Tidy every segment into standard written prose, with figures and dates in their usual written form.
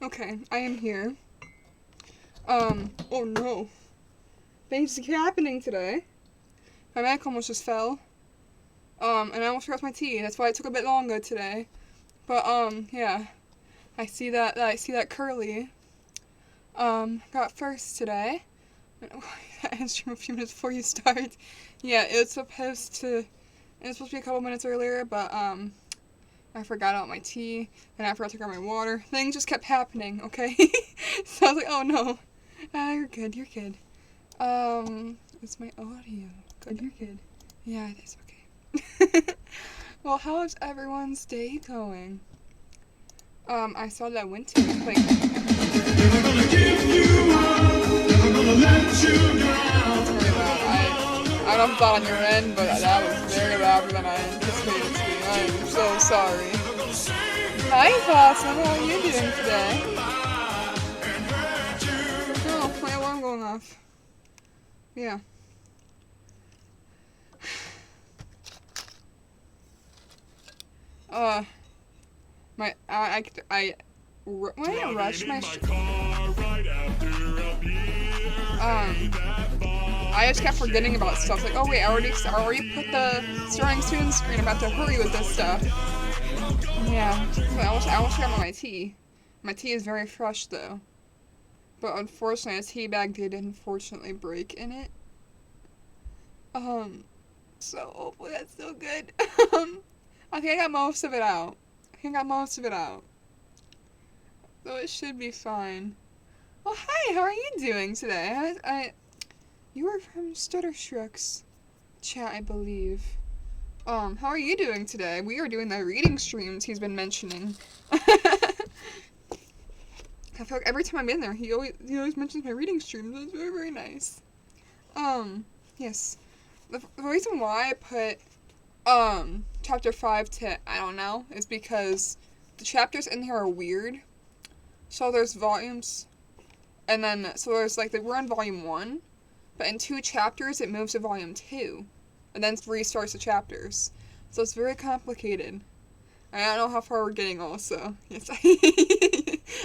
Okay, I am here. Oh no. Things keep happening today. My mic almost just fell. And I almost forgot my tea. That's why it took a bit longer today. But, yeah. I see that Curly, got first today. That answer a few minutes before you start. Yeah, it was supposed to be a couple minutes earlier, but, I forgot about my tea, and I forgot to grab my water. Things just kept happening, okay? So I was like, oh no. You're good, you're good. It's my audio. Good, you're good. Yeah, it is okay. Well, how is everyone's day going? I saw that winter, like... Never gonna give you up, never gonna let you down. That's very loud. I don't know if it's loud on your end, but that was very louder than I anticipated it to be. I am so sorry. Hi, Possum. How are you doing today? Oh, my alarm going off. Yeah. My, when I rush my I just kept forgetting about stuff. Like, oh wait, I already put the starting student screen. I'm about to hurry with this stuff. Yeah, I almost forgot about my tea. My tea is very fresh though. But unfortunately, a tea bag did unfortunately break in it. So hopefully that's still good. I think I got most of it out. So it should be fine. Oh, hi, how are you doing today? You were from Stutterstruck's chat, I believe. How are you doing today? We are doing the reading streams he's been mentioning. I feel like every time I'm in there, he always mentions my reading streams. It's very, very nice. Yes. The reason why I put, chapter 5 to, I don't know, is because the chapters in here are weird. So there's volumes, and then, so there's, like, we're on volume 1, but in 2 chapters it moves to volume 2, and then restarts the chapters. So it's very complicated. I don't know how far we're getting also. Yes.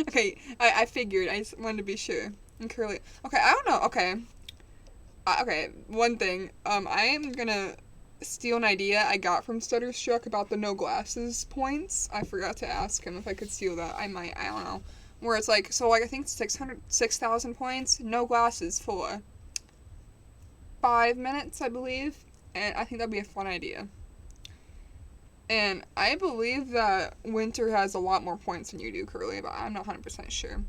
Okay, I figured. I just wanted to be sure. And Curly. Okay, I don't know. Okay. Okay, one thing. I am gonna steal an idea I got from Stutterstruck about the no glasses points. I forgot to ask him if I could steal that. I might. I don't know. Where it's like, so like I think 6,000 points, no glasses for 5 minutes, I believe. And I think that'd be a fun idea. And I believe that Winter has a lot more points than you do, Curly, but I'm not 100% sure.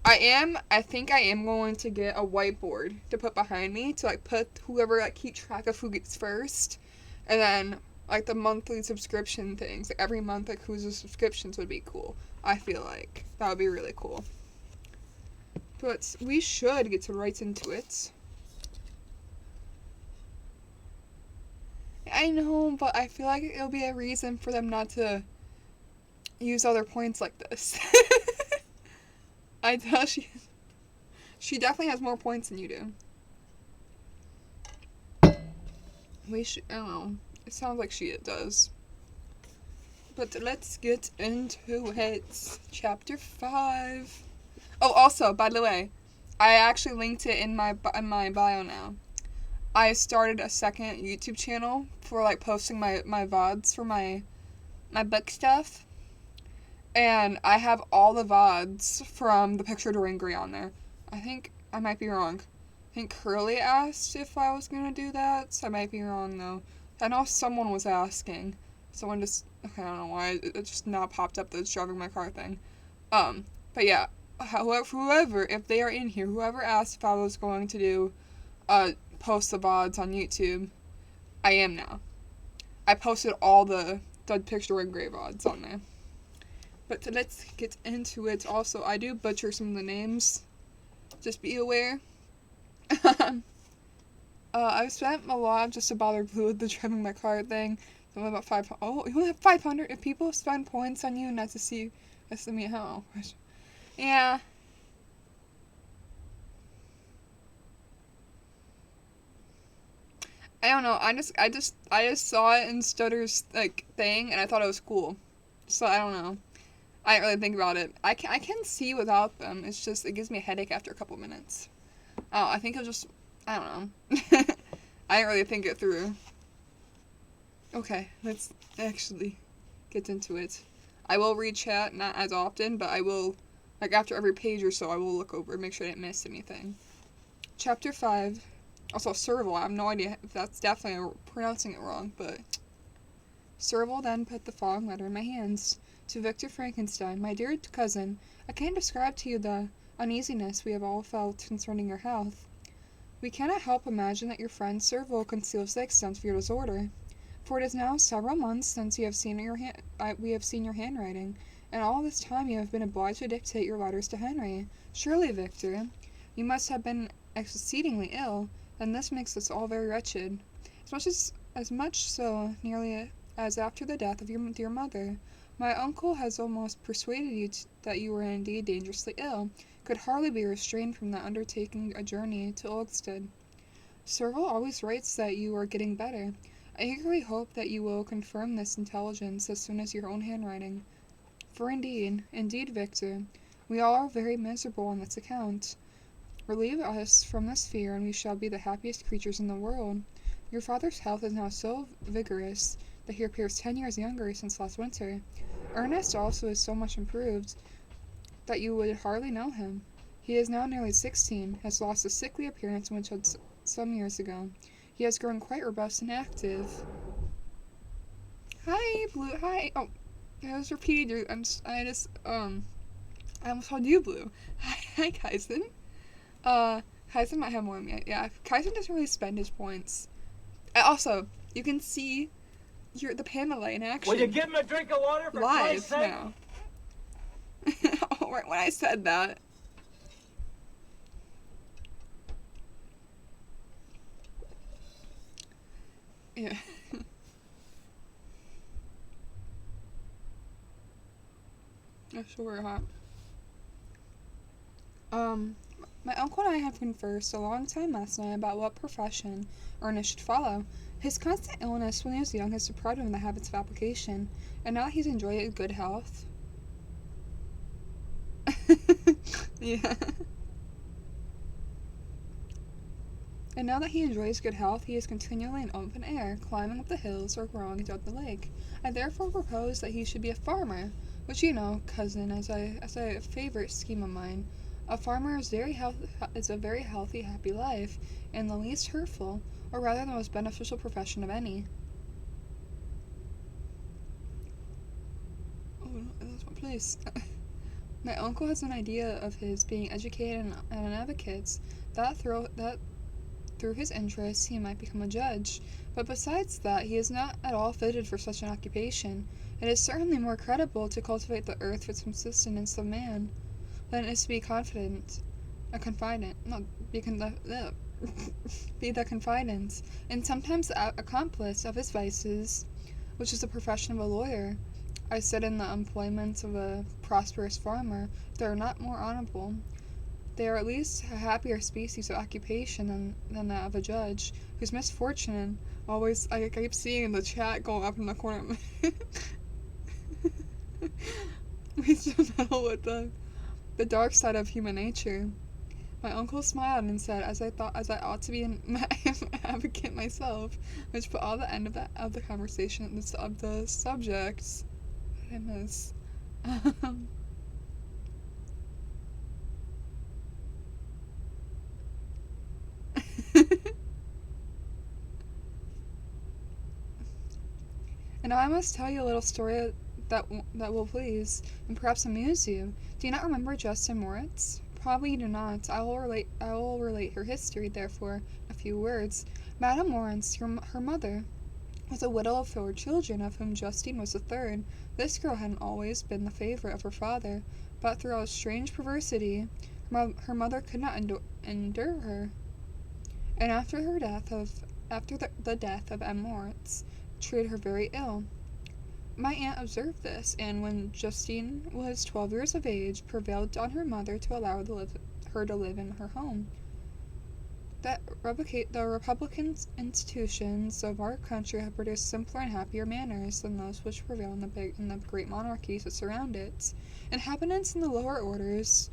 I think I am going to get a whiteboard to put behind me to, like, put whoever, like, keep track of who gets first. And then, like, the monthly subscription things. Like, every month, like, who's the subscriptions would be cool. I feel like that would be really cool. But we should get right into it. I know, but I feel like it'll be a reason for them not to use other points like this. I tell she definitely has more points than you do. I don't know. It sounds like she does. But let's get into it. Chapter 5. Oh, also, by the way, I actually linked it in my bio now. I started a second YouTube channel for, like, posting my VODs for my book stuff. And I have all the VODs from the Picture Dorian Gray on there. I think I might be wrong. I think Curly asked if I was going to do that, so I might be wrong, though. I know someone was asking. Someone just... Okay, I don't know why. It just now popped up the driving my car thing. But yeah. Whoever, if they are in here, whoever asked if I was going to do, post the VODs on YouTube, I am now. I posted all the Picture Dorian Gray VODs on there. But let's get into it. Also, I do butcher some of the names. Just be aware. I've spent a lot just to bother Blue with the driving my car thing. So about 500. Oh, you only have 500? If people spend points on you, not to see, that's to me how. Yeah. I don't know. I just saw it in Stutter's, like, thing, and I thought it was cool. So I don't know. I didn't really think about it. I can see without them. It's just, it gives me a headache after a couple minutes. Oh, I think I don't know. I didn't really think it through. Okay, let's actually get into it. I will read chat, not as often, but I will, like after every page or so, I will look over and make sure I didn't miss anything. Chapter 5. Also, Serval. I have no idea if that's definitely pronouncing it wrong, but... Serval then put the following letter in my hands. To Victor Frankenstein, my dear cousin, I can't describe to you the uneasiness we have all felt concerning your health. We cannot help imagine that your friend Serval conceals the extent of your disorder. For it is now several months since we have seen your handwriting, and all this time you have been obliged to dictate your letters to Henry. Surely, Victor, you must have been exceedingly ill, and this makes us all very wretched. As much so nearly as after the death of your dear mother. My uncle has almost persuaded you that you were indeed dangerously ill, could hardly be restrained from undertaking a journey to Olgstead. Serval always writes that you are getting better. I eagerly hope that you will confirm this intelligence as soon as your own handwriting. For indeed, Victor, we all are very miserable on this account. Relieve us from this fear, and we shall be the happiest creatures in the world. Your father's health is now so vigorous that he appears 10 years younger since last winter. Ernest also is so much improved that you would hardly know him. He is now nearly 16, has lost the sickly appearance which had some years ago. He has grown quite robust and active. Hi, Blue. Hi. Oh, I was repeating you. I almost called you Blue. Hi, Kaisen. Kaisen might have more than me. Yeah, Kaisen doesn't really spend his points. Also, you can see the Pamela in action. Will you give him a drink of water for Christ's sake? Live now. Oh, right when I said that. Yeah. That's sure hot. My uncle and I have conversed a long time last night about what profession Ernest should follow. His constant illness when he was young has deprived him of the habits of application, and now he's enjoying good health. Yeah. And now that he enjoys good health, he is continually in open air, climbing up the hills or rowing down the lake. I therefore propose that he should be a farmer, which you know, cousin, as a favorite scheme of mine. A farmer is a very healthy, happy life, and the least hurtful, or rather the most beneficial profession of any. Oh, no, that's my place. My uncle has an idea of his being educated and an advocate, that through his interests he might become a judge, but besides that he is not at all fitted for such an occupation. It is certainly more creditable to cultivate the earth for the subsistence of man than it is to be be the confidant, and sometimes the accomplice of his vices, which is the profession of a lawyer. I said in the employments of a prosperous farmer, they are not more honorable. They are at least a happier species of occupation than that of a judge, whose misfortune always, I keep seeing the chat going up in the corner. We still meddle with the dark side of human nature. My uncle smiled and said, as I ought to be an advocate myself, which put all the end of the conversation of the subjects. What did I miss? And now I must tell you a little story that will please and perhaps amuse you. Do you not remember Justin Moritz? Probably you do not. I will relate her history, therefore, in a few words. Madame Moritz, her mother, was a widow of 4 children, of whom Justine was the third. This girl had always been the favorite of her father, but through a strange perversity, her mother could not endure her, and after the death of M. Moritz, treated her very ill. My aunt observed this, and when Justine was 12 years of age, prevailed on her mother to allow her to live in her home. that the Republican institutions of our country have produced simpler and happier manners than those which prevail in the great monarchies that surround it. Inhabitants in the lower orders,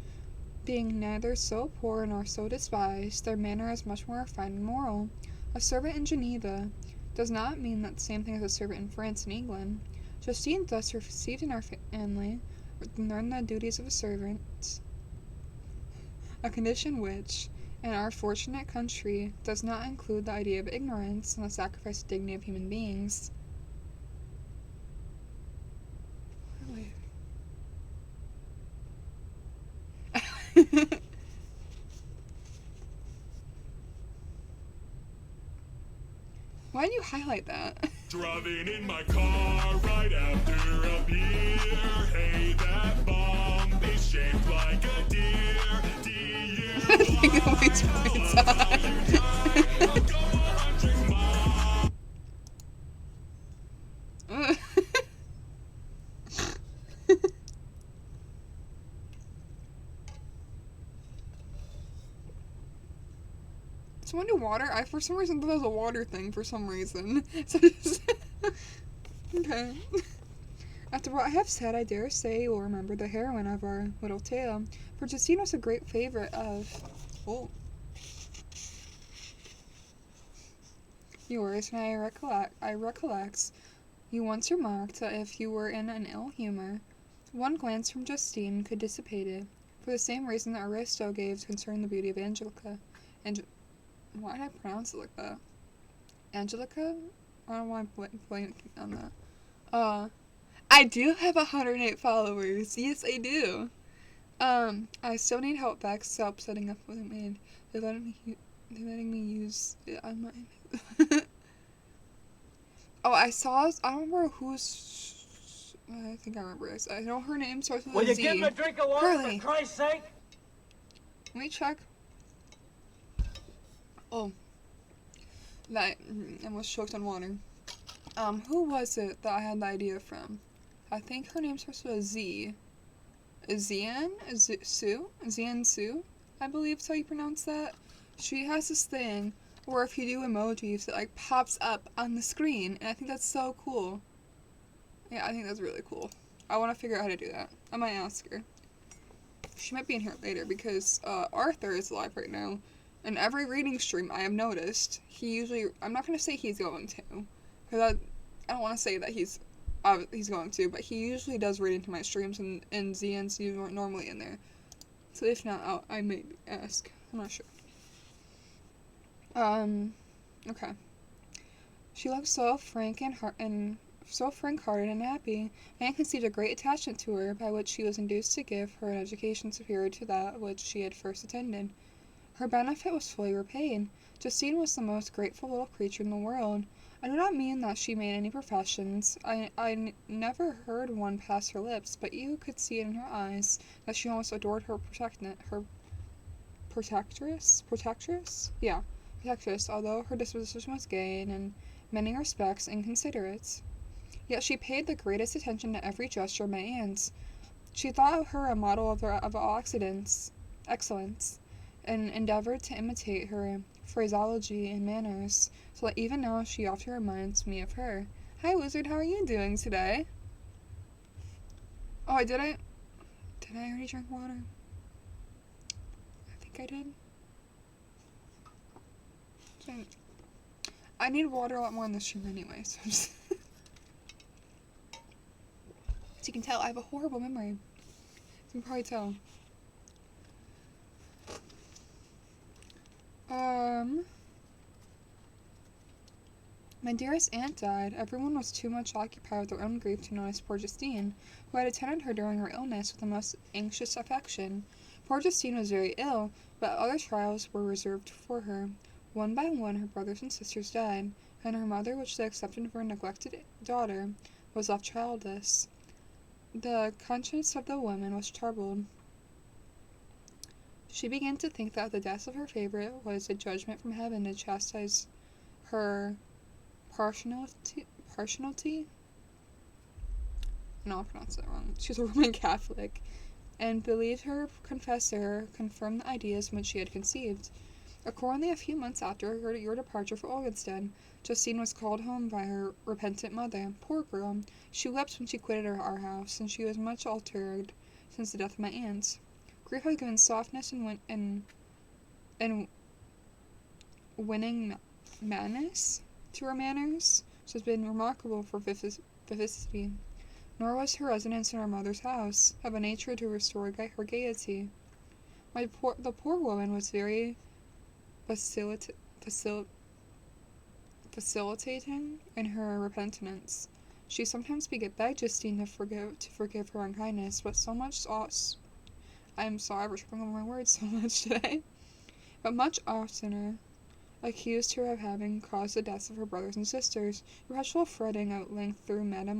being neither so poor nor so despised, their manner is much more refined and moral. A servant in Geneva does not mean that same thing as a servant in France and England. Justine thus received in our family learned the duties of a servant, a condition which, in our fortunate country, does not include the idea of ignorance and the sacrifice of dignity of human beings. Why did you highlight that? Driving in my car right after a beer. Hey, that bomb is shaped like a deer. I think it waits for So I do water. I for some reason thought it was a water thing for some reason. So just okay. After what I have said, I dare say you will remember the heroine of our little tale, for Justine was a great favorite of yours, and I recollect you once remarked that if you were in an ill humor, one glance from Justine could dissipate it, for the same reason that Aristo gave concerning the beauty of Angelica. And why did I pronounce it like that? Angelica? I don't know why I'm blanking on that. I do have 108 followers. Yes, I do. I still need help back, stop setting up what I made. They're letting me use it on mine. Oh, I don't remember who's. I think I remember this. I know her name starts with Will a you Z. give him a drink of water, Curly. for Christ's sake? Let me check. Oh. That I almost choked on water. Who was it that I had the idea from? I think her name starts with a Z. Sue? Zian Sue? I believe is how you pronounce that. She has this thing where if you do emojis, it like pops up on the screen, and I think that's so cool. Yeah, I think that's really cool. I want to figure out how to do that. I might ask her. She might be in here later because Arthur is live right now. And every reading stream I have noticed, I'm not going to say he's going to, because I don't want to say that he's going to, but he usually does read into my streams, and ZN's normally in there. So if not, I may ask. I'm not sure. Okay. She looked so frank-hearted and happy, and conceived a great attachment to her, by which she was induced to give her an education superior to that which she had first attended. Her benefit was fully repaid. Justine was the most grateful little creature in the world. I do not mean that she made any professions. I never heard one pass her lips, but you could see in her eyes that she almost adored her protectress? Yeah, protectress, although her disposition was gay and in many respects inconsiderate. Yet she paid the greatest attention to every gesture of my aunt's. She thought her a model of all excellence, and endeavored to imitate her phraseology and manners, so that even now she often reminds me of her. Hi, Wizard, how are you doing today? Oh, did I already drink water? I think I did. I need water a lot more in this stream anyway, so just as you can tell, I have a horrible memory. You can probably tell. My dearest aunt died. Everyone was too much occupied with their own grief to notice poor Justine, who had attended her during her illness with the most anxious affection. Poor Justine was very ill, but other trials were reserved for her. One by one her brothers and sisters died, and her mother, which they accepted for a neglected daughter, was left childless. The conscience of the woman was troubled. She began to think that the death of her favorite was a judgment from heaven to chastise her partiality? No, I'll pronounce that wrong. She's a Roman Catholic, and believed her confessor confirmed the ideas which she had conceived. Accordingly, a few months after your departure for Olgenstead, Justine was called home by her repentant mother. Poor girl. She wept when she quitted our house, and she was much altered since the death of my aunt. Grief has given softness and winning madness to her manners, which has been remarkable for vivacity. Nor was her residence in her mother's house of a nature to restore her gaiety. The poor woman was very facilitating in her repentance. She sometimes begged Justine to forgive her unkindness, but so much I am sorry for tripping over my words so much today. But much oftener accused her of having caused the deaths of her brothers and sisters. Perpetual fretting at length threw Madame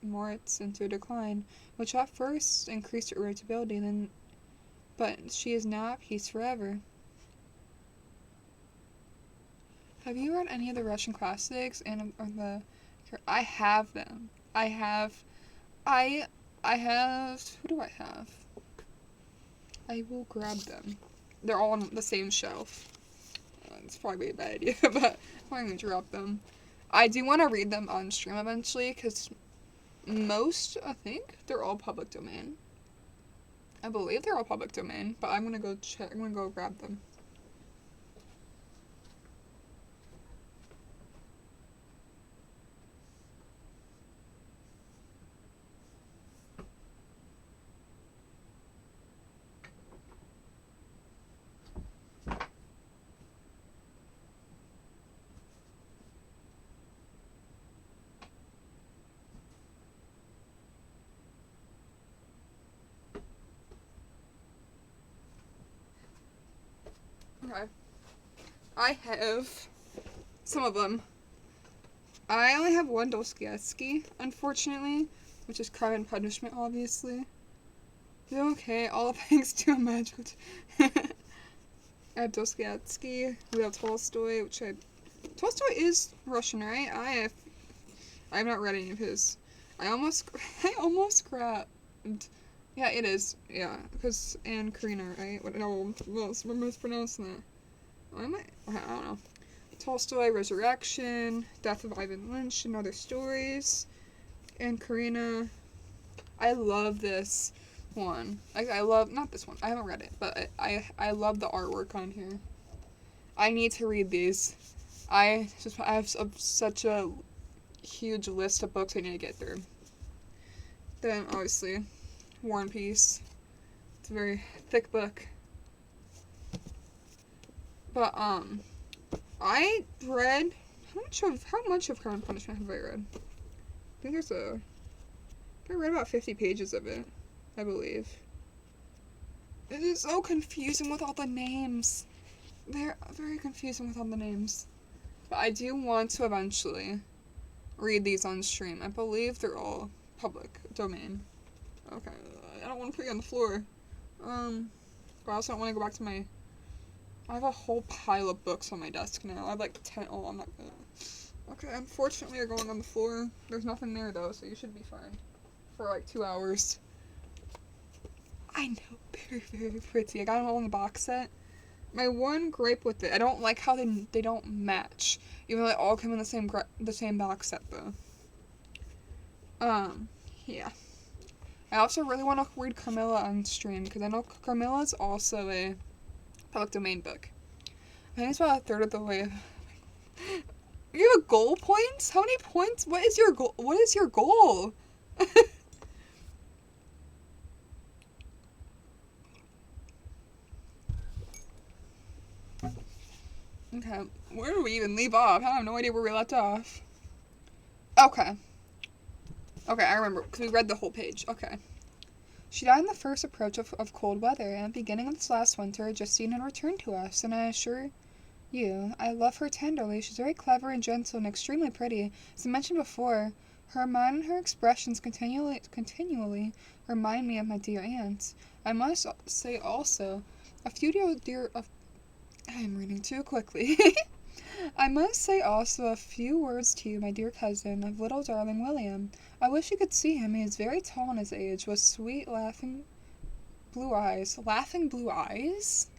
Moritz into a decline, which at first increased her irritability, but she is now at peace forever. Have you read any of the Russian classics I have them. I have. Who do I have? I will grab them. They're all on the same shelf. It's probably a bad idea, but I'm going to drop them. I do want to read them on stream eventually, because I think, they're all public domain. I believe they're all public domain, but I'm going to go check. I'm going to go grab them. Okay. I have some of them. I only have one Dostoevsky, unfortunately, which is Crime and Punishment, obviously. Okay, all thanks to a magical... I have Dostoevsky, we have Tolstoy, Tolstoy is Russian, right? I have not read any of his. I almost grabbed... Yeah, it is. Yeah, because Anne Karina, right? I'm mispronouncing that. I don't know. Tolstoy, Resurrection, Death of Ivan Lynch, and Other Stories. Anne Karina. I love this one. I love, not this one, I haven't read it, but I love the artwork on here. I need to read these. I have such a huge list of books I need to get through. Then, obviously, War and Peace. It's a very thick book. But, I read, how much of Crime and Punishment have I read? I think I read about 50 pages of it, I believe. It is so confusing with all the names. They're very confusing with all the names. But I do want to eventually read these on stream. I believe they're all public domain. Okay, I don't want to put you on the floor. But I also don't want to go back to my... I have a whole pile of books on my desk now. I have like 10... Oh, I'm not gonna... Okay, unfortunately you're going on the floor. There's nothing there though, so you should be fine. For like 2 hours. I know, very, very pretty. I got them all in the box set. My one gripe with it, I don't like how they don't match. Even though they all come in the same box set though. Yeah. I also really want to read Carmilla on stream, because I know Carmilla is also a public domain book. I think it's about a third of the way. You have a goal points? How many points? What is your goal? What is your goal? Okay, where do we even leave off? I have no idea where we left off. Okay, I remember, because we read the whole page. Okay. She died in the first approach of cold weather, and at the beginning of this last winter, Justine had returned to us, and I assure you, I love her tenderly. She's very clever and gentle and extremely pretty. As I mentioned before, her mind and her expressions continually remind me of my dear aunt. I must say also, I'm reading too quickly. I must say also a few words to you, my dear cousin, of little darling William. I wish you could see him. He is very tall in his age, with sweet, laughing blue eyes. Laughing blue eyes?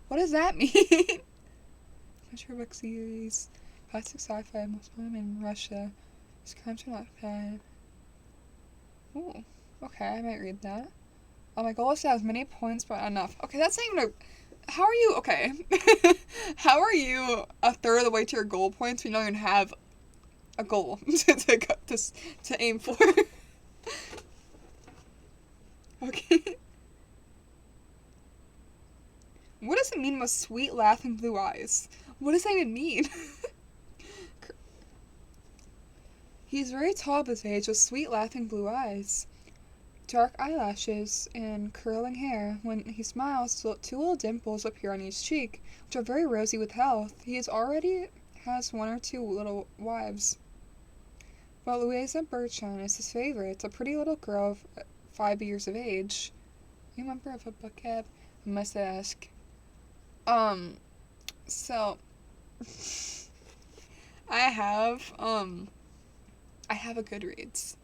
What does that mean? Adventure book series. Classic sci-fi. Most women in Russia. These crimes are not bad. Ooh. Okay, I might read that. My goal is to have as many points, but not enough. Okay, that's not even a... How are you... Okay. How are you a third of the way to your goal points when you don't even have a goal to aim for? Okay. What does it mean with sweet, laughing blue eyes? What does that even mean? He's very tall at his age with sweet, laughing blue eyes. Dark eyelashes and curling hair. When he smiles, two little dimples appear on each cheek, which are very rosy with health. He already has one or two little wives. But Louisa Birchon is his favorite. It's a pretty little girl of 5 years of age. You a member of a book club? I must ask. So I have a Goodreads.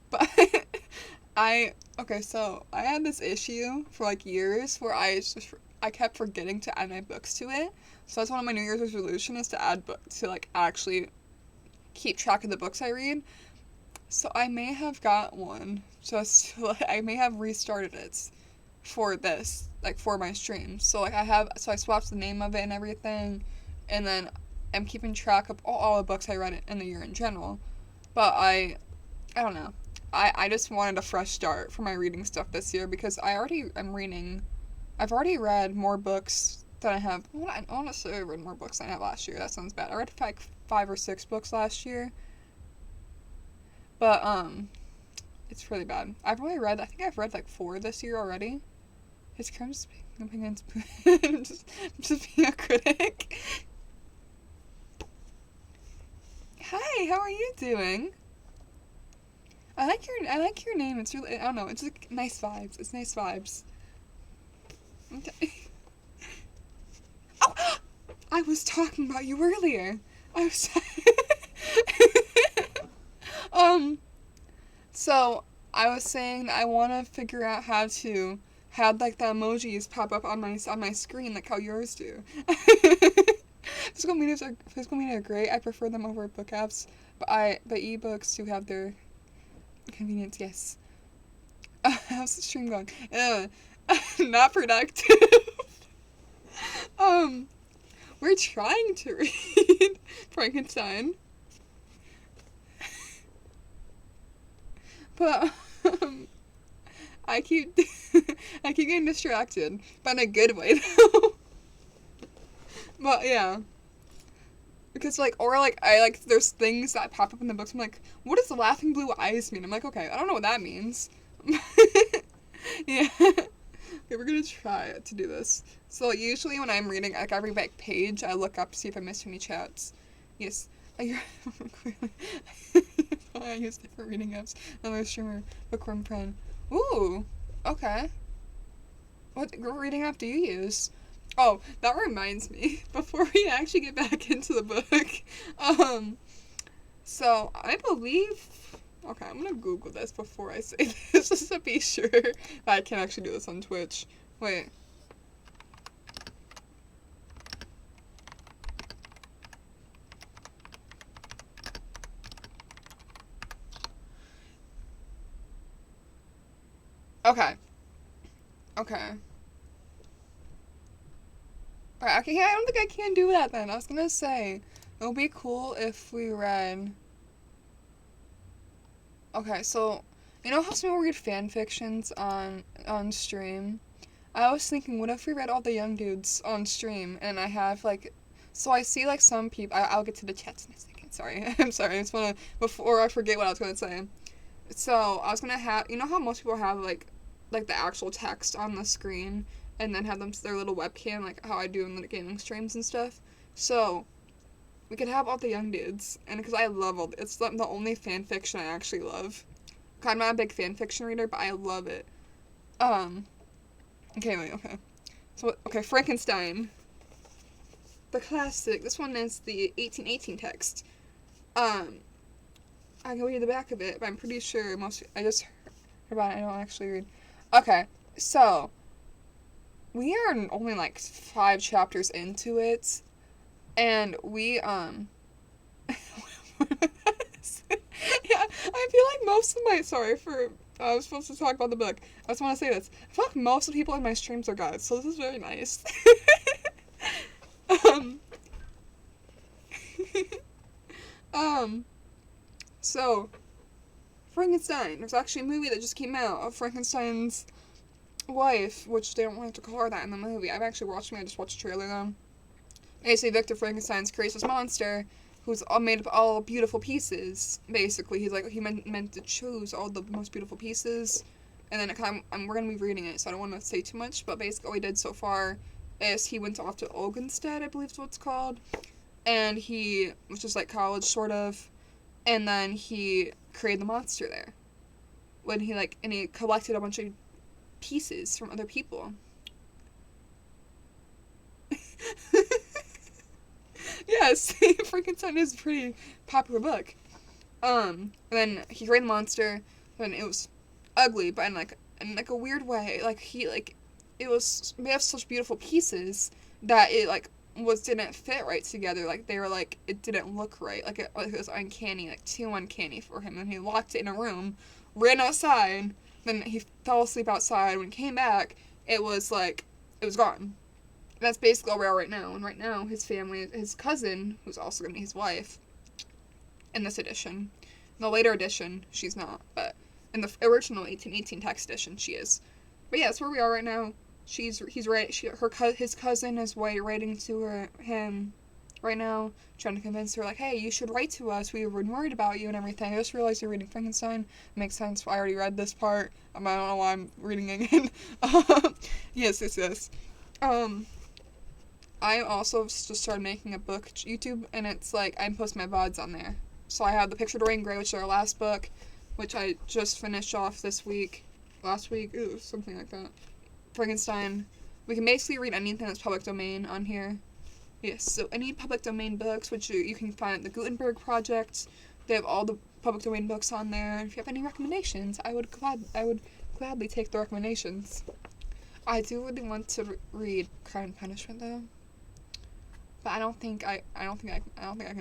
But so I had this issue for like years where I kept forgetting to add my books to it. So that's one of my New Year's resolution is to add books to like actually keep track of the books I read. So I may have got one I may have restarted it for this, like for my stream. So like I swapped the name of it and everything, and then I'm keeping track of all the books I read in the year in general. But I don't know. I just wanted a fresh start for my reading stuff this year because I've already read more books than I have. Well, I want to say I read more books than I had last year. That sounds bad. I read like 5 or 6 books last year. But, it's really bad. I think I've read like 4 this year already. His crimes against just being a critic. Hi, how are you doing? I like your name. It's really, I don't know, it's like nice vibes. It's nice vibes. Okay. Oh! I was talking about you earlier. I was so I was saying I want to figure out how to have like the emojis pop up on my screen like how yours do. Physical media are great. I prefer them over book apps, but ebooks do have their convenience. Yes. How's the stream going? Not productive. We're trying to read Frankenstein. But I keep getting distracted, but in a good way though. But yeah, because there's things that pop up in the books. I'm like, what does the laughing blue eyes mean? I'm like, okay, I don't know what that means. Yeah. Okay, we're gonna try to do this. So usually when I'm reading like every page, I look up to see if I missed any chats. Yes. I use different reading apps. Another streamer, Bookworm Friend. Ooh, okay. What reading app do you use? Oh, that reminds me. Before we actually get back into the book, so I believe. Okay, I'm gonna Google this before I say this, just to be sure that I can actually do this on Twitch. Wait. Okay. Okay. Alright, okay, I don't think I can do that then. I was gonna say, it would be cool if we read... Okay, so, you know how some people read fan fictions on stream? I was thinking, what if we read all the young dudes on stream, and I have, like... So I see, like, some people... I'll get to the chats in a second, sorry. I'm sorry, I just wanna... Before I forget what I was gonna say. So, I was gonna have... You know how most people have, like the actual text on the screen, and then have their little webcam, like how I do in the gaming streams and stuff? So, we could have all the young dudes, and because I love it's the only fan fiction I actually love. I'm not a big fan fiction reader, but I love it. Okay, wait, okay. So, okay, Frankenstein. The classic. This one is the 1818 text. I can read the back of it, but I'm pretty sure I just heard about it, I don't actually read. Okay, so, we are only like 5 chapters into it, and we yeah, I feel like most of my sorry for I was supposed to talk about the book. I just want to say this. I feel like most of the people in my streams are guys, so this is very nice. um, um, so Frankenstein. There's actually a movie that just came out of Frankenstein's wife, which they don't want to call her that in the movie. I've actually watched it. I just watched the trailer though. Basically, Victor Frankenstein's creates this monster who's all made of all beautiful pieces. Basically, he's like he meant to choose all the most beautiful pieces, and then we're gonna be reading it, so I don't want to say too much. But basically, what he did so far is he went off to Ogenstead, I believe is what it's called, and he was just like college sort of, and then he created the monster there. When he and he collected a bunch of pieces from other people. Yes, Frankenstein is a pretty popular book. And then he created the monster, and it was ugly, but in a weird way. It was made of such beautiful pieces that it didn't fit right together. They were it didn't look right. It was uncanny, too uncanny for him. And he locked it in a room, ran outside, then he fell asleep outside. When he came back, it was gone. That's basically where we are right now. And right now, his family, his cousin, who's also going to be his wife, in this edition. In the later edition, she's not. But in the original 1818 text edition, she is. But yeah, that's where we are right now. His cousin is writing to him right now, trying to convince her, hey, you should write to us. We were worried about you and everything. I just realized you're reading Frankenstein. It makes sense. I already read this part. I don't know why I'm reading it again. Yes. I also just started making a book YouTube, and it's I post my VODs on there. So I have The Picture of Dorian Gray, which is our last book, which I just finished off last week, something like that. Frankenstein. We can basically read anything that's public domain on here. Yes, so any public domain books, which you can find at the Gutenberg Project. They have all the public domain books on there. If you have any recommendations, I would gladly take the recommendations. I do really want to read Crime and Punishment though. But I don't think I can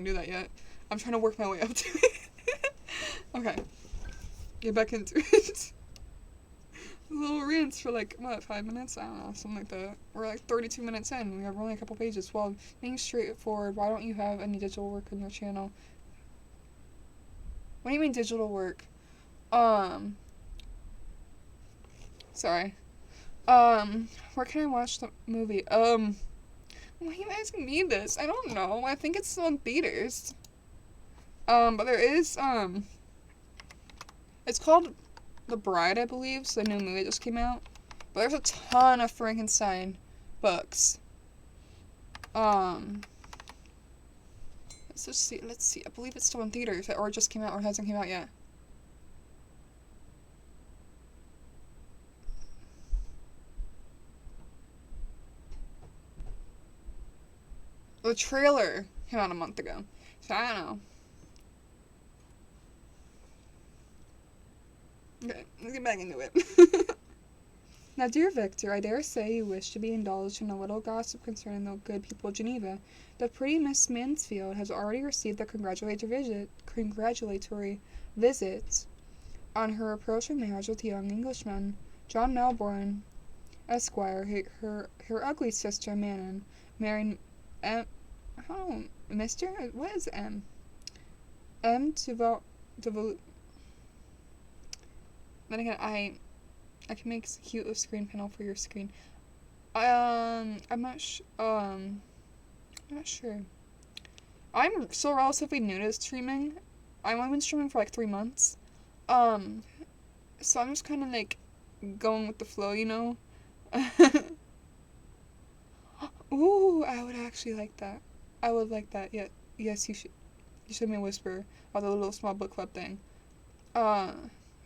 do that yet. I'm trying to work my way up to it. Okay. Get back into it. Little rants for 5 minutes? I don't know, something like that. We're 32 minutes in. We have only a couple pages. Well, being straightforward, why don't you have any digital work on your channel? What do you mean digital work? Sorry. Where can I watch the movie? Why are you asking me this? I don't know. I think it's still in theaters. But there is, it's called The Bride, I believe. It's the new movie that just came out. But there's a ton of Frankenstein books. Let's see. I believe it's still in theaters, or it just came out, or it hasn't came out yet. The trailer came out a month ago, so I don't know. Okay, let's get back into it. Now, dear Victor, I dare say you wish to be indulged in a little gossip concerning the good people of Geneva. The pretty Miss Mansfield has already received a congratulatory visit on her approaching marriage with the young Englishman, John Melbourne, Esquire. Her ugly sister, Manon, married Mr. What is M? M. Then again, I can make a cute screen panel for your screen. I'm not sure. I'm still relatively new to streaming. I've only been streaming for 3 months. So I'm just kind of going with the flow, you know? Ooh, I would actually like that. I would like that. Yeah, yes, you should. You showed me a whisper about the little small book club thing.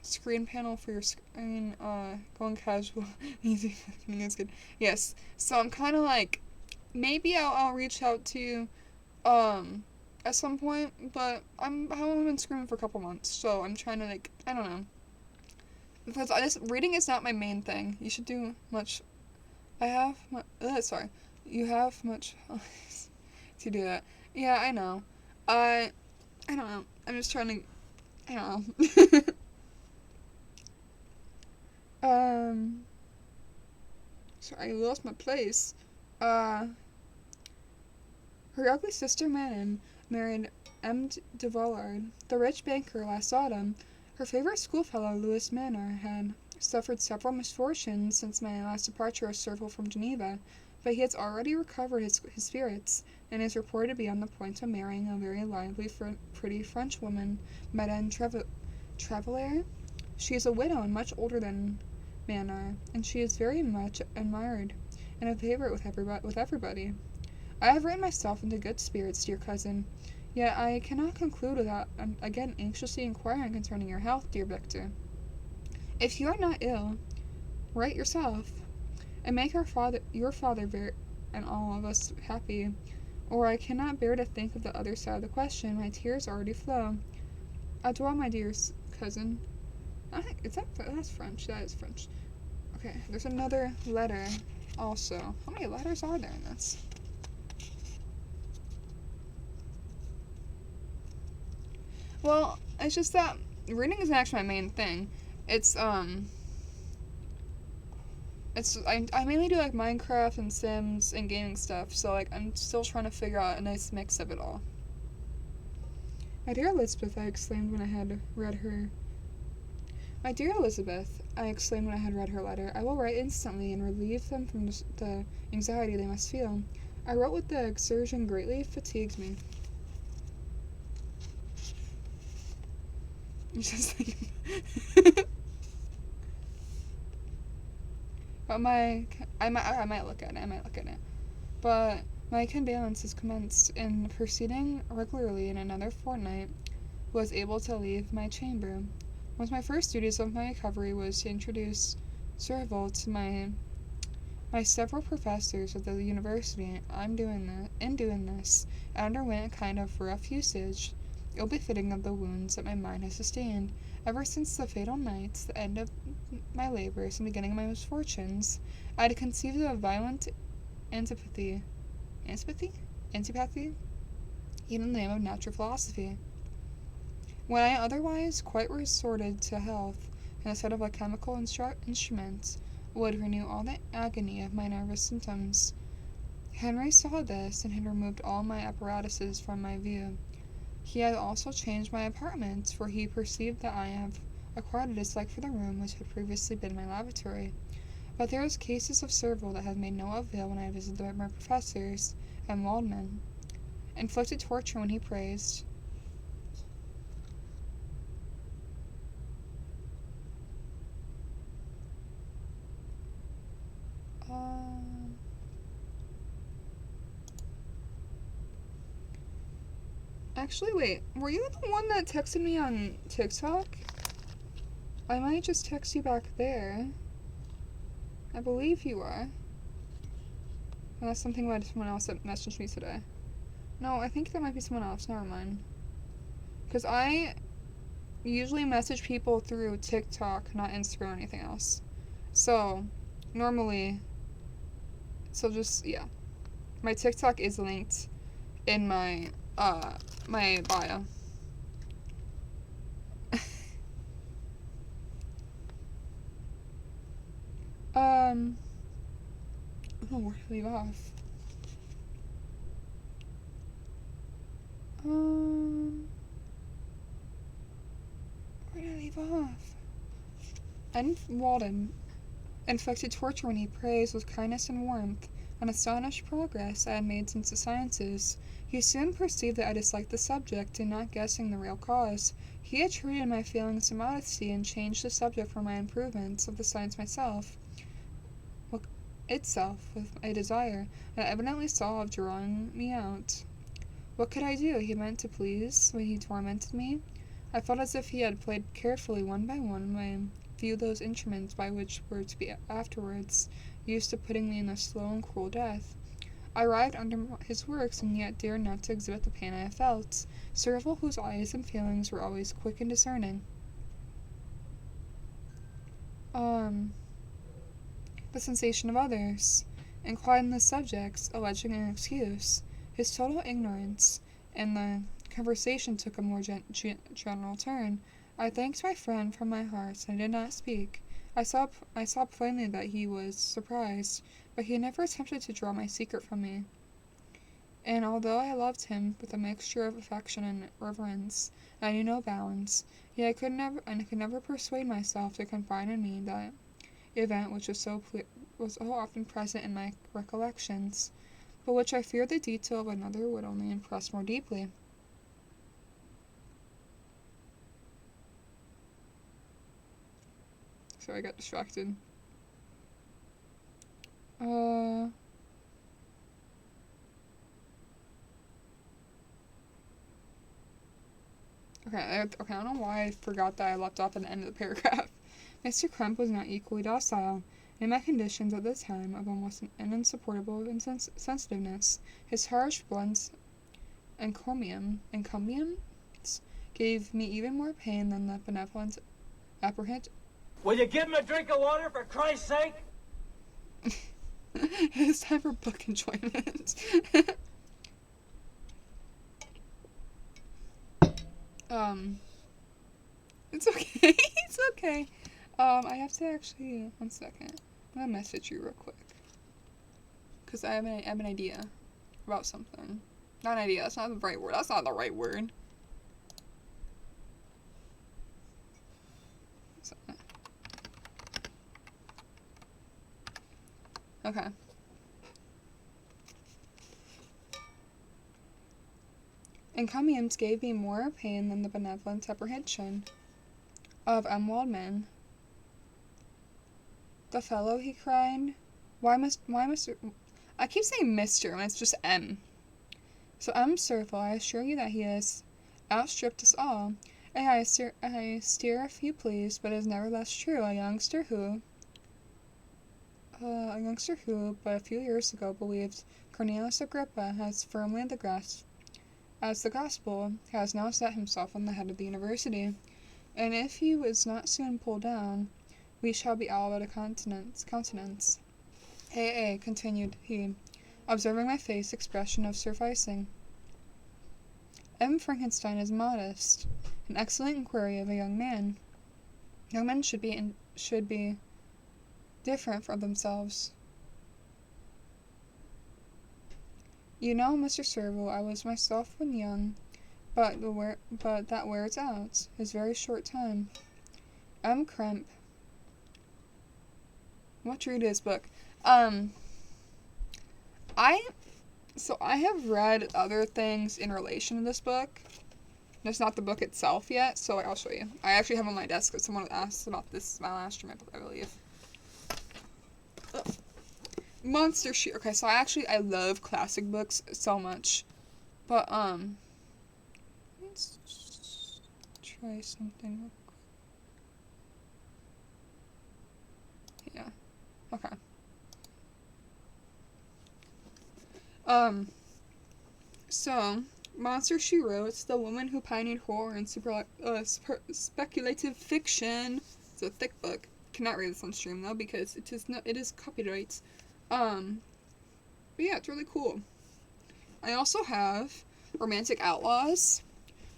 Screen panel for your screen. Going casual, easy. It's good. Yes. So I'm kind of maybe I'll reach out to you, at some point. But I haven't been screaming for a couple months, so I'm trying to I don't know. Because reading is not my main thing. You should do much I have sorry. You have much to do that. Yeah, I know. I don't know. I'm just trying to. I don't know. Sorry, I lost my place. Uh, Her ugly sister Manon married M. de Vallard, the rich banker, last autumn. Her favorite schoolfellow, Louis Manor, had suffered several misfortunes since my last departure as Serval from Geneva, but he has already recovered his spirits, and is reported to be on the point of marrying a very lively, pretty French woman, Madame Trevellier. She is a widow and much older than Manor, and she is very much admired and a favorite with everybody. I have written myself into good spirits, dear cousin, yet I cannot conclude without again anxiously inquiring concerning your health, dear Victor. If you are not ill, write yourself, and make your father very, and all of us happy, or I cannot bear to think of the other side of the question. My tears already flow. Adieu, my dear cousin. That's French. That is French. Okay, there's another letter also. How many letters are there in this? Well, it's just that reading isn't actually my main thing. It's I mainly do like Minecraft and Sims and gaming stuff, so like I'm still trying to figure out a nice mix of it all. My dear Elizabeth, I exclaimed when I had read her. My dear Elizabeth, I exclaimed when I had read her letter, I will write instantly and relieve them from the anxiety they must feel. I wrote with the exertion greatly fatigues me. Just like but I might look at it. But my convalescence is commenced, and proceeding regularly in another fortnight, was able to leave my chamber. One of my first duties of my recovery was to introduce Serval to my several professors at the university. In doing this, I underwent a kind of rough usage, ill befitting of the wounds that my mind has sustained. Ever since the fatal nights, the end of my labors and beginning of my misfortunes, I had conceived a violent antipathy, even in the name of natural philosophy. When I otherwise quite resorted to health, and a set of a chemical instrument would renew all the agony of my nervous symptoms. Henry saw this, and had removed all my apparatuses from my view. He had also changed my apartments, for he perceived that I have acquired a dislike for the room which had previously been my lavatory. But there was cases of Serval that had made no avail when I visited my professors and Waldman, inflicted torture when he praised. Actually, wait. Were you the one that texted me on TikTok? I might just text you back there. I believe you are. Unless something about someone else that messaged me today. No, I think that might be someone else. Never mind. Because I usually message people through TikTok, not Instagram or anything else. So, normally... So just, yeah. My TikTok is linked in my bio. I don't know where to leave off. Where did I leave off? And Walden inflicted torture when he praised with kindness and warmth an astonished progress I had made since the sciences. He soon perceived that I disliked the subject, and not guessing the real cause, he attributed my failings to modesty, and changed the subject for my improvements of the science itself with a desire that I evidently saw of drawing me out. What could I do? He meant to please when he tormented me. I felt as if he had played carefully one by one my view those instruments by which were to be afterwards used to putting me in a slow and cruel death. I writhed under his works, and yet dared not to exhibit the pain I felt. Serval, whose eyes and feelings were always quick and discerning. The sensation of others. inclined the subjects, alleging an excuse. His total ignorance, and the conversation took a more general turn. I thanked my friend from my heart, and I did not speak. I saw plainly that he was surprised, but he never attempted to draw my secret from me. And although I loved him with a mixture of affection and reverence, I knew no bounds, yet I could never persuade myself to confide in me that event which was so often present in my recollections, but which I feared the detail of another would only impress more deeply. So I got distracted. Okay, I don't know why I forgot that I left off at the end of the paragraph. Mr. Crump was not equally docile. In my conditions at the time of almost an insupportable sensitiveness, his harsh, blunt encomiums gave me even more pain than the benevolent apprehension. Will you give him a drink of water, for Christ's sake? It's time for book enjoyment. It's okay. It's okay. I have to actually, 1 second. I'm gonna message you real quick. Because I have an idea about something. Not an idea, that's not the right word. That's not the right word. Okay. Encomiums gave me more pain than the benevolent apprehension of M. Waldman. The fellow, he cried. Why must I keep saying Mr. when it's just M. So M. Serval, I assure you that he has outstripped us all. I steer if you please, but it is nevertheless true. A youngster who, but a few years ago, believed Cornelius Agrippa as firmly the grasp as the gospel, has now set himself on the head of the university, and if he was not soon pulled down, we shall be all but a countenance. Continued he, observing my face expression of sufficing. M. Frankenstein is modest, an excellent inquiry of a young man. Young men should be different from themselves. You know, Mr. Serval, I was myself when young, but that wears out. His very short time. M. Crump. What read this book? I have read other things in relation to this book. It's not the book itself yet, so I'll show you. I actually have on my desk because someone asked about this my last stream, I believe. Ugh. Monster Shoe. Okay, so I love classic books so much. But, let's try something real quick. Yeah. Okay. So, Monster She Wrote, the woman who pioneered horror and speculative fiction. It's a thick book. Cannot read this on stream though because it is copyright. But yeah, it's really cool. I also have Romantic Outlaws,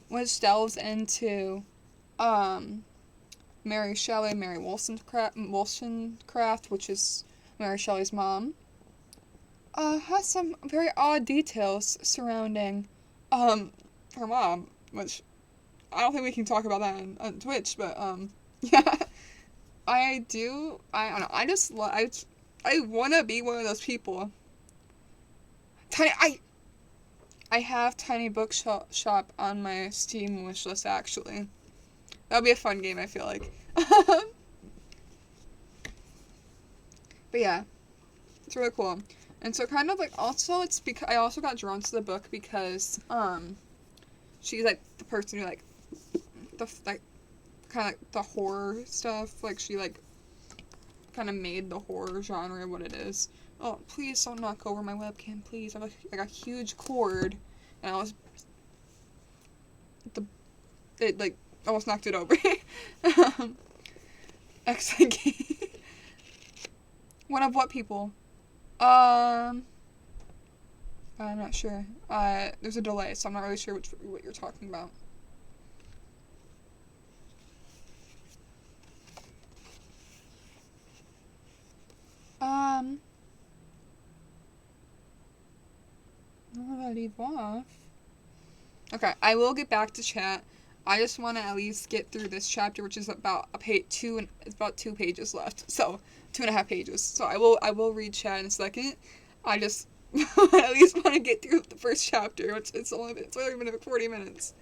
which delves into Mary Wollstonecraft, which is Mary Shelley's mom. Has some very odd details surrounding her mom, which I don't think we can talk about that on Twitch, but yeah. I don't know, I wanna be one of those people. I have Tiny Bookshop on my Steam wishlist, actually. That'll be a fun game, I feel like. But yeah, it's really cool. And so kind of like also it's because I also got drawn to the book because she's like the person who like kind of like the horror stuff, like she like kind of made the horror genre what it is. Oh, please don't knock over my webcam, please. I have like a huge cord and it like almost knocked it over. Excellent game. One of what people? I'm not sure. There's a delay, so I'm not really sure what you're talking about. Um, where did I leave off? Okay, I will get back to chat. I just want to at least get through this chapter, which is about it's about 2 pages left. So 2.5 pages. So I will read chat in a second. I just at least want to get through the first chapter, which it's only been 40 minutes.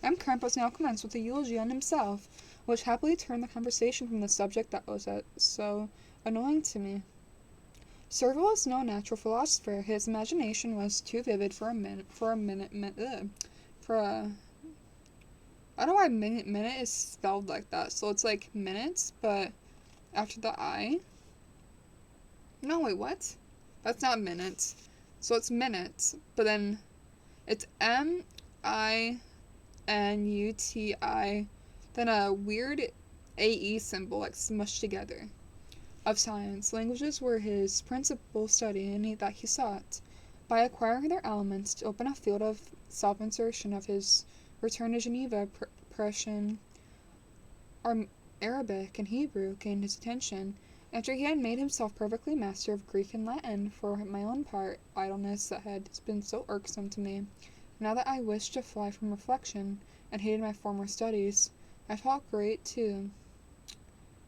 M. Krampus now commenced with a eulogy on himself, which happily turned the conversation from the subject that was so annoying to me. Serval was no natural philosopher. His imagination was too vivid for a minute. I don't know why minute is spelled like that. So it's like minutes, but after the I. No, wait, what? That's not minutes. So it's minutes, but then it's MINUTI, then a weird AE symbol like smushed together. Of science, languages were his principal study, and that he sought, by acquiring their elements, to open a field of self-insertion. Of his return to Geneva, Persian, Arabic, and Hebrew gained his attention. After he had made himself perfectly master of Greek and Latin, for my own part, idleness that had been so irksome to me, now that I wished to fly from reflection, and hated my former studies, I felt great, too,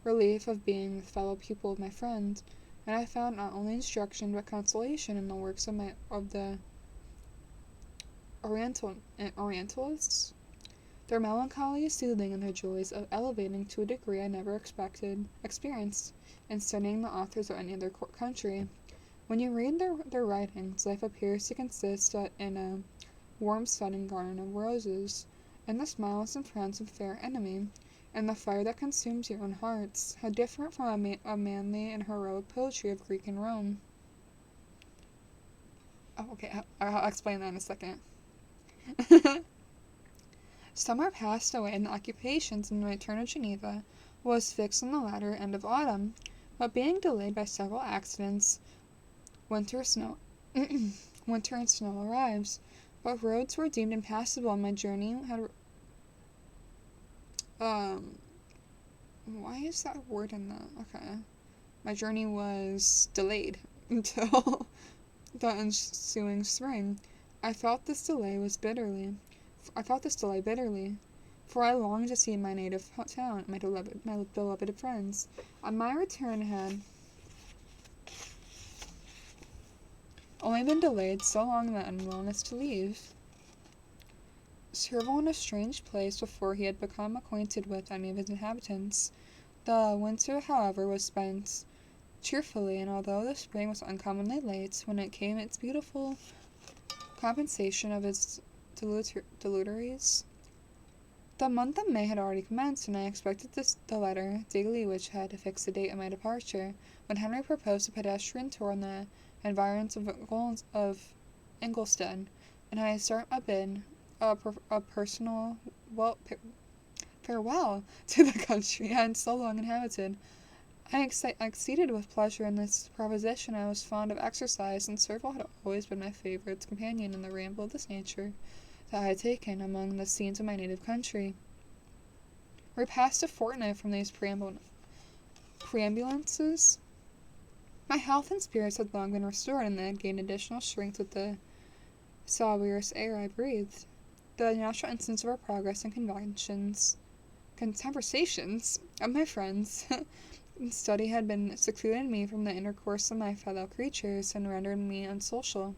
relief of being the fellow pupil of my friend, and I found not only instruction but consolation in the works of the Orientalists. Their melancholy is soothing, and their joys of elevating to a degree I never experienced in studying the authors of any other country. When you read their writings, life appears to consist in a warm sweating garden of roses, and the smiles and frowns of fair enemy, and the fire that consumes your own hearts. How different from a manly and heroic poetry of Greek and Rome. Oh, okay, I'll explain that in a second. Summer passed away in the occupations, and my return to Geneva was fixed on the latter end of autumn, but being delayed by several accidents, winter and snow arrives. But roads were deemed impassable, and my journey had why is that word in that? Okay. My journey was delayed until the ensuing spring. I felt this delay bitterly, for I longed to see my native town, my beloved friends. On my return had only been delayed so long that unwillingness to leave. Serval in a strange place before he had become acquainted with any of its inhabitants. The winter, however, was spent cheerfully, and although the spring was uncommonly late, when it came its beautiful compensation of its dilatories. The month of May had already commenced, and I expected the letter daily which had fixed the date of my departure, when Henry proposed a pedestrian tour in the environs of Ingolstadt, and I start a bid, a personal farewell to the country I had so long inhabited. I acceded with pleasure in this proposition. I was fond of exercise, and Serval had always been my favourite companion in the ramble of this nature that I had taken among the scenes of my native country. We passed a fortnight from these perambulances. My health and spirits had long been restored, and I had gained additional strength with the salubrious air I breathed. The natural instance of our progress and conversations of my friends study had been secluded me from the intercourse of my fellow creatures, and rendered me unsocial.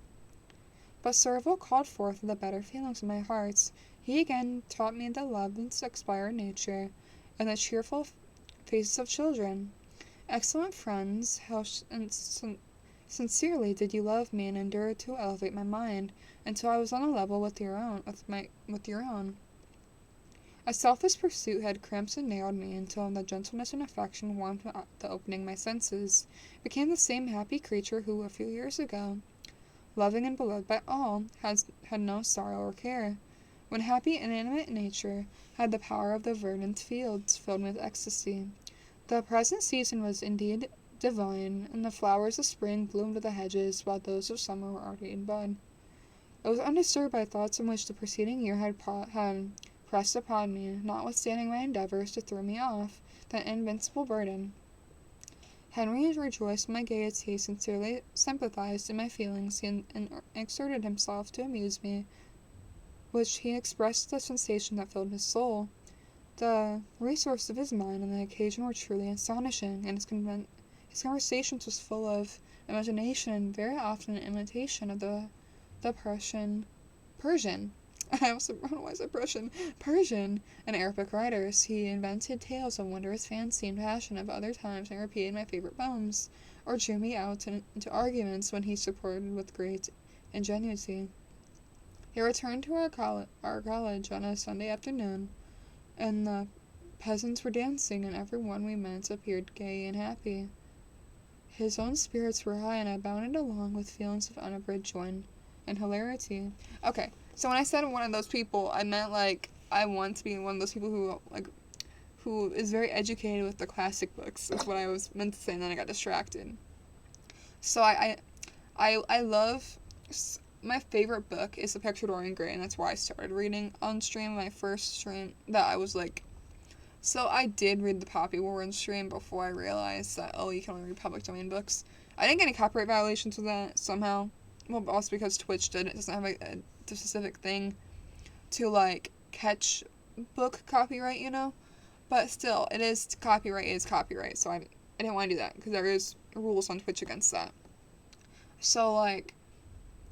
But Serval called forth the better feelings of my heart. He again taught me the love of expired nature, and the cheerful faces of children. Excellent friends, how sincerely did you love me, and endure to elevate my mind, until I was on a level with your own. A selfish pursuit had cramped and narrowed me, until the gentleness and affection warmed the opening my senses, became the same happy creature who, a few years ago, loving and beloved by all, had no sorrow or care. when happy inanimate nature had the power of the verdant fields filled with ecstasy. The present season was indeed divine, and the flowers of spring bloomed in the hedges, while those of summer were already in bud. I was undisturbed by thoughts in which the preceding year had pressed upon me, notwithstanding my endeavours to throw me off that invincible burden. Henry rejoiced in my gaiety, sincerely sympathized in my feelings, and exerted himself to amuse me, which he expressed the sensation that filled his soul. The resource of his mind on the occasion were truly astonishing, and his conversations was full of imagination and very often an imitation of the Persian. I don't know why I said Persian and Arabic writers. He invented tales of wondrous fancy and passion of other times, and repeated my favorite poems, or drew me out into arguments when he supported with great ingenuity. He returned to our college on a Sunday afternoon, and the peasants were dancing, and every one we met appeared gay and happy. His own spirits were high, and I bounded along with feelings of unabridged joy and hilarity. Okay, so when I said one of those people, I meant, like, I want to be one of those people who is very educated with the classic books, is what I was meant to say, and then I got distracted. So I love, my favorite book is The Picture of Dorian Gray, and that's why I started reading on stream. My first stream that I was like, so I did read the Poppy War on stream before I realized that, oh, you can only read public domain books. I didn't get any copyright violations with that somehow. Well, also because Twitch it doesn't have a specific thing to, like, catch book copyright, you know? But still, copyright is copyright, so I didn't want to do that, because there is rules on Twitch against that. So, like,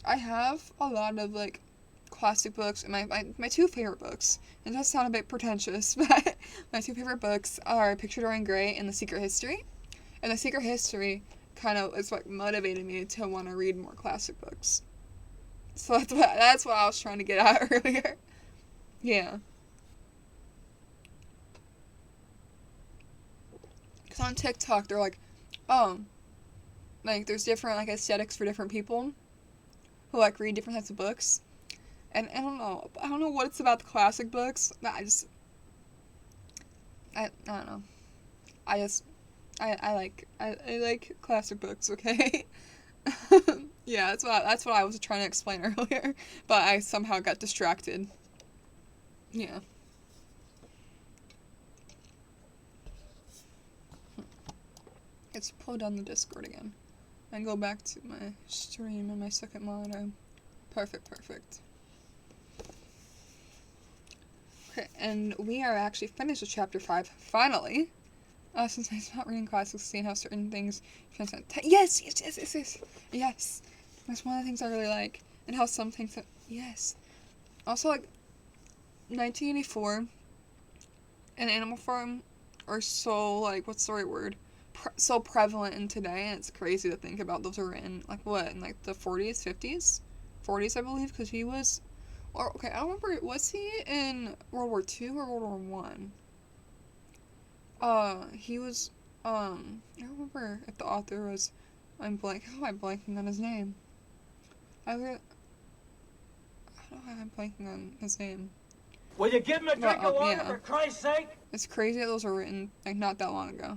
I have a lot of, like, classic books, and my two favorite books, and it does sound a bit pretentious, but my two favorite books are Picture of Dorian Gray and The Secret History. And The Secret History kind of is what motivated me to want to read more classic books. So that's what I was trying to get at earlier. Yeah. Because on TikTok, they're like, oh, like, there's different, like, aesthetics for different people who, like, read different types of books. And I don't know what it's about the classic books, but I don't know. I like classic books, okay? Yeah, that's what I was trying to explain earlier, but I somehow got distracted. Yeah. Let's pull down the Discord again and go back to my stream and my second monitor. Perfect. Okay, and we are actually finished with chapter 5, finally. Since I stopped reading classics, seeing how certain things transcend. Yes! That's one of the things I really like. And how some things yes. Also, like, 1984 and Animal Farm are so, like, what's the right word? So prevalent in today, and it's crazy to think about. Those are in, like, what, in, like, the 40s, 50s? 40s, I believe, because he was, or, okay, I don't remember, was he in World War II or World War One? He was, I don't remember if the author was, how am I blanking on his name? How am I blanking on his name? Will you give him a drink of water, for Christ's sake? It's crazy that those were written, like, not that long ago.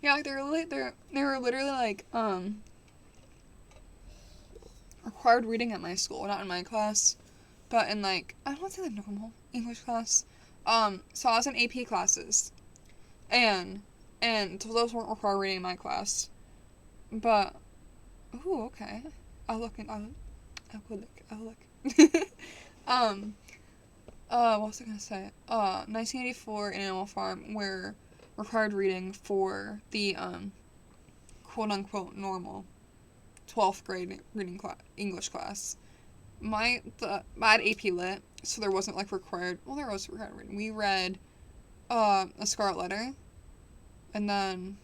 Yeah, like, they were literally, like, required reading at my school, not in my class, but in, like, I don't want to say the normal English class. So I was in AP classes, and so those weren't required reading in my class, but, ooh, okay, I'll look. What was I gonna say? 1984 and Animal Farm were required reading for the, quote-unquote normal 12th grade reading English class. I had AP Lit, so there wasn't, like, required, well, there was required reading. We read, A Scarlet Letter, and then,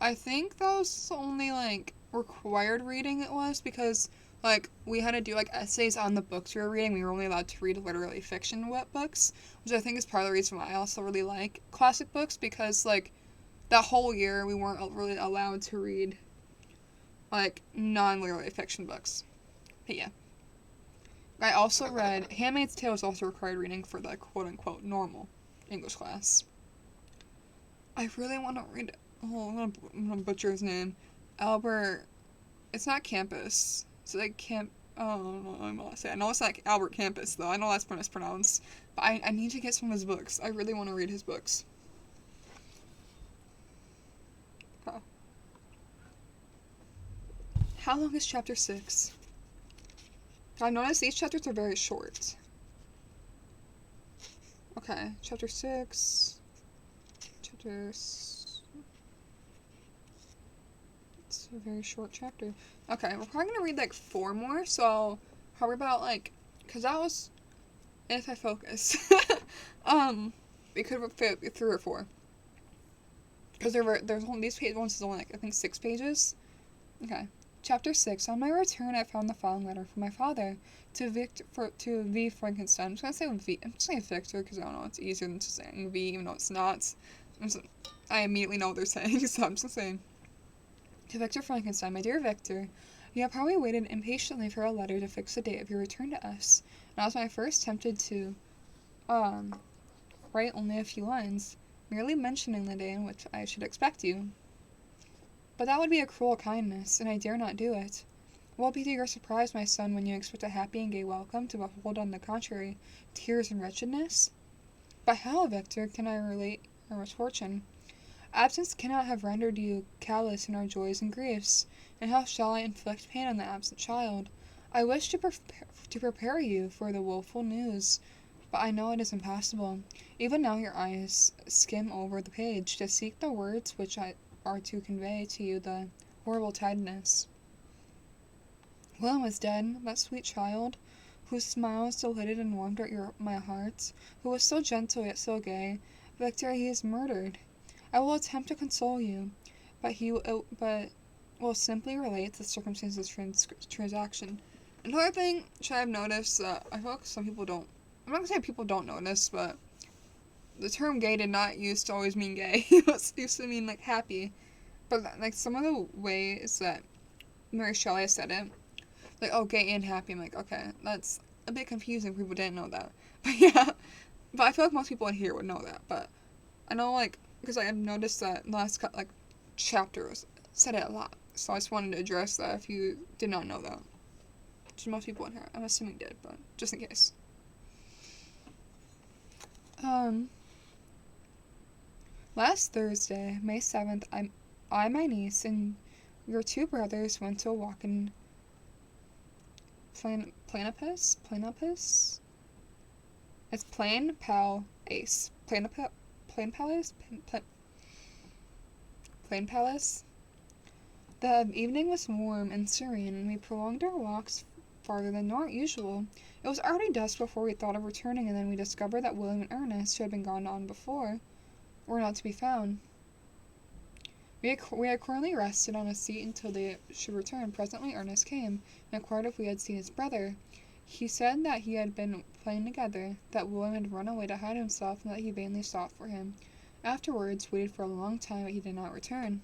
I think that was the only, like, required reading it was, because, like, we had to do, like, essays on the books we were reading. We were only allowed to read literally fiction books, which I think is part of the reason why I also really like classic books, because, like, that whole year we weren't really allowed to read, like, non-literary fiction books. But yeah. I also read Handmaid's Tale is also required reading for the quote-unquote normal English class. I really want to read... Oh, I'm gonna butcher his name. Albert... It's not Campus. It's like Camp... Oh, I'm gonna say. I know it's not Albert Campus, though. I know that's mispronounced. But I need to get some of his books. I really want to read his books. Oh. How long is chapter 6? I've noticed these chapters are very short. Okay, chapter 6. It's a very short chapter. Okay, we're probably gonna read like 4 more, so probably about like, cause that was, if I focus, we could fit 3 or 4. Cause there's only, these ones is only like, I think 6 pages. Okay. Chapter 6. On my return, I found the following letter from my father to V. Frankenstein. I'm just gonna say V. I'm just saying Victor because I don't know. It's easier than just saying V, even though it's not. I immediately know what they're saying, so I'm just saying. To Victor Frankenstein, my dear Victor, you have probably waited impatiently for a letter to fix the date of your return to us. And I was my first tempted to, write only a few lines, merely mentioning the day in which I should expect you. But that would be a cruel kindness, and I dare not do it. What will be to your surprise, my son, when you expect a happy and gay welcome, to behold, on the contrary, tears and wretchedness? By how, Victor, can I relate our misfortune? Absence cannot have rendered you callous in our joys and griefs, and how shall I inflict pain on the absent child? I wish to prepare you for the woeful news, but I know it is impossible. Even now your eyes skim over the page to seek the words which are to convey to you the horrible tidiness. William was dead, that sweet child, whose smiles delighted and warmed my heart, who was so gentle yet so gay. Victor, he is murdered. I will attempt to console you, but will simply relate the circumstances of transaction. Another thing which I have noticed that I feel like some people don't, I'm not gonna say people don't notice, but the term gay did not used to always mean gay. It used to mean like happy. But like some of the ways that Mary Shelley has said it, like, oh, gay and happy, I'm like, okay, that's a bit confusing if people didn't know that. But yeah, but I feel like most people in here would know that. But I know, like, because I have noticed that last like chapters said it a lot, so I just wanted to address that if you did not know that. Which most people in here, I'm assuming, did, but just in case. Last Thursday, May 7th, I, my niece, and your 2 brothers went to a walk in Planapis? It's Plain Pal Ace. Plain Palace? Plain Palace? The evening was warm and serene, and we prolonged our walks farther than usual. It was already dusk before we thought of returning, and then we discovered that William and Ernest, who had been gone on before, were not to be found. We had accordingly rested on a seat until they should return. Presently Ernest came, and inquired if we had seen his brother. He said that he had been playing together, that William had run away to hide himself, and that he vainly sought for him. Afterwards, waited for a long time, but he did not return.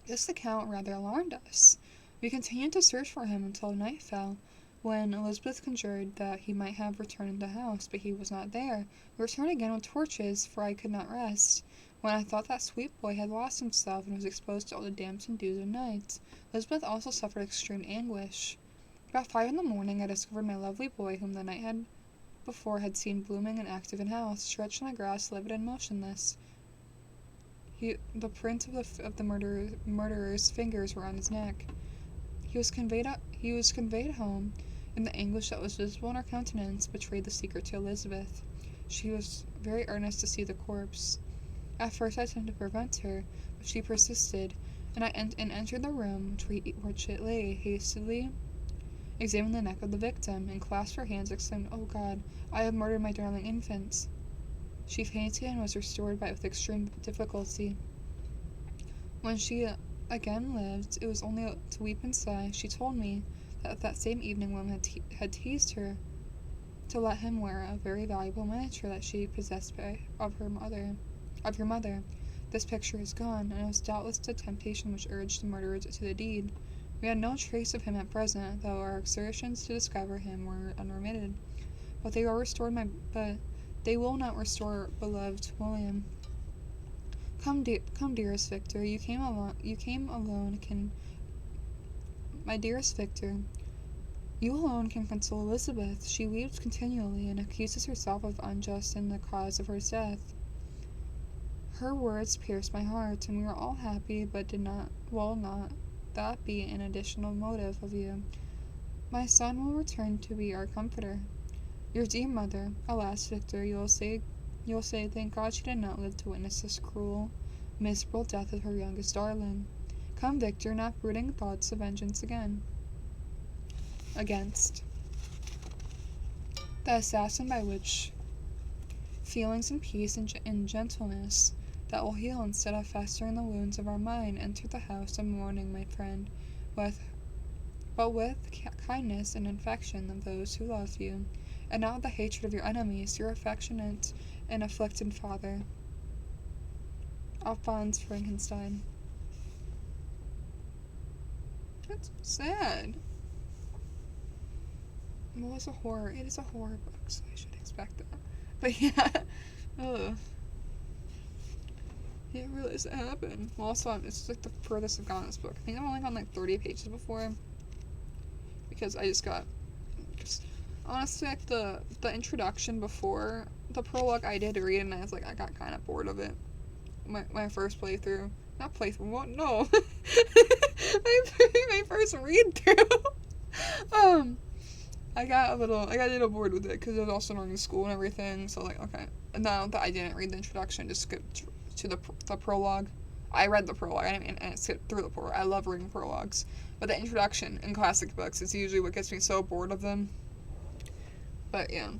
This account rather alarmed us. We continued to search for him until night fell, when Elizabeth conjured that he might have returned to the house, but he was not there. We returned again with torches, for I could not rest, when I thought that sweet boy had lost himself and was exposed to all the damps and dews of night. Elizabeth also suffered extreme anguish. About 5 in the morning, I discovered my lovely boy, whom the night before had seen blooming and active in house, stretched on the grass, livid and motionless. The print of the murderer's fingers were on his neck. He was conveyed home, and the anguish that was visible in her countenance betrayed the secret to Elizabeth. She was very earnest to see the corpse. At first I attempted to prevent her, but she persisted, and I entered the room which it lay, hastily examined the neck of the victim, and clasped her hands, exclaimed, "Oh God, I have murdered my darling infant." She fainted and was restored with extreme difficulty. When she again lived, it was only to weep and sigh. She told me that same evening William had teased her to let him wear a very valuable miniature that she possessed of your mother. This picture is gone, and it was doubtless the temptation which urged the murderer to the deed. We had no trace of him at present, though our exertions to discover him were unremitted. But they will not restore beloved William. Come, dearest Victor. You came alone. My dearest Victor, you alone can console Elizabeth. She weeps continually and accuses herself of unjust in the cause of her death. Her words pierced my heart, and we were all happy, but not that be an additional motive of you. My son will return to be our comforter. Your dear mother, alas, Victor, you will say, thank God she did not live to witness this cruel, miserable death of her youngest darling. Come, Victor, not brooding thoughts of vengeance against the assassin, by which feelings and peace and gentleness that will heal instead of festering the wounds of our mind enter the house of mourning, my friend, with kindness and affection of those who love you, and not the hatred of your enemies, your affectionate and afflicted father, Alphonse Frankenstein. That's sad. Well, it's a horror. It is a horror book, so I should expect that. But yeah, ugh. Yeah, it really doesn't happen. Well, also, it's like the furthest I've gone in this book. I think I've only gone like 30 pages before, because I just honestly, like the introduction before the prologue, I did read, and I got kind of bored of it. My first playthrough, not playthrough. What? No, my first read through. I got a little bored with it because it was also during school and everything. So like, okay, now that I didn't read the introduction, just skipped to the prologue. I read the prologue and skipped through the prologue. I love reading prologues, but the introduction in classic books is usually what gets me so bored of them. But yeah.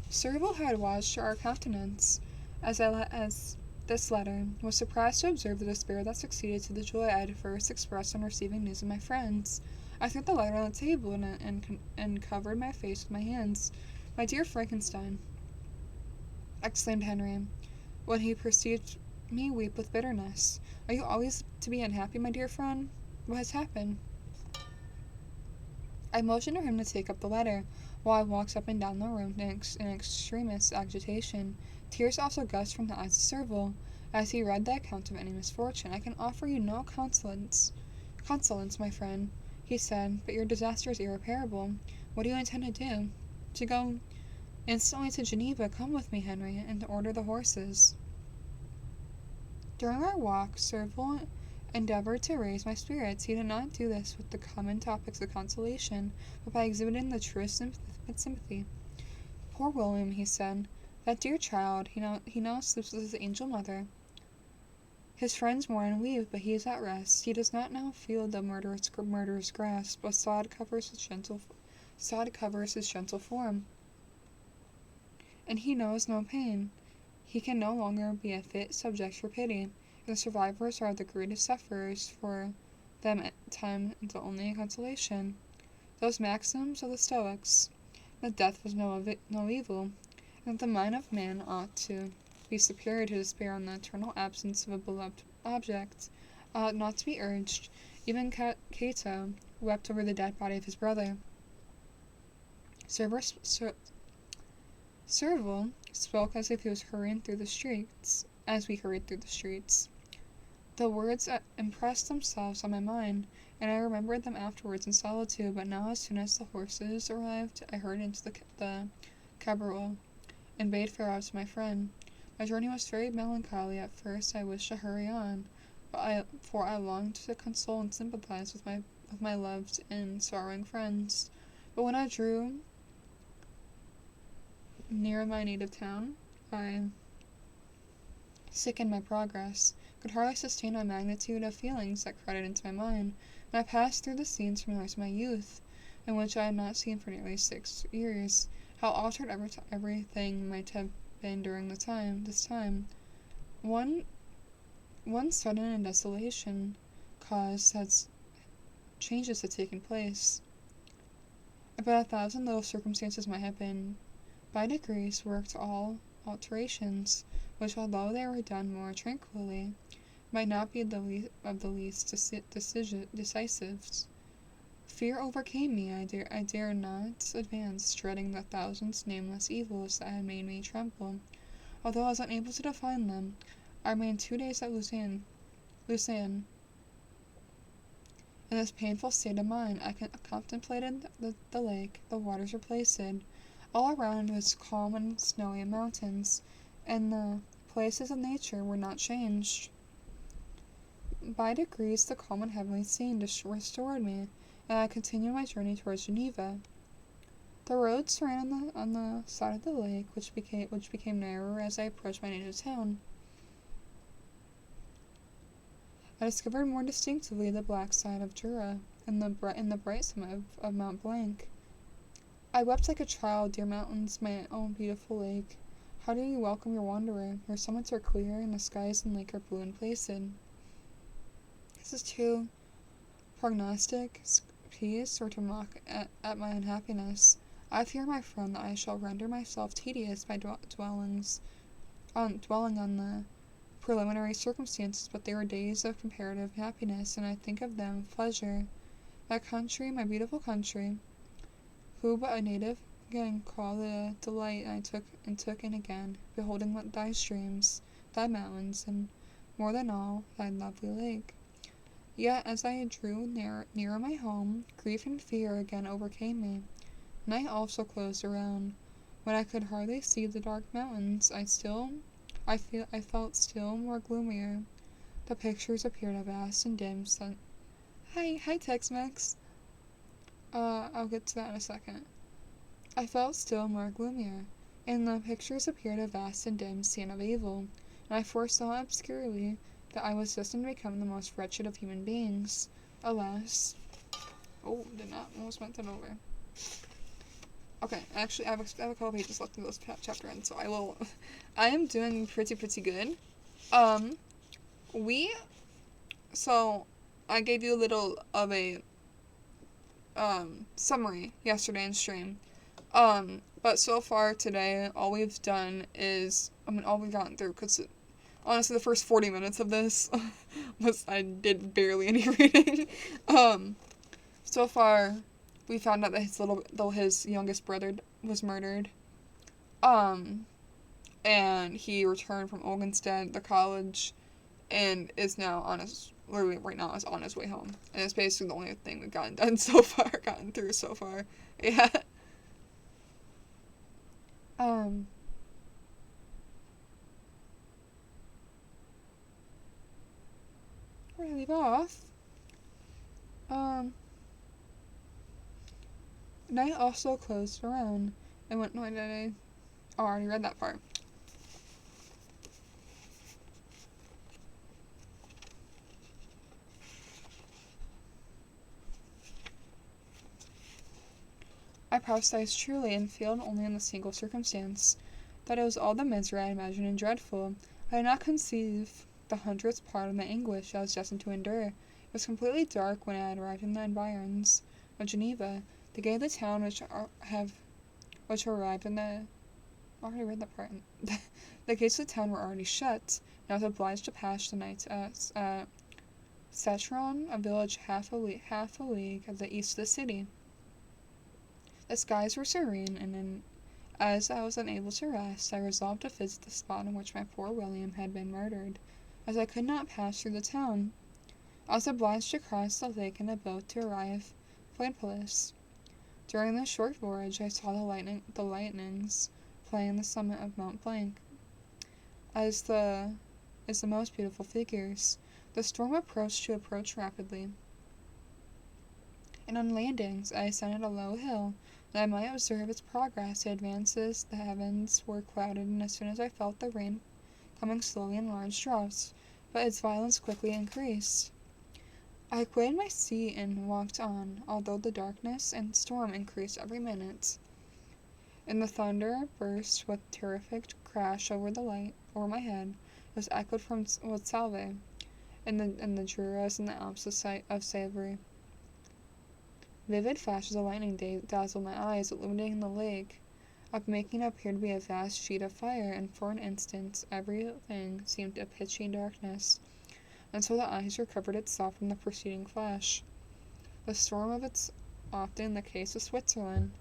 Serval had watched our countenance as this letter, was surprised to observe the despair that succeeded to the joy I had first expressed on receiving news of my friends. I threw the letter on the table and covered my face with my hands. My dear Frankenstein, exclaimed Henry, when he perceived me weep with bitterness. Are you always to be unhappy, my dear friend? What has happened? I motioned to him to take up the letter, while I walked up and down the room in extremest agitation. Tears also gushed from the eyes of Serval, as he read the account of any misfortune. I can offer you no consolence, my friend, he said, but your disaster is irreparable. What do you intend to do? To go instantly to Geneva. Come with me, Henry, and to order the horses. During our walk, Serval endeavored to raise my spirits. He did not do this with the common topics of consolation, but by exhibiting the truest sympathy. Poor William, he said, that dear child, he now sleeps with his angel mother. His friends mourn and weep, but he is at rest. He does not now feel the murderous grasp, but sod covers his gentle form, and he knows no pain. He can no longer be a fit subject for pity. The survivors are the greatest sufferers. For them time is the only consolation. Those maxims of the Stoics, that death was no evil, and that the mind of man ought to be superior to despair on the eternal absence of a beloved object, ought not to be urged. Even Cato wept over the dead body of his brother. Serval spoke as if he was hurrying through the streets, as we hurried through the streets. The words impressed themselves on my mind, and I remembered them afterwards in solitude, but now as soon as the horses arrived, I hurried into the cabaret, and bade farewell to my friend. My journey was very melancholy. At first I wished to hurry on, for I longed to console and sympathize with my loved and sorrowing friends. But when I drew near my native town, I sickened my progress, could hardly sustain my magnitude of feelings that crowded into my mind, and I passed through the scenes familiar to my youth, and which I had not seen for nearly 6 years. How altered everything might have been during this time. One sudden and desolation caused changes had taken place. About 1,000 little circumstances might have been, by degrees, worked all alterations, which, although they were done more tranquilly, might not be the least decisive. Fear overcame me. I dare not advance, dreading the thousands nameless evils that had made me tremble. Although I was unable to define them, I remained 2 days at Lucerne. In this painful state of mind, I contemplated the lake. The waters were placid. All around was calm and snowy mountains, and the places of nature were not changed. By degrees, the calm and heavenly scene restored me, and I continued my journey towards Geneva. The roads ran on the side of the lake, which became narrower as I approached my native town. I discovered more distinctively the black side of Jura and the bright summit of Mont Blanc. I wept like a child, dear mountains, my own beautiful lake. How do you welcome your wanderer? Your summits are clear, and the skies and lake are blue and placid. This is too prognostic peace, or to mock at my unhappiness. I fear, my friend, that I shall render myself tedious by dwelling on the preliminary circumstances, but they were days of comparative happiness, and I think of them with pleasure. My country, my beautiful country, who but a native can call the delight I took in again, beholding thy streams, thy mountains, and more than all, thy lovely lake. Yet, as I drew nearer my home, grief and fear again overcame me. Night also closed around. When I could hardly see the dark mountains, I felt still more gloomier. The pictures appeared a vast and dim sun. Hi, Tex-Mex. I'll get to that in a second. I felt still more gloomier, and the pictures appeared a vast and dim scene of evil, and I foresaw obscurely that I was destined to become the most wretched of human beings. Alas. Oh, did not. Almost went that over. Okay, actually, I have a couple pages left in this chapter end, so I am doing pretty good. So, I gave you a little of a, summary yesterday in stream. But so far today, all we've done is, all we've gotten through, because honestly, the first 40 minutes of this I did barely any reading. So far, we found out that his youngest brother was murdered. And he returned from Olgenstedt, the college, and is now literally right now is on his way home. And it's basically the only thing we've gotten through so far. Yeah. Where did I leave off? Night also closed around, and went. No, I already read that part. I prophesied truly, and failed only in the single circumstance, that it was all the misery I imagined and dreadful. I did not conceive the 100th part of the anguish I was destined to endure. It was completely dark when I had arrived in the environs of Geneva. The gate of the town, which arrived in the... I already read that part. The gates of the town were already shut, and I was obliged to pass the night at Satron, a village half a league at the east of the city. The skies were serene, and as I was unable to rest, I resolved to visit the spot on which my poor William had been murdered. As I could not pass through the town, I was obliged to cross the lake in a boat to arrive at Fuenpolis. During this short voyage, I saw the lightnings playing on the summit of Mont Blanc as the most beautiful figures. The storm approached rapidly, and on landings I ascended a low hill, that I might observe its progress. The advances, the heavens were clouded, and as soon as I felt the rain coming slowly in large drops, but its violence quickly increased. I quitted my seat and walked on, although the darkness and storm increased every minute, and the thunder burst with terrific crash over my head. It was echoed from Salve, and the Juras and the Alps of Savory. Vivid flashes of lightning dazzled my eyes, illuminating the lake, making it appear to be a vast sheet of fire, and for an instant everything seemed a pitchy darkness. until the eyes recovered itself from the preceding flash. The storm of its often the case of Switzerland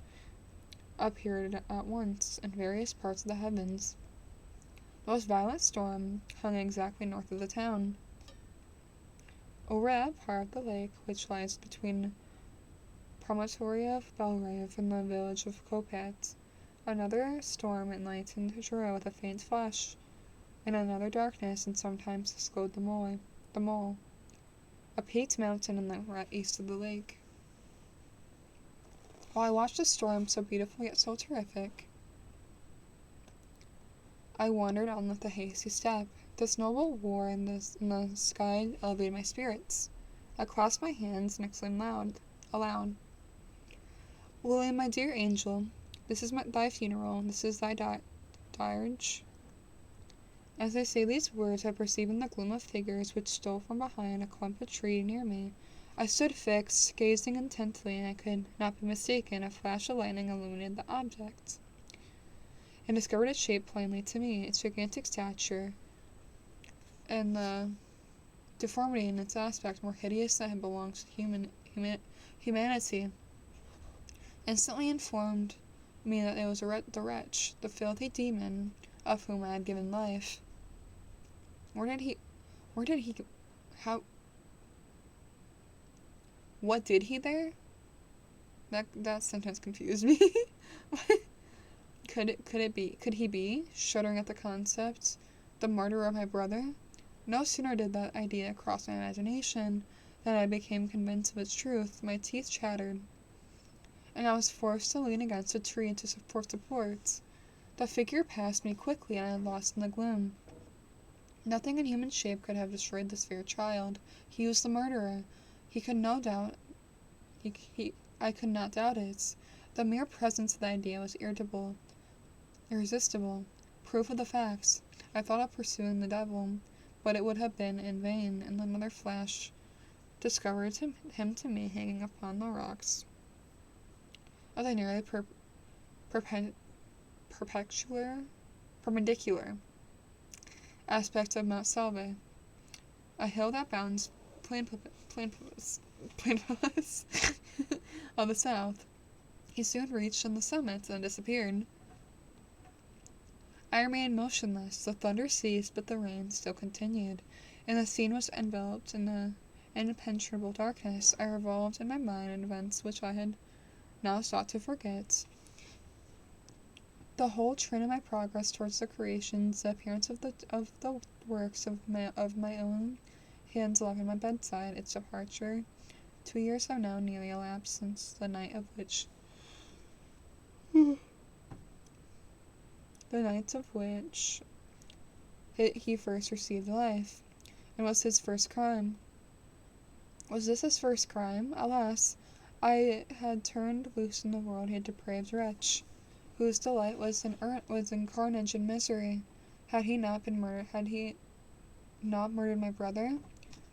appeared at once in various parts of the heavens. The most violent storm hung exactly north of the town, over that part of the lake which lies between promontory of Belgrave and the village of Kopat. Another storm enlightened Jura with a faint flash, and another darkness, and sometimes disclosed the mole, a peaked mountain in the east of the lake. While I watched the storm, so beautiful yet so terrific, I wandered on with a hasty step. This noble war in the sky elevated my spirits. I clasped my hands and exclaimed aloud, William, my dear angel, this is thy funeral, this is thy dirge. As I say these words, I perceive in the gloom of figures which stole from behind a clump of tree near me. I stood fixed, gazing intently, and I could not be mistaken. A flash of lightning illuminated the object, and discovered its shape plainly to me, its gigantic stature, and the deformity in its aspect more hideous than had belonged to humanity. Instantly informed me that it was the wretch, the filthy demon, of whom I had given life. What did he there? That sentence confused me. Could he be, shuddering at the concept, the murderer of my brother? No sooner did that idea cross my imagination than I became convinced of its truth. My teeth chattered, and I was forced to lean against a tree for support. The figure passed me quickly, and I was lost in the gloom. Nothing in human shape could have destroyed this fair child. He was the murderer. I could not doubt it. The mere presence of the idea was irresistible. Proof of the facts. I thought of pursuing the devil, but it would have been in vain, and another flash discovered him to me hanging upon the rocks of the nearly perpendicular aspect of Mount Salve, a hill that bounds Plainpalus of the south. He soon reached on the summit and disappeared. I remained motionless. The thunder ceased, but the rain still continued, and the scene was enveloped in an impenetrable darkness. I revolved in my mind events which I had now sought to forget. The whole train of my progress towards the creations, the appearance of the works of my own hands left at my bedside, its departure. 2 years have now nearly elapsed since the night of which he first received life. And was his first crime? Was this his first crime? Alas, I had turned loose in the world a depraved wretch, whose delight was in carnage and misery. Had he not murdered my brother?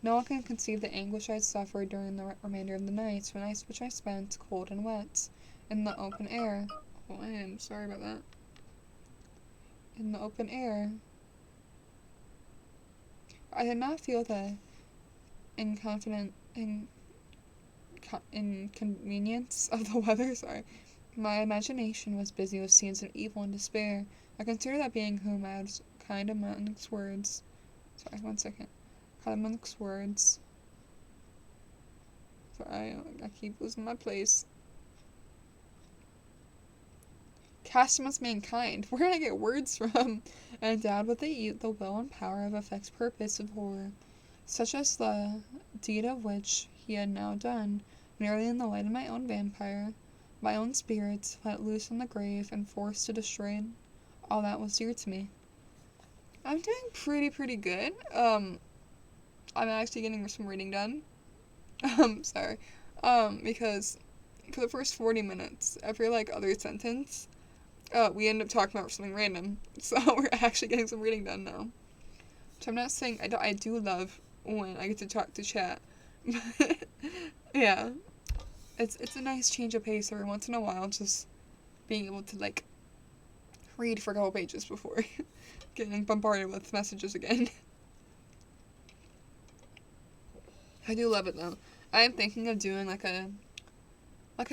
No one can conceive the anguish I suffered during the remainder of the night, which I spent, cold and wet, in the open air. Oh, I am sorry about that. In the open air. I did not feel the inconvenience of the weather, My imagination was busy with scenes of evil and despair. I considered that being whom I was kind amongst words. Kind amongst words. Sorry, I keep losing my place. Cast amongst mankind. Where did I get words from? And endowed with the will and power of effect's purpose of horror, such as the deed of which he had now done, merely in the light of my own vampire, my own spirit, let loose on the grave, and forced to destroy all that was dear to me. I'm doing pretty good. I'm actually getting some reading done. Sorry. Because for the first 40 minutes, every, other sentence, we end up talking about something random. So we're actually getting some reading done now. So I'm not saying I do love when I get to talk to chat. But, yeah. It's a nice change of pace every once in a while, just being able to, read for a couple pages before getting bombarded with messages again. I do love it though. I am thinking of doing like a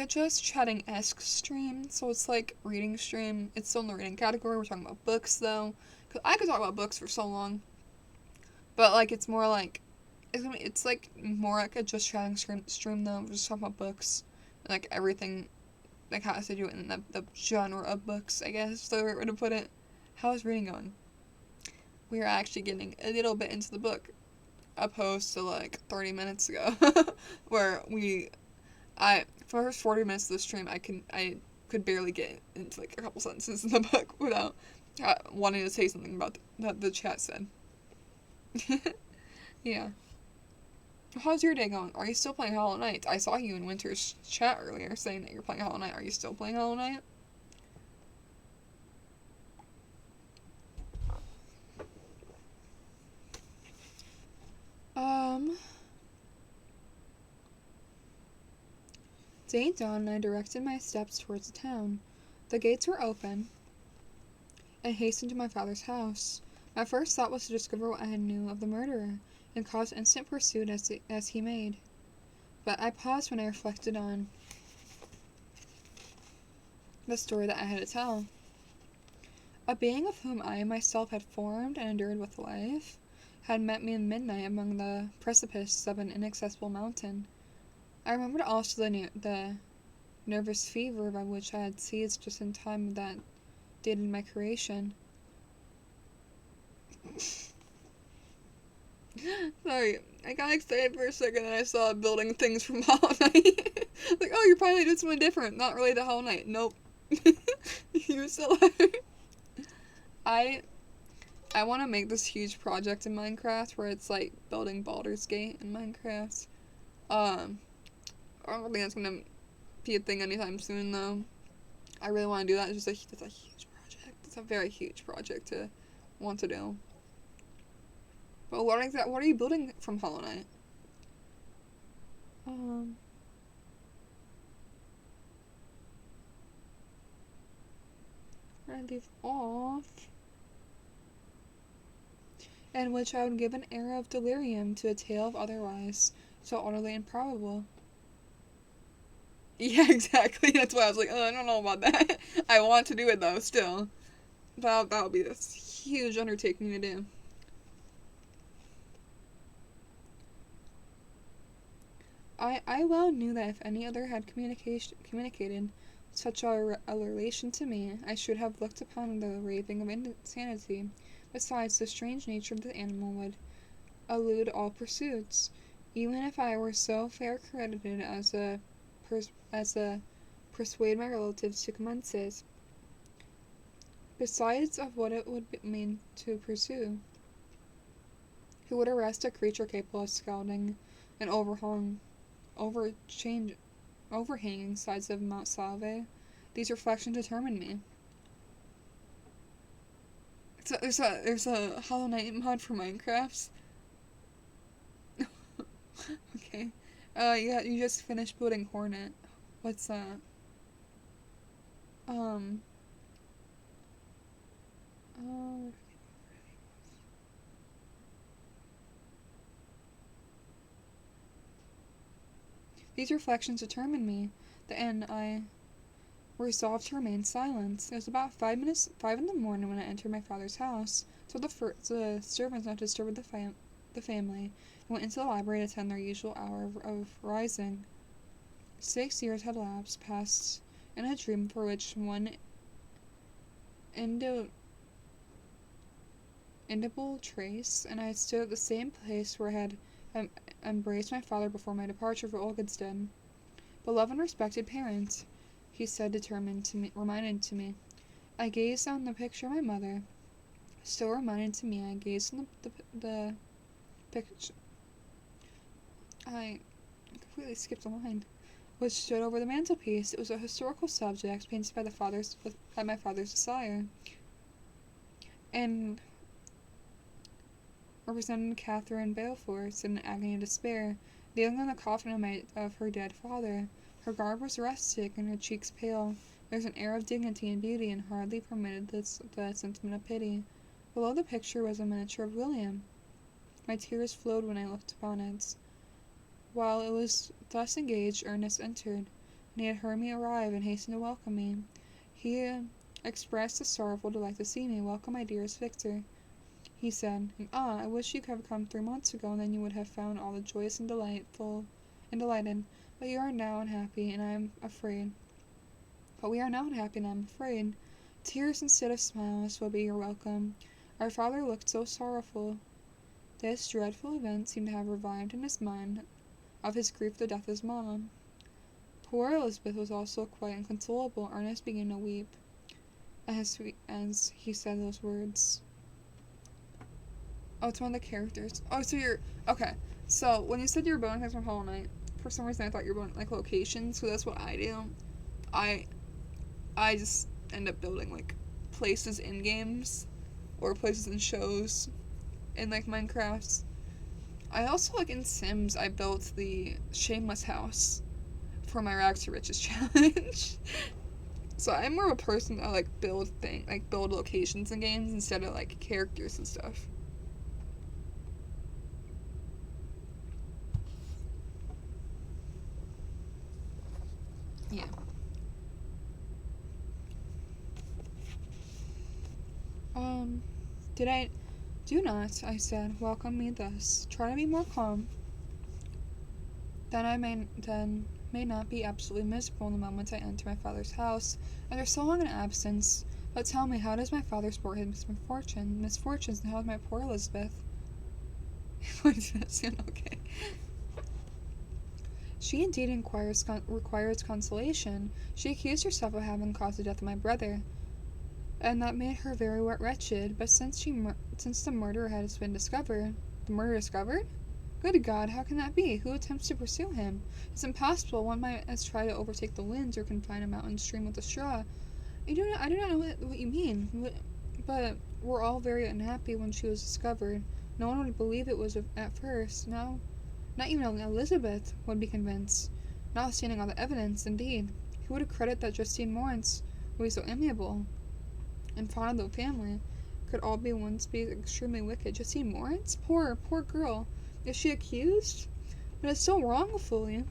just chatting-esque stream. So it's like reading stream. It's still in the reading category. We're talking about books though. Cause I could talk about books for so long. But like it's more like it's like more like a just chatting stream though. We're just talking about books. And, like everything like has to do in the genre of books, I guess is the right way to put it. How's reading going? We are actually getting a little bit into the book, opposed to like 30 minutes ago, where for the first 40 minutes of the stream, I could barely get into like a couple sentences in the book without wanting to say something about that the chat said. Yeah. How's your day going? Are you still playing Hollow Knight? I saw you in Winter's chat earlier saying that you're playing Hollow Knight. Are you still playing Hollow Knight? Day dawned and I directed my steps towards the town. The gates were open, and hastened to my father's house. My first thought was to discover what I knew of the murderer, and cause instant pursuit as he made. But I paused when I reflected on the story that I had to tell. A being of whom I myself had formed and endured with life had met me in midnight among the precipices of an inaccessible mountain. I remembered also the nervous fever by which I had seized just in time that dated my creation. Sorry, I got excited for a second and I saw building things from Hollow Knight. Like, oh, you're finally doing something different. Not related to Hollow Knight. Nope. You're still I want to make this huge project in Minecraft where it's like building Baldur's Gate in Minecraft. I don't think that's gonna be a thing anytime soon though. I really want to do that. It's just it's a huge project. It's a very huge project to want to do. But what are you building from Hollow Knight? Where I leave off. In which I would give an air of delirium to a tale of otherwise so utterly improbable. Yeah, exactly. That's why I was like, oh, I don't know about that. I want to do it though, still. That'll be this huge undertaking to do. I well knew that if any other had communicated such a relation to me, I should have looked upon the raving of insanity. Besides, the strange nature of the animal would elude all pursuits, even if I were so fair credited as a persuade my relatives to commence it. Besides of what it would mean to pursue. Who would arrest a creature capable of scalding and overhanging sides of Mount Salve? These reflections determined me. There's a Hollow Knight mod for Minecraft. Okay. Yeah, you just finished building Hornet. What's that? These reflections determined me, and I resolved to remain silent. It was about 5 in the morning when I entered my father's house, so the servants not disturbed the family, and went into the library to attend their usual hour of rising. 6 years had elapsed, passed in a dream for which one indelible trace, and I stood at the same place where I had embraced my father before my departure for Olgedstein. Beloved and respected parent, he said, reminded to me. I gazed on the picture of my mother. Still reminded to me, I gazed on the picture. I completely skipped a line. Which stood over the mantelpiece. It was a historical subject painted by my father's desire, and represented Catherine Balfour in an agony of despair, kneeling on the coffin of her dead father. Her garb was rustic and her cheeks pale. There was an air of dignity and beauty, and hardly permitted the sentiment of pity. Below the picture was a miniature of William. My tears flowed when I looked upon it. While it was thus engaged, Ernest entered, and he had heard me arrive and hastened to welcome me. He expressed a sorrowful delight to see me. Welcome, my dearest Victor, he said. Ah, I wish you could have come 3 months ago, and then you would have found all the joyous and delighted. But you are now unhappy, and I am afraid. But we are now unhappy, and I am afraid. Tears instead of smiles will be your welcome. Our father looked so sorrowful. This dreadful event seemed to have revived in his mind of his grief at the death of his mom. Poor Elizabeth was also quite inconsolable. Ernest began to weep as he said those words. Oh, it's one of the characters. Oh, so you're... Okay, so when you said you were building things from Hollow Knight, for some reason I thought you were building, like, locations, so that's what I do. I just end up building, like, places in games, or places in shows, in, like, Minecraft. I also, like, in Sims, I built the Shameless house for my Rags to Riches challenge. So I'm more of a person that, like, build locations in games instead of, like, characters and stuff. Yeah. Do not, I said, welcome me thus. Try to be more calm. Then I may not be absolutely miserable in the moment I enter my father's house, after so long an absence. But tell me, how does my father sport his misfortunes, and how is my poor Elizabeth? Does that sound okay? She indeed requires consolation. She accused herself of having caused the death of my brother, and that made her very wretched. But since the murder has been discovered, Good God, how can that be? Who attempts to pursue him? It's impossible. One might as try to overtake the winds or confine a mountain stream with a straw. I do not know what you mean. But we're all very unhappy when she was discovered. No one would believe it was at first. No, not even Elizabeth would be convinced. Notwithstanding all the evidence, indeed. Who would have credited that Justine Moritz would be so amiable and fond of the family? Could all be once be extremely wicked. Justine Moritz? Poor girl. Is she accused? But it's so wrongfully.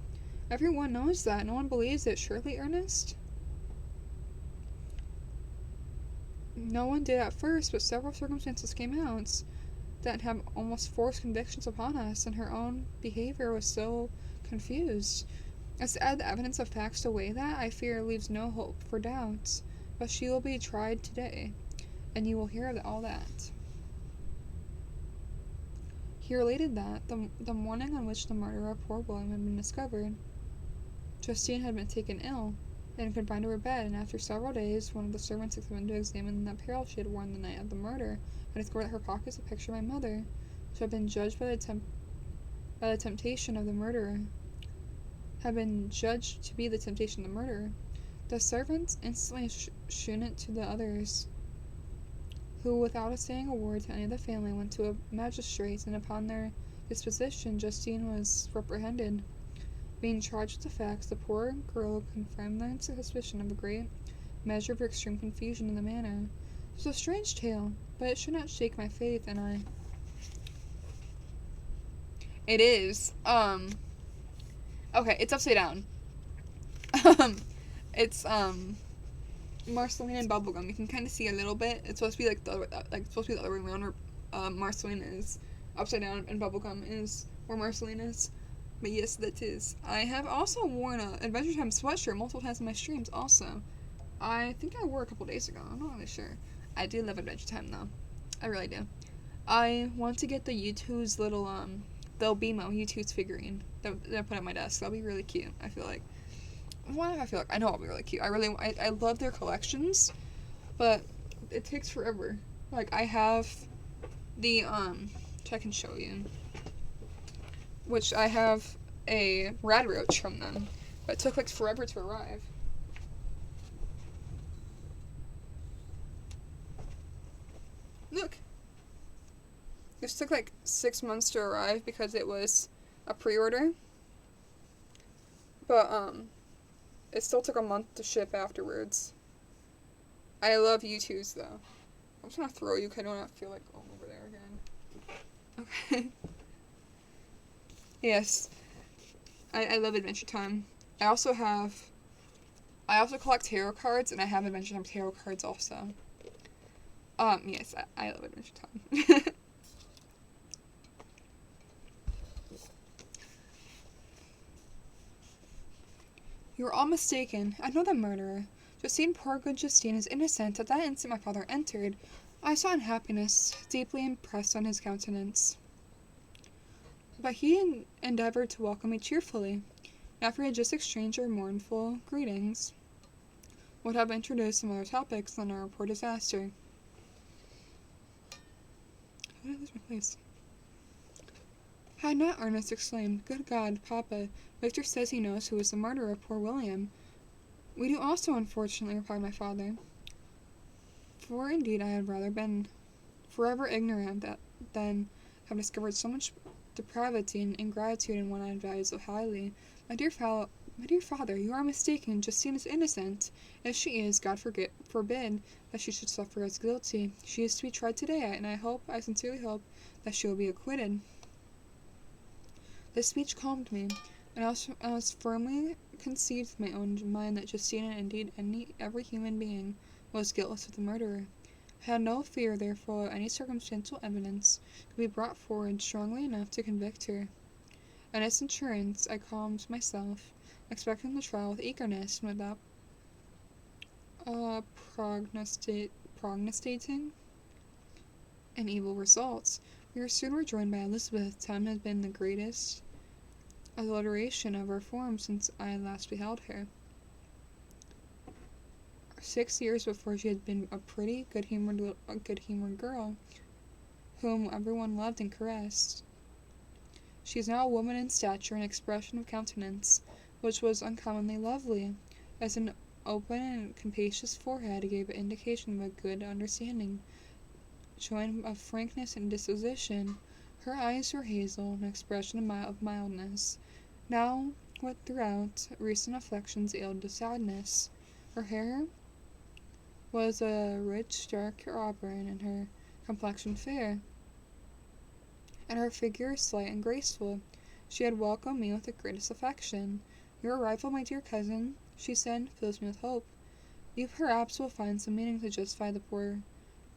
Everyone knows that. No one believes it. Surely, Ernest? No one did at first, but several circumstances came out that have almost forced convictions upon us, and her own behavior was so confused. As to add the evidence of facts to weigh that, I fear leaves no hope for doubt. But she will be tried today, and you will hear of all that. He related that, the morning on which the murder of poor William had been discovered, Justine had been taken ill, and confined to her bed, and after several days, one of the servants examined to examine the apparel she had worn the night of the murder, and discovered that her pocket was a picture of my mother, which had been judged by the temptation of the murderer. The servants instantly shewn it to the others, who, without saying a word to any of the family, went to a magistrate, and upon their disposition, Justine was reprehended. Being charged with the facts, the poor girl confirmed their suspicion of a great measure of her extreme confusion in the matter. It was a strange tale, but it should not shake my faith, and I... It is. Okay, it's upside down. It's, Marceline and Bubblegum. You can kind of see a little bit. It's supposed to be the other way around, where Marceline is upside down and Bubblegum is where Marceline is. But yes, that is. I have also worn a Adventure Time sweatshirt multiple times in my streams. Also, I think I wore a couple days ago. I'm not really sure. I do love Adventure Time though. I really do. I want to get the U2's little the BMO U2's figurine that I put on my desk. That'll be really cute. I feel like. Why do I feel like? I know it'll be really cute. I love their collections, but it takes forever. Like, I have the, which I can show you, which I have a rad roach from them, but it took, like, forever to arrive. Look! This took, like, 6 months to arrive because it was a pre-order, but, it still took a month to ship afterwards. I love U2s, though. I'm just gonna throw you because I don't feel like going over there again. Okay. Yes. I love Adventure Time. I also collect tarot cards, and I have Adventure Time tarot cards also. Yes, I love Adventure Time. You are all mistaken. I know the murderer. Justine, poor good Justine, is innocent. At that instant my father entered. I saw unhappiness, deeply impressed on his countenance. But he endeavored to welcome me cheerfully. After we had just exchanged our mournful greetings, would have introduced some other topics than our poor disaster. How did I lose my place? Had not Ernest exclaimed, "Good God, Papa, Victor says he knows who is the murderer of poor William." "We do also, unfortunately," replied my father. For indeed I had rather been forever ignorant than have discovered so much depravity and ingratitude in one I valued so highly. My dear father, you are mistaken. Justine is innocent. If she is, God forbid that she should suffer as guilty. She is to be tried today, and I sincerely hope, that she will be acquitted. This speech calmed me, and I was firmly conceived in my own mind that Justine, and indeed every human being, was guiltless of the murderer. I had no fear, therefore, any circumstantial evidence could be brought forward strongly enough to convict her. In its assurance, I calmed myself, expecting the trial with eagerness, and without prognosticating an evil results. We were soon rejoined by Elizabeth. Time had been the greatest alteration of her form since I last beheld her. 6 years before, she had been a pretty, good-humored girl, whom everyone loved and caressed. She is now a woman in stature and expression of countenance, which was uncommonly lovely, as an open and capacious forehead gave indication of a good understanding, joined of frankness and disposition. Her eyes were hazel, an expression of mildness, now what throughout recent afflictions ailed to sadness. Her hair was a rich dark auburn, and her complexion fair, and her figure slight and graceful. She had welcomed me with the greatest affection. "Your arrival, my dear cousin," she said, "fills me with hope. You perhaps will find some meaning to justify the poor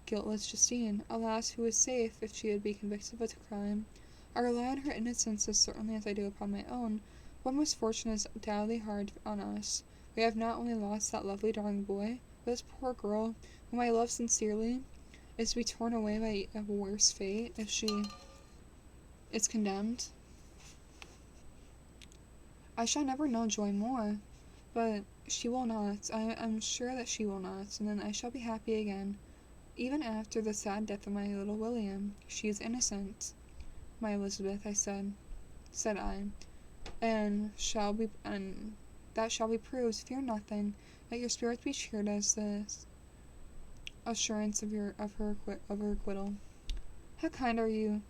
guiltless Justine. Alas, who is safe, if she be convicted of a crime? I rely on her innocence as certainly as I do upon my own. One misfortune is doubly hard on us. We have not only lost that lovely darling boy, but this poor girl, whom I love sincerely, is to be torn away by a worse fate if she is condemned. I shall never know joy more, but she will not. I am sure that she will not, and then I shall be happy again. Even after the sad death of my little William, she is innocent, my Elizabeth," said I, and that shall be proved. Fear nothing. Let your spirits be cheered as the assurance of her acquittal. How kind are you!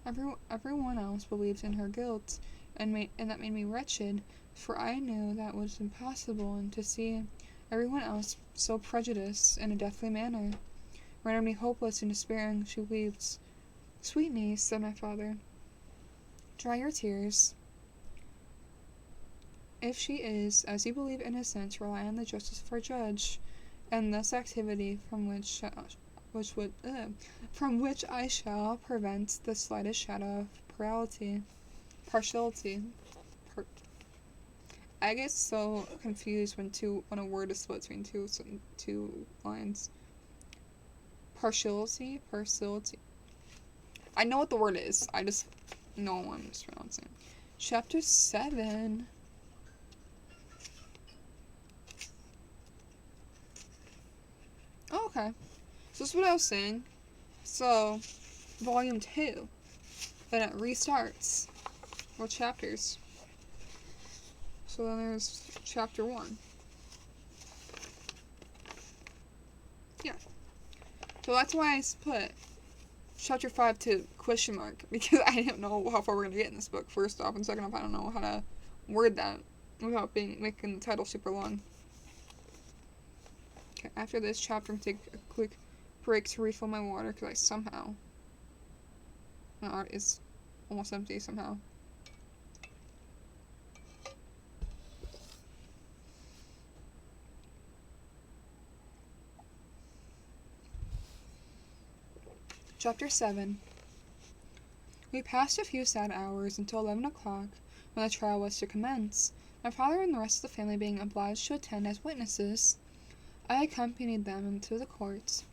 Everyone else believed in her guilt, and that made me wretched, for I knew that was impossible, and to see everyone else so prejudiced in a deathly manner rendered me hopeless and despairing. She wept. "Sweet niece," said my father, "dry your tears. If she is, as you believe, innocent, rely on the justice of our judge, and this activity from which I shall prevent the slightest shadow of partiality. I get so confused when a word is split between two lines. Partiality. I know what the word is. I just know I'm mispronouncing. Chapter 7. Oh, okay. So this is what I was saying. So, volume 2. Then it restarts. Or chapters. So then there's chapter 1. Yeah. So that's why I put chapter 5 to question mark, because I didn't know how far we're going to get in this book, first off, and second off, I don't know how to word that without making the title super long. Okay, after this chapter, I'm going to take a quick break to refill my water, because my heart is almost empty somehow. Chapter 7. We passed a few sad hours until 11 o'clock, when the trial was to commence, my father and the rest of the family being obliged to attend as witnesses. I accompanied them into the court.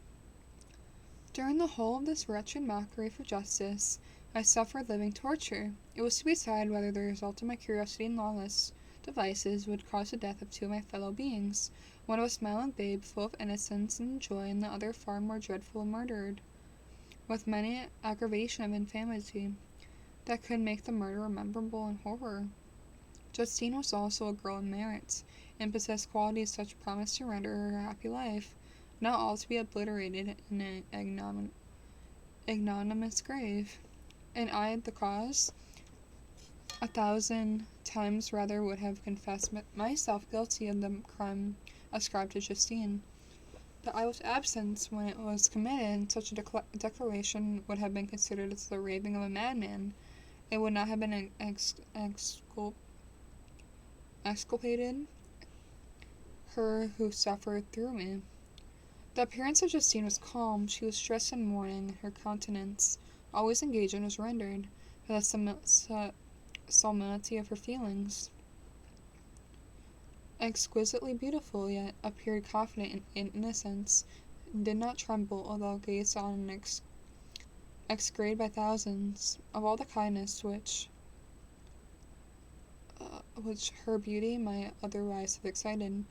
During the whole of this wretched mockery for justice, I suffered living torture. It was to be decided whether the result of my curiosity and lawless devices would cause the death of two of my fellow beings, one of a smiling babe full of innocence and joy, and the other far more dreadful and murdered, with many aggravation of infamity that could make the murder memorable in horror. Justine was also a girl in merit, and possessed qualities such promise to render her a happy life, not all to be obliterated in an ignominious grave. And I, the cause, 1,000 times rather would have confessed myself guilty of the crime ascribed to Justine. That I was absent when it was committed, such a declaration would have been considered as the raving of a madman. It would not have been exculpated her who suffered through me. The appearance of Justine was calm. She was dressed in mourning, and her countenance, always engaging, was rendered by the solemnity of her feelings. Exquisitely beautiful, yet appeared confident in innocence, and did not tremble, although gazed on and execrated by thousands. Of all the kindness which her beauty might otherwise have excited,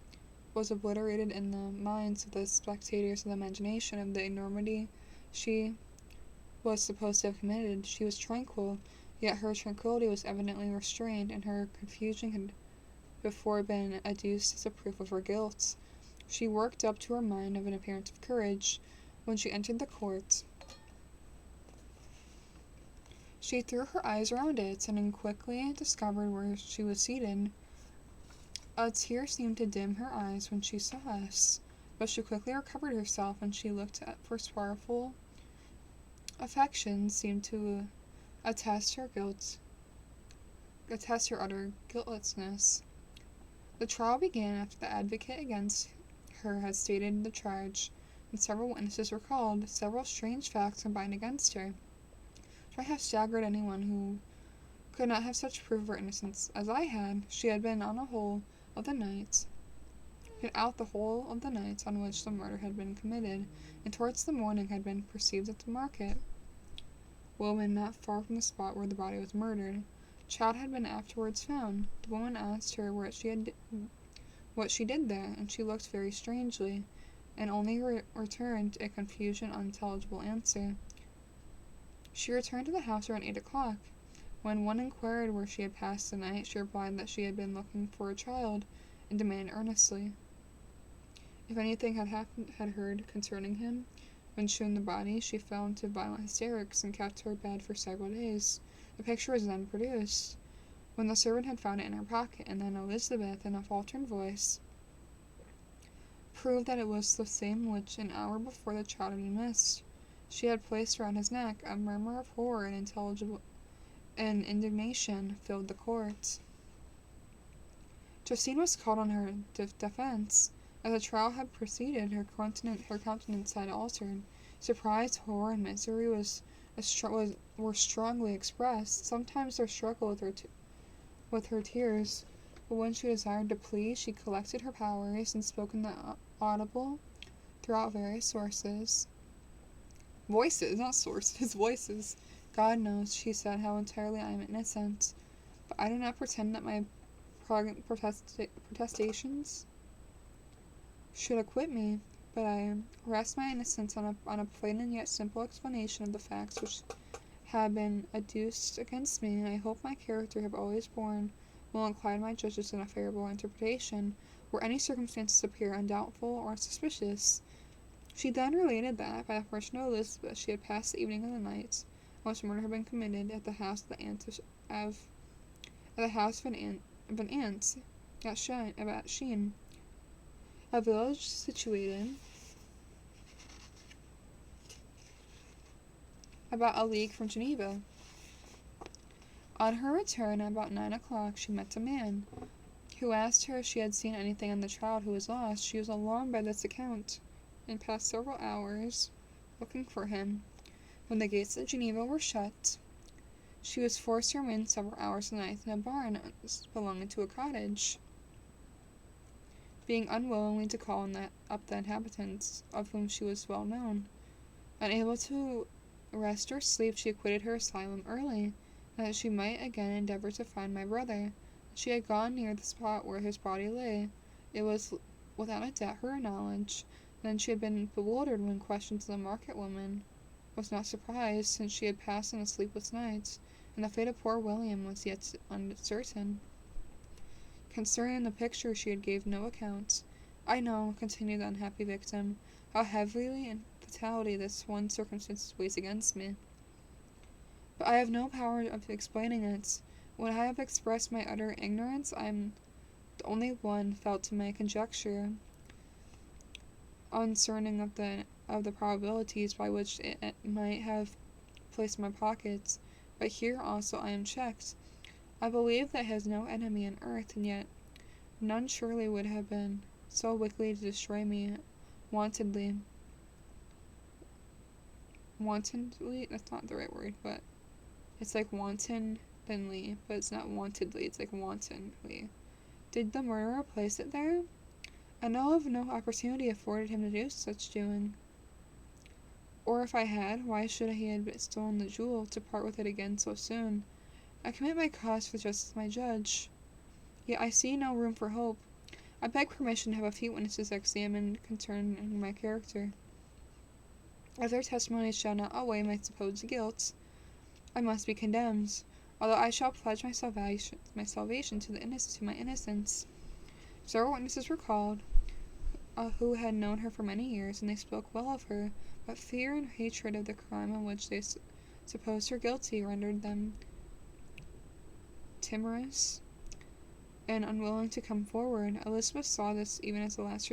was obliterated in the minds of the spectators of the imagination of the enormity she was supposed to have committed. She was tranquil, yet her tranquillity was evidently restrained, and her confusion had before been adduced as a proof of her guilt. She worked up to her mind of an appearance of courage. When she entered the court, she threw her eyes around it, and quickly discovered where she was seated. A tear seemed to dim her eyes when she saw us, but she quickly recovered herself, and she looked at for sorrowful affection seemed to attest her utter guiltlessness. The trial began after the advocate against her had stated the charge, and several witnesses were called. Several strange facts combined against her, which might have staggered anyone who could not have such proof of her innocence as I had. She had been out the whole of the night on which the murder had been committed, and towards the morning had been perceived at the market woman not far from the spot where the body was murdered. Child had been afterwards found. The woman asked her what she did there, and she looked very strangely, and only returned a confused and unintelligible answer. She returned to the house around 8 o'clock. When one inquired where she had passed the night, she replied that she had been looking for a child, and demanded earnestly if anything had heard concerning him. When shown the body, she fell into violent hysterics and kept her bed for several days. The picture was then produced, when the servant had found it in her pocket, and then Elizabeth, in a faltering voice, proved that it was the same which, an hour before, the child had been missed. She had placed around his neck. A murmur of horror and indignation filled the court. Justine was called on her defense. As the trial had proceeded, her countenance had altered. Surprise, horror, and misery were strongly expressed. Sometimes there struggled with her tears, but when she desired to plead, she collected her powers and spoke in the audible throughout various voices. God knows, she said, how entirely I am innocent, but I do not pretend that my protestations should acquit me, but I rest my innocence on a plain and yet simple explanation of the facts which have been adduced against me. I hope my character will incline my judges in a favorable interpretation, where any circumstances appear undoubtful or suspicious. She then related that, by the fortune of Elizabeth, she had passed the evening of the night on which murder had been committed at the house of an aunt at Sheen, a village situated about a league from Geneva. On her return, about 9 o'clock, she met a man, who asked her if she had seen anything on the child who was lost. She was alarmed by this account, and passed several hours looking for him. When the gates of Geneva were shut, she was forced to remain several hours a night in a barn belonging to a cottage, being unwilling to call up the inhabitants, of whom she was well known. Unable to rest or sleep, she quitted her asylum early, that she might again endeavor to find my brother. She had gone near the spot where his body lay. It was without a doubt her knowledge. Then she had been bewildered when questioned to the market woman, was not surprised, since she had passed a sleepless night, and the fate of poor William was yet uncertain. Concerning the picture she had gave no account. I know, continued the unhappy victim, how heavily and fatality this one circumstance weighs against me. But I have no power of explaining it. When I have expressed my utter ignorance, I am the only one felt to my conjecture, uncertain of the probabilities by which it might have placed in my pockets. But here also I am checked. I believe that he has no enemy on earth, and yet none surely would have been so wickedly to destroy me wantedly. Wantedly? That's not the right word, but it's like wantonly, but it's not wantedly, it's like wantonly. Did the murderer place it there? I know of no opportunity afforded him to do such doing. Or if I had, why should he have stolen the jewel to part with it again so soon? I commit my cause for justice to my judge. Yet I see no room for hope. I beg permission to have a few witnesses examined concerning my character. If their testimony shall not outweigh my supposed guilt, I must be condemned, although I shall pledge my salvation to my innocence. Several witnesses were called, who had known her for many years, and they spoke well of her, but fear and hatred of the crime in which they supposed her guilty rendered them timorous and unwilling to come forward. Elizabeth saw this even as the last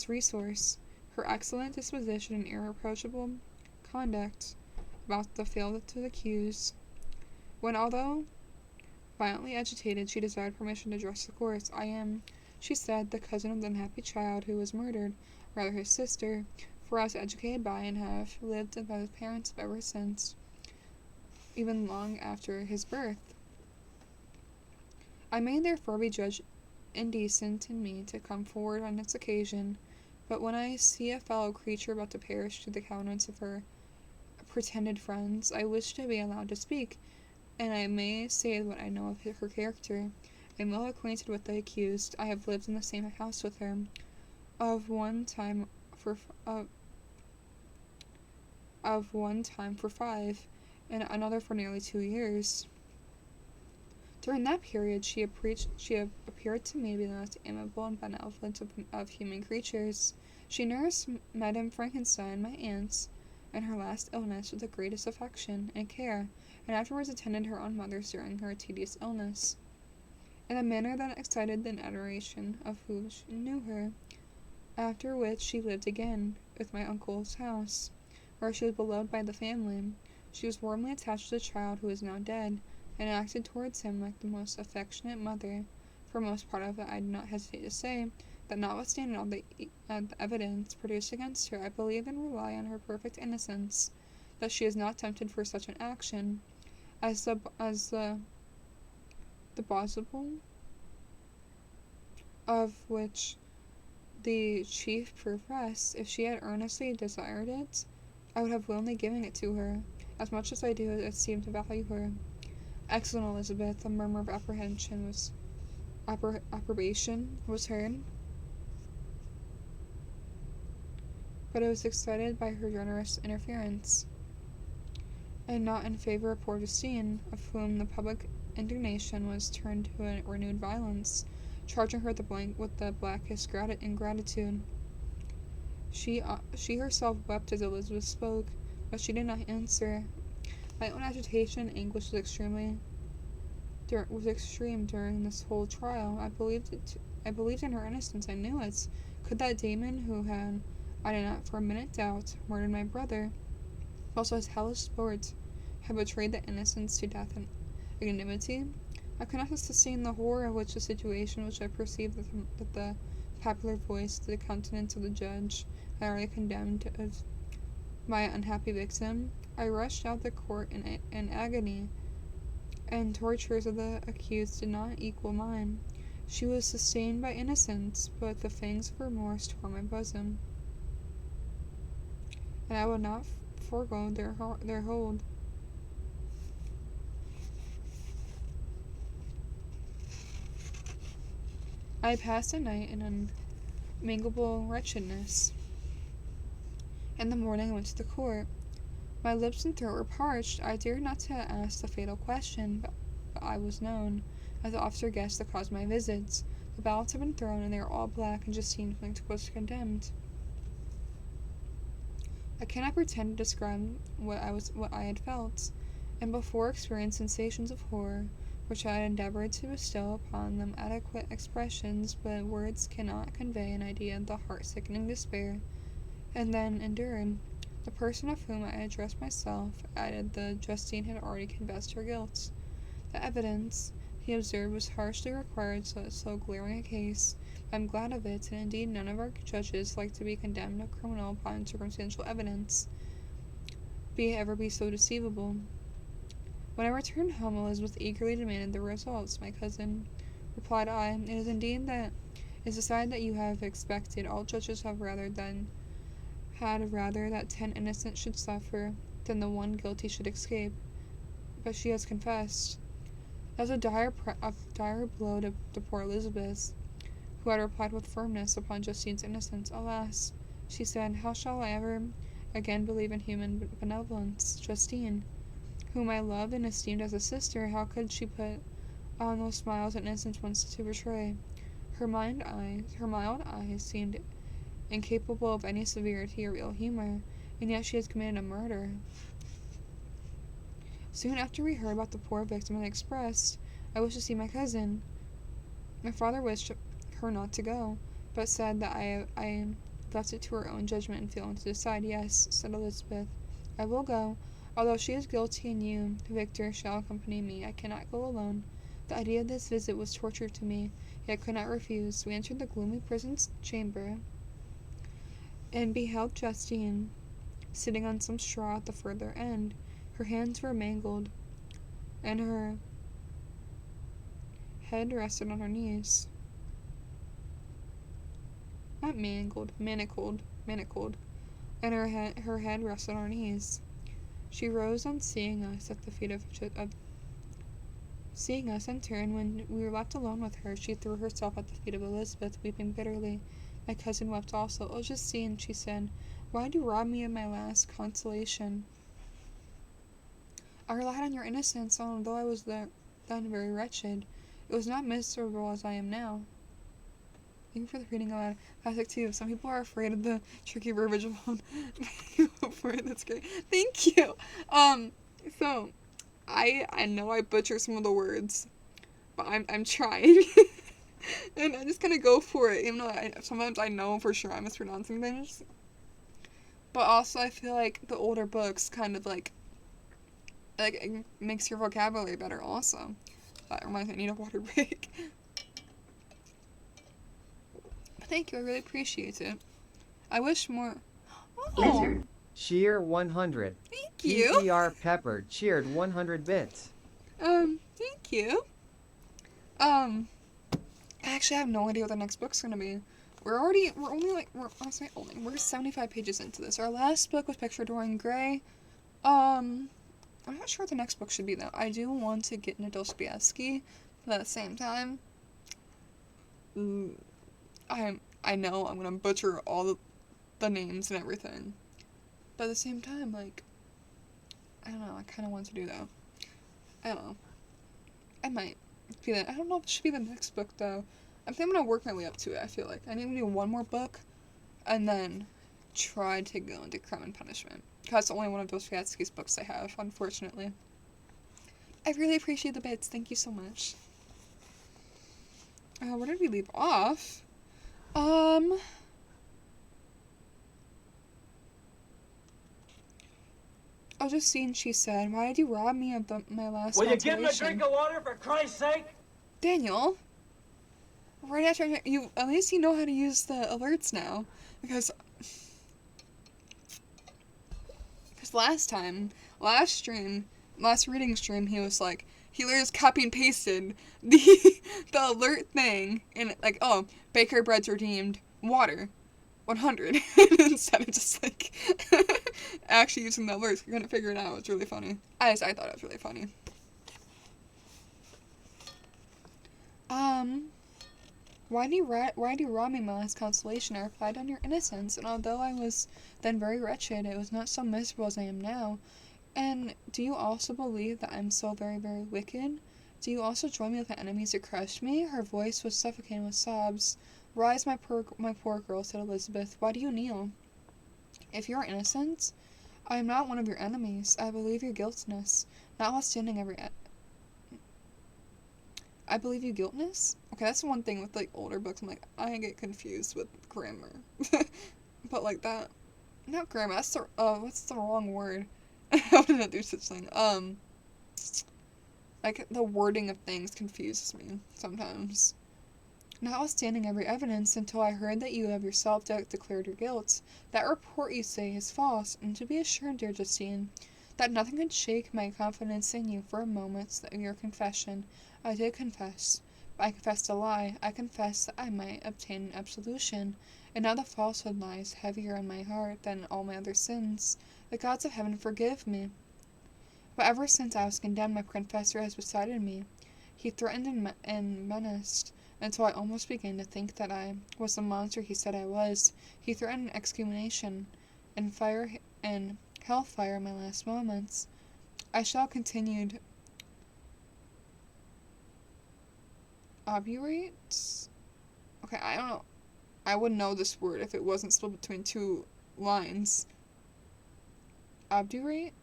resource. Her excellent disposition and irreproachable conduct about the failed to accuse. When, although violently agitated, she desired permission to address the court. I am, she said, the cousin of the unhappy child who was murdered, rather his sister, for I was educated by and have lived with my parents ever since, even long after his birth. I may therefore be judged indecent in me to come forward on this occasion, but when I see a fellow creature about to perish through the countenance of her pretended friends, I wish to be allowed to speak, and I may say what I know of her character. I am well acquainted with the accused. I have lived in the same house with her, of one time for 5, and another for nearly 2 years. During that period, she appeared to me to be the most amiable and benevolent of human creatures. She nursed Madame Frankenstein, my aunt, in her last illness with the greatest affection and care, and afterwards attended her own mother during her tedious illness, in a manner that excited the adoration of who knew her. After which she lived again with my uncle's house, where she was beloved by the family. She was warmly attached to the child who is now dead, and acted towards him like the most affectionate mother. For most part of it, I do not hesitate to say that, notwithstanding all the evidence produced against her, I believe and rely on her perfect innocence, that she is not tempted for such an action as the plausible of which the chief professed. If she had earnestly desired it, I would have willingly given it to her, as much as I do esteem to value her. Excellent Elizabeth, a murmur of approbation was heard, but it was excited by her generous interference, and not in favor of poor Justine, of whom the public indignation was turned to a renewed violence, charging her with the blackest ingratitude. She herself wept as Elizabeth spoke, but she did not answer. My own agitation and anguish was extreme during this whole trial. I believed in her innocence. I knew it. Could that demon who had, I did not for a minute doubt, murdered my brother, also his hellish sport, have betrayed the innocence to death and ignominy? I could not sustain the horror of the situation which I perceived that the popular voice, the countenance of the judge, had already condemned my unhappy victim, I rushed out the court in agony, and tortures of the accused did not equal mine. She was sustained by innocence, but the fangs of remorse tore my bosom, and I would not forego their hold. I passed a night in unminglable wretchedness. In the morning I went to the court. My lips and throat were parched. I dared not to ask the fatal question, but I was known, as the officer guessed the cause of my visits. The ballots had been thrown, and they were all black, and Justine was condemned. I cannot pretend to describe what I had felt, and before experienced sensations of horror, which I had endeavored to bestow upon them adequate expressions, but words cannot convey an idea of the heart-sickening despair, and then endured. The person of whom I addressed myself added that Justine had already confessed her guilt. The evidence, he observed, was harshly required so glaring a case. I'm glad of it, and indeed none of our judges like to be condemned a criminal upon circumstantial evidence, be it ever be so deceivable. When I returned home, Elizabeth eagerly demanded the results. My cousin, replied I, it is indeed that it is decided that you have expected. All judges had rather that 10 innocent should suffer than the one guilty should escape. But she has confessed. That was a dire blow to poor Elizabeth, who had replied with firmness upon Justine's innocence. Alas, she said, how shall I ever again believe in human benevolence? Justine, whom I loved and esteemed as a sister, how could she put on those smiles and innocence once to betray? Her mild eyes seemed incapable of any severity or ill humor, and yet she has committed a murder. Soon after we heard about the poor victim in the express, I wished to see my cousin. My father wished her not to go, but said that I left it to her own judgment and feeling to decide. Yes, said Elizabeth, I will go, although she is guilty and you, Victor, shall accompany me. I cannot go alone. The idea of this visit was torture to me, yet I could not refuse. We entered the gloomy prison's chamber, and beheld Justine sitting on some straw at the further end. Her hands were mangled, and her head rested on her knees. Not mangled, manacled, and her head rested on her knees. She rose on seeing us at the feet of seeing us enter, and when we were left alone with her, she threw herself at the feet of Elizabeth, weeping bitterly. My cousin wept also. Oh, Justine, she said, why did you rob me of my last consolation? I relied on your innocence, although I was then very wretched. It was not miserable as I am now. Thank you for the reading aloud. Aspect 2. Some people are afraid of the tricky verbiage of for it. That's great. Thank you. So I know I butcher some of the words, but I'm trying. And I'm just gonna go for it, even though sometimes I know for sure I'm mispronouncing things. But also I feel like the older books kind of like it makes your vocabulary better also. That reminds me, I need a water break. Thank you, I really appreciate it. I wish more. Oh, Cheer 100. thank you. PPR Pepper cheered 100 bits. Thank you. I actually have no idea what the next book's gonna be. We're 75 pages into this. Our last book was Picture Dorian Gray. I'm not sure what the next book should be though. I do want to get into Dostoevsky, but at the same time, I know I'm gonna butcher all the names and everything. But at the same time, like, I don't know, I kinda want to do that. I don't know. I might be that. I don't know if it should be the next book though. I think I'm gonna work my way up to it, I feel like. I need to do one more book and then try to go into Crime and Punishment. Because it's only one of Dostoevsky's books I have, unfortunately. I really appreciate the bits. Thank you so much. Where did we leave off? Oh, Justine, she said, why did you rob me of my last Will you consolation? give him a drink of water, for Christ's sake? Daniel, right after you, at least you know how to use the alerts now, because 'Cause last reading stream, he was like, he literally just copy and pasted the alert thing, and like, oh, baker bread's redeemed, water, 100, instead of just like actually using the alerts. We couldn't figure it out. It was really funny. I thought it was really funny. Why do you rob me, my last consolation? I replied on your innocence, and although I was then very wretched, it was not so miserable as I am now. And do you also believe that I'm so very, very wicked? Do you also join me with my enemies to crush me? Her voice was suffocating with sobs. Rise, my poor girl, said Elizabeth. Why do you kneel? If you are innocent, I am not one of your enemies. I believe your guiltiness, notwithstanding I believe you guiltness? Okay, that's the one thing with, like, older books. I'm like, I get confused with grammar. But, like, that... Not grammar, that's the... what's the wrong word? How did I do such thing? Like, the wording of things confuses me sometimes. Notwithstanding every evidence, until I heard that you have yourself declared your guilt, that report you say is false, and to be assured, dear Justine, that nothing can shake my confidence in you for a moment, that your confession, I did confess, but I confessed a lie. I confessed that I might obtain absolution, and now the falsehood lies heavier on my heart than all my other sins. The gods of heaven forgive me. But ever since I was condemned, my confessor has beside me. He threatened and menaced, until I almost began to think that I was the monster he said I was. He threatened excommunication and fire and hellfire in my last moments. I shall continued obdurate? Okay, I don't know. I would know this word if it wasn't split between two lines. Obdurate?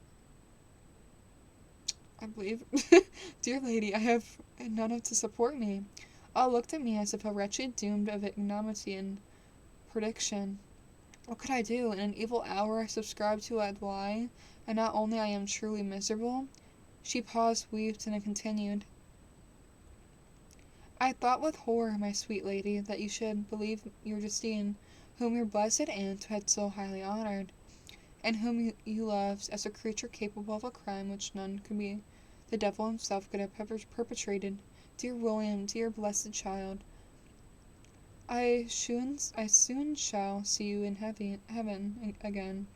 I believe. Dear lady, I have none to support me. All looked at me as if a wretched doomed of ignominy and prediction. What could I do? In an evil hour I subscribed to a lie, and not only I am truly miserable. She paused, wept, and continued. I thought with horror, my sweet lady, that you should believe your Justine, whom your blessed aunt had so highly honoured, and whom you loved as a creature capable of a crime which none could be, the devil himself could have perpetrated. Dear William, dear blessed child, I soon shall see you in heaven again,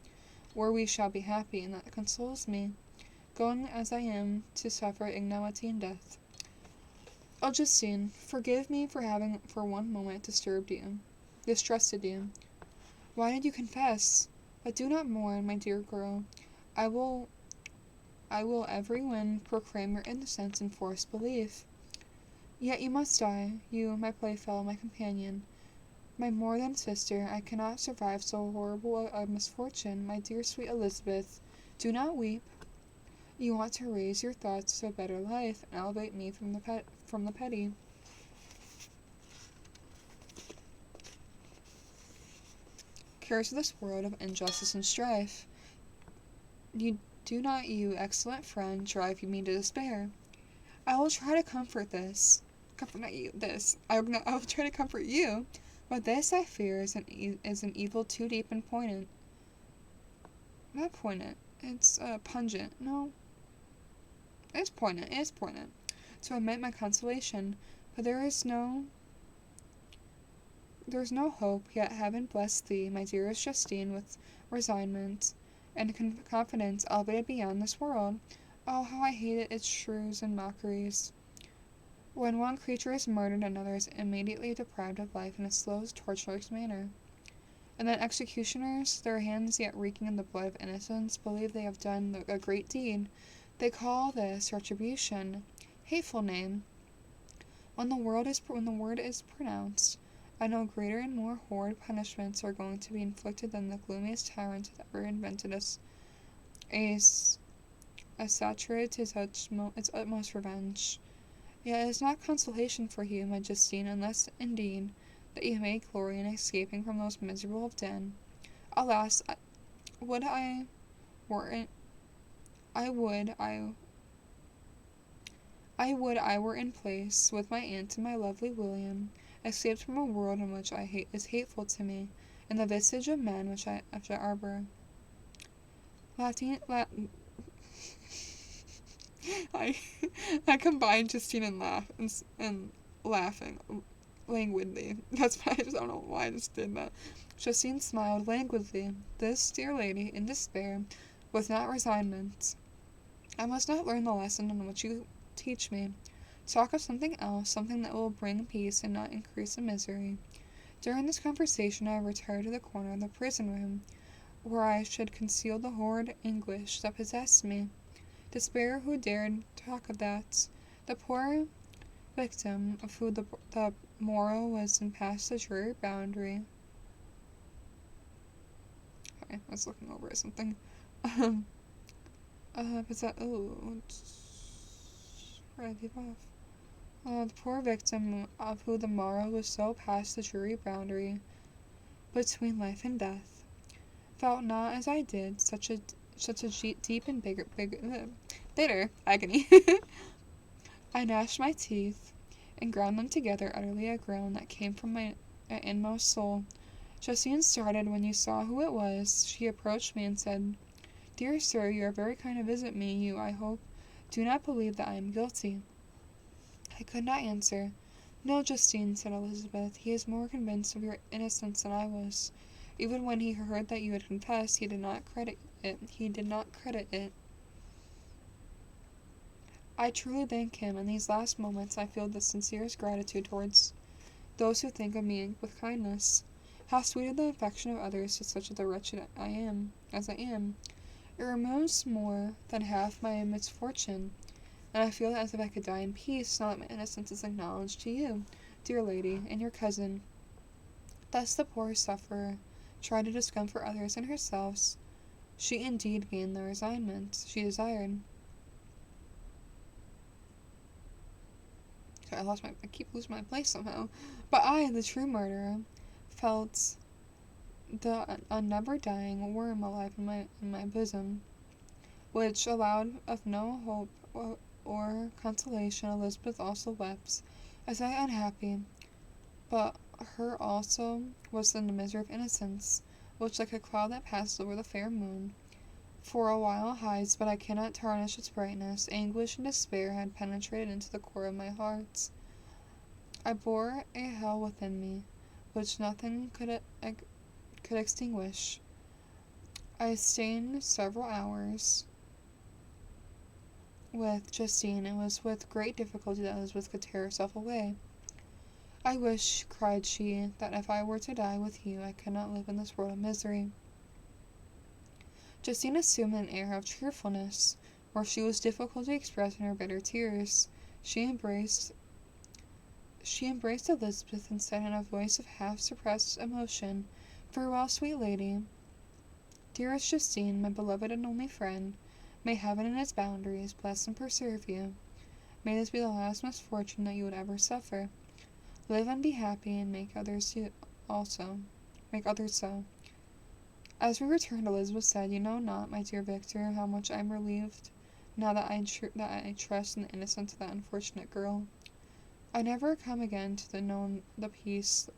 where we shall be happy, and that consoles me, going as I am to suffer ignominy and death. Oh, Justine, forgive me for having for one moment distrusted you. Why did you confess? But do not mourn, my dear girl. I will every one proclaim your innocence and force belief. Yet you must die, you, my playfellow, my companion, my more than sister. I cannot survive so horrible a misfortune. My dear sweet Elizabeth, do not weep. You want to raise your thoughts to a better life, and elevate me from the petty. Cares of this world of injustice and strife. Do not you, excellent friend, drive me to despair. I will try to comfort this. I will try to comfort you, but this, I fear, is an evil too deep and poignant. Not poignant. It's pungent. No. It's poignant. It is poignant. To omit my consolation, but there is no hope. Yet heaven bless thee, my dearest Justine, with resignment and confidence elevated beyond this world. Oh, how I hated its shrews and mockeries. When one creature is murdered, another is immediately deprived of life in a slow, torturous manner. And then executioners, their hands yet reeking in the blood of innocence, believe they have done a great deed. They call this retribution. Hateful name. When the word is pronounced, I know greater and more horrid punishments are going to be inflicted than the gloomiest tyrant that ever invented a satire to its utmost revenge. Yet it is not consolation for you, my Justine, unless, indeed, that you may glory in escaping from those miserable of den. Alas, would I were in place with my aunt and my lovely William, escaped from a world in which is hateful to me, and the visage of men which I arbor. Latin, I, I combined Justine and and laughing languidly. That's why I don't know why I just did that. Justine smiled languidly. This dear lady, in despair, was not resignment. I must not learn the lesson in which you teach me. Talk of something else, something that will bring peace and not increase the misery. During this conversation, I retired to the corner of the prison room, where I should conceal the horrid anguish that possessed me. Despair, who dared talk of that? The poor victim of whom the morrow was in past the dreary boundary. Okay, I was looking over at something. Was that, where did I leave off? The poor victim of whom the morrow was so past the dreary boundary between life and death, felt not as I did such a deep and bitter agony. I gnashed my teeth and ground them together, utterly a groan that came from my inmost soul. Justine started when you saw who it was. She approached me and said, "Dear sir, you are very kind to visit me. You, I hope, do not believe that I am guilty." I could not answer. "No, Justine," said Elizabeth. "He is more convinced of your innocence than I was. Even when he heard that you had confessed, he did not credit it. I truly thank him. In these last moments I feel the sincerest gratitude towards those who think of me with kindness. How sweet is the affection of others to such a wretched as I am. It removes more than half my misfortune, and I feel as if I could die in peace, now that my innocence is acknowledged to you, dear lady, and your cousin." Thus the poor sufferer tried to discomfort others and herself. She indeed gained the resignment she desired. I keep losing my place somehow. But I, the true murderer, felt a never dying worm alive in my bosom, which allowed of no hope or consolation. Elizabeth also wept, as I unhappy, but her also was in the misery of innocence, which, like a cloud that passes over the fair moon, for a while hides, but I cannot tarnish its brightness. Anguish and despair had penetrated into the core of my heart. I bore a hell within me, which nothing could extinguish. I stayed several hours with Justine. It was with great difficulty that Elizabeth could tear herself away. "I wish," cried she, "that if I were to die with you, I could not live in this world of misery." Justine assumed an air of cheerfulness, where she was difficulty expressing her bitter tears. She embraced Elizabeth and said in a voice of half-suppressed emotion, "Farewell, sweet lady. Dearest Justine, my beloved and only friend, may heaven in its boundaries bless and preserve you. May this be the last misfortune that you would ever suffer. Live and be happy, and make others so." As we returned, Elizabeth said, "You know not, my dear Victor, how much I am relieved now that I trust in the innocence of that unfortunate girl. I never come again to know the peace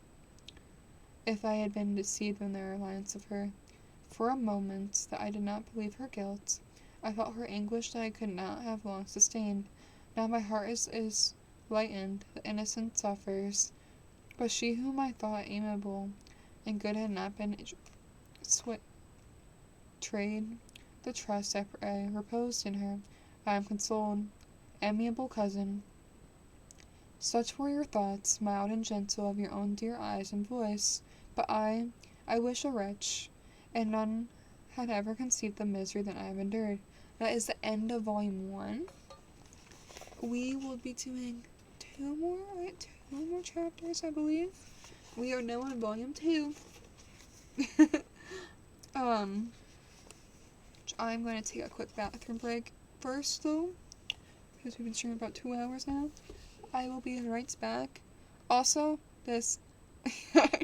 if I had been deceived in the reliance of her. For a moment that I did not believe her guilt. I felt her anguish that I could not have long sustained. Now my heart is lightened, the innocent suffers, but she whom I thought amiable and good had not been betrayed. The trust I reposed in her. I am consoled. Amiable cousin, such were your thoughts, mild and gentle, of your own dear eyes and voice. But I wish a wretch, and none had ever conceived the misery that I have endured." That is the end of Volume 1. We will be doing two more chapters, I believe. We are now on Volume 2. I'm going to take a quick bathroom break first, though, because we've been streaming about 2 hours now. I will be right back. Also, this... I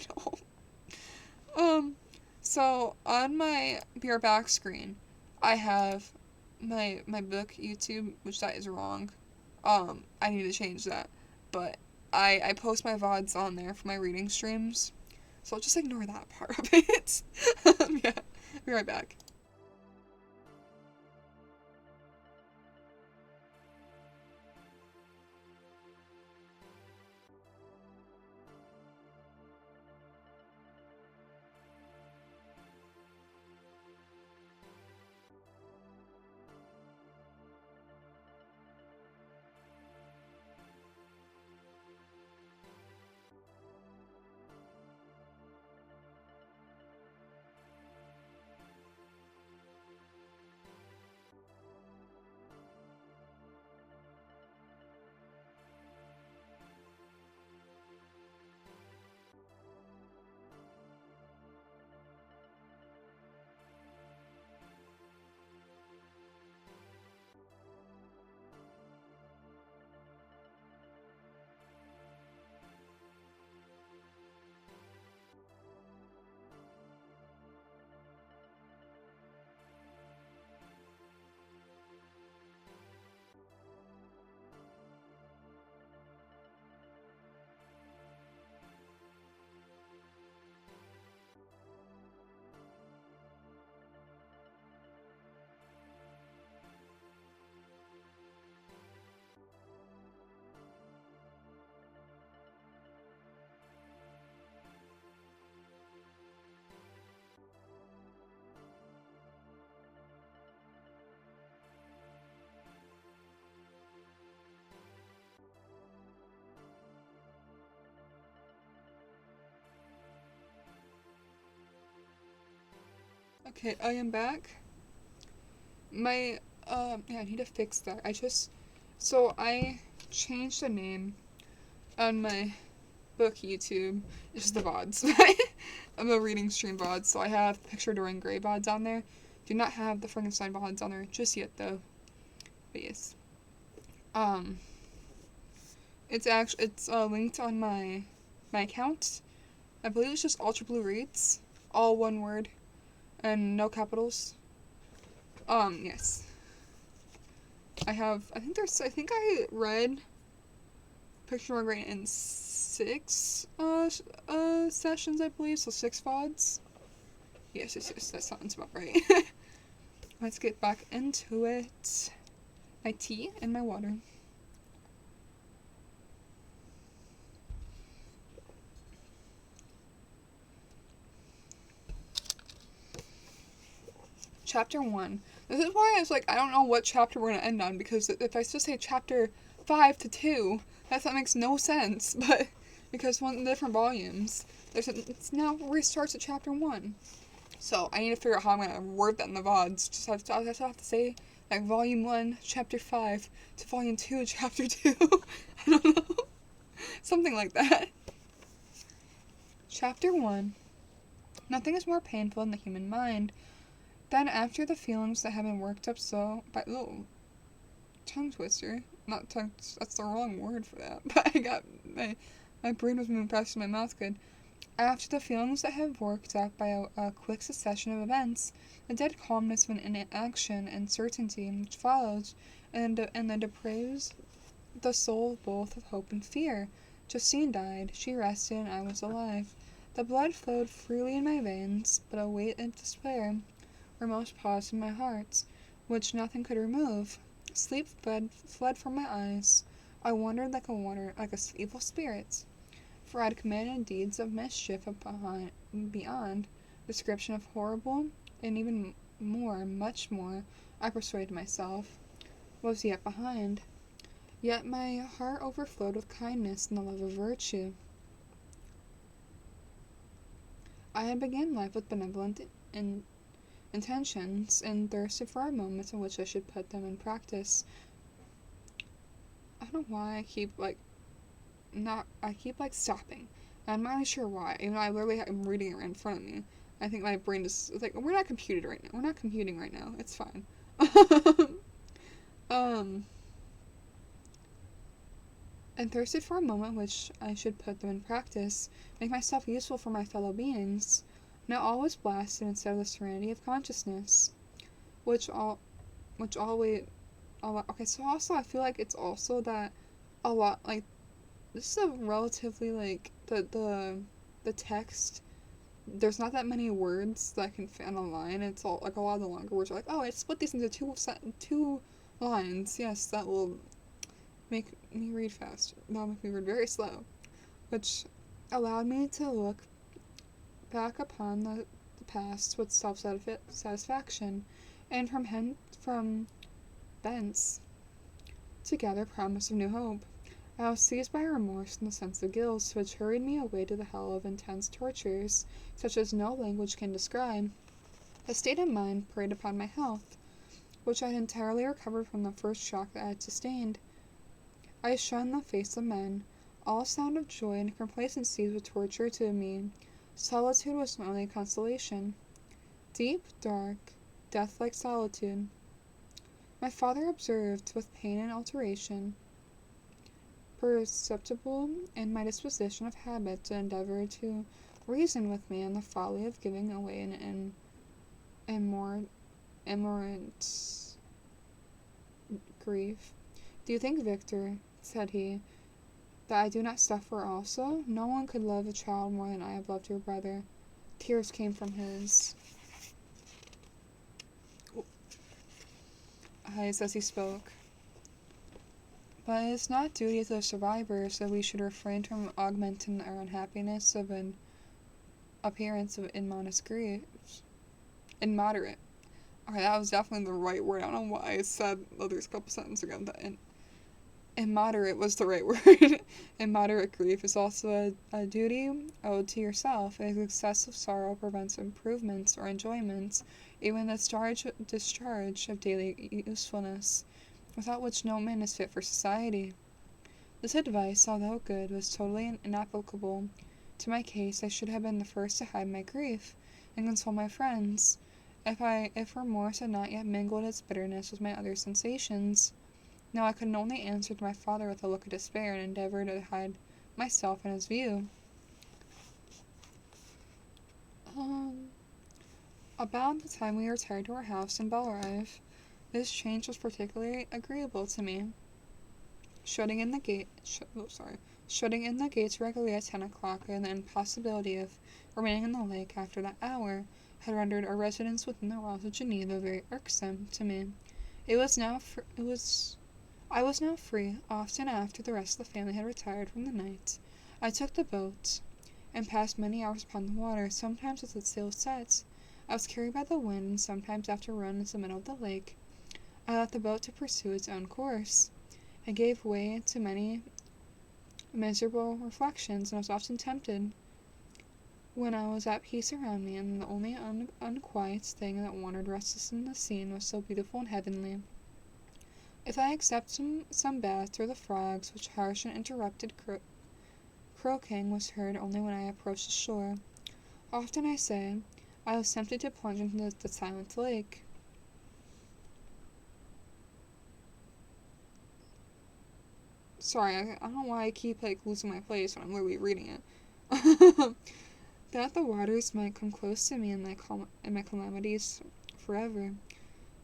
know. So, on my Be Right Back screen, I have my book YouTube, which that is wrong. I need to change that. But I post my VODs on there for my reading streams. So I'll just ignore that part of it. Yeah, be right back. Okay, I am back. My, yeah, I need to fix that. So I changed the name on my book YouTube. It's just the VODs. I'm a reading stream VODs, so I have Picture Dorian Gray VODs on there. Do not have the Frankenstein VODs on there just yet, though. But yes. It's linked on my account. I believe it's just Ultra Blue Reads. All one word. And no capitals. Yes. I think I read Picture More Great in 6 sessions, I believe, so 6 VODs. Yes, that sounds about right. Let's get back into it. My tea and my water. Chapter 1. This is why I was like, I don't know what chapter we're gonna end on, because if I still say chapter 5 to 2, that makes no sense, but because one different volumes, it's now restarts at chapter 1. So I need to figure out how I'm gonna word that in the VODs. I just have to say, like, volume 1, chapter 5, to volume 2, chapter 2. I don't know. Something like that. Chapter 1. Nothing is more painful than the human mind. Then, after the feelings that have been worked up tongue twister. Not tongue, that's the wrong word for that. But I got, my brain was moving faster than my mouth could. After the feelings that have worked up by a quick succession of events, the dead calmness of an inaction and certainty which follows, and that depraves the soul both of hope and fear. Justine died, she rested, and I was alive. The blood flowed freely in my veins, but a weight and despair were most paused in my heart, which nothing could remove. Sleep fled from my eyes. I wandered like a evil spirit, for I had committed deeds of mischief beyond description of horrible, and even more, much more, I persuaded myself, was yet behind. Yet my heart overflowed with kindness and the love of virtue. I had begun life with benevolent intentions, and thirsted for a moment in which I should put them in practice. I don't know why I keep stopping. I'm not really sure why. Even though I literally am reading it right in front of me. I think my brain is like, we're not computing right now. It's fine. And thirsted for a moment which I should put them in practice, make myself useful for my fellow beings. Now all was blasted instead of the serenity of consciousness, okay, so also I feel like it's also that a lot, like, this is a relatively, like, the text, there's not that many words that I can fit on a line. It's all, like, a lot of the longer words are like, oh, I split these into two lines. Yes, that will make me read faster. That'll make me read very slow, which allowed me to look back upon the past with self-satisfaction, and from thence to gather promise of new hope. I was seized by remorse and the sense of guilt, which hurried me away to the hell of intense tortures, such as no language can describe. A state of mind preyed upon my health, which I had entirely recovered from the first shock that I had sustained. I shunned the face of men. All sound of joy and complacency was torture to me. Solitude was my only consolation. Deep, dark, death-like solitude. My father observed, with pain and alteration, perceptible in my disposition of habit, to endeavor to reason with me on the folly of giving away an immorant grief. Do you think, Victor, said he, that I do not suffer also? No one could love a child more than I have loved your brother. Tears came from his eyes as he spoke. But it is not duty to the survivors that we should refrain from augmenting our unhappiness of an appearance of immodest grief. Immoderate. Okay, that was definitely the right word. I don't know why I said there's a couple sentences ago that Immoderate was the right word. Immoderate grief is also a duty owed to yourself, as excessive sorrow prevents improvements or enjoyments, even the discharge of daily usefulness, without which no man is fit for society. This advice, although good, was totally inapplicable to my case. I should have been the first to hide my grief and console my friends, if remorse had not yet mingled its bitterness with my other sensations. Now I could only answer to my father with a look of despair, and endeavor to hide myself in his view. About the time we retired to our house in Belrive, this change was particularly agreeable to me. Shutting in the gates regularly at 10 o'clock, and the impossibility of remaining in the lake after that hour had rendered our residence within the walls of Geneva very irksome to me. I was now free. Often after the rest of the family had retired from the night, I took the boat, and passed many hours upon the water. Sometimes as the sail set, I was carried by the wind, and sometimes after a run into the middle of the lake, I left the boat to pursue its own course. I gave way to many miserable reflections, and was often tempted, when I was at peace around me, and the only unquiet thing that wandered restless in the scene was so beautiful and heavenly. If I except some bats or the frogs, which harsh and interrupted croaking was heard only when I approached the shore, often, I say, I was tempted to plunge into the silent lake. Sorry, I don't know why I keep losing my place when I'm literally reading it. That the waters might come close to me in my calamities forever.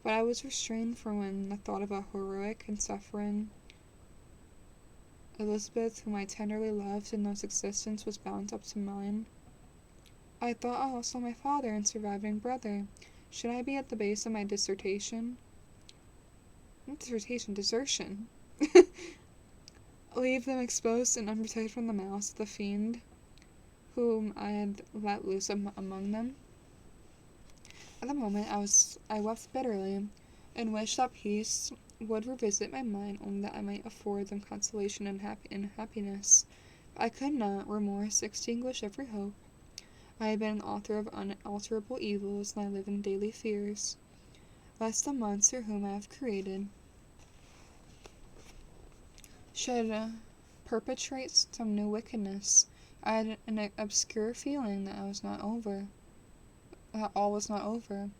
But I was restrained from when the thought of a heroic and suffering Elizabeth, whom I tenderly loved and whose existence was bound up to mine. I thought also my father and surviving brother. Should I be at the base of my desertion? Leave them exposed and unprotected from the malice of the fiend whom I had let loose among them? At the moment I wept bitterly, and wished that peace would revisit my mind, only that I might afford them consolation and happiness. But I could not. Remorse extinguished every hope. I have been an author of unalterable evils, and I live in daily fears, lest the monster whom I have created should perpetrate some new wickedness. I had an obscure feeling that all was not over,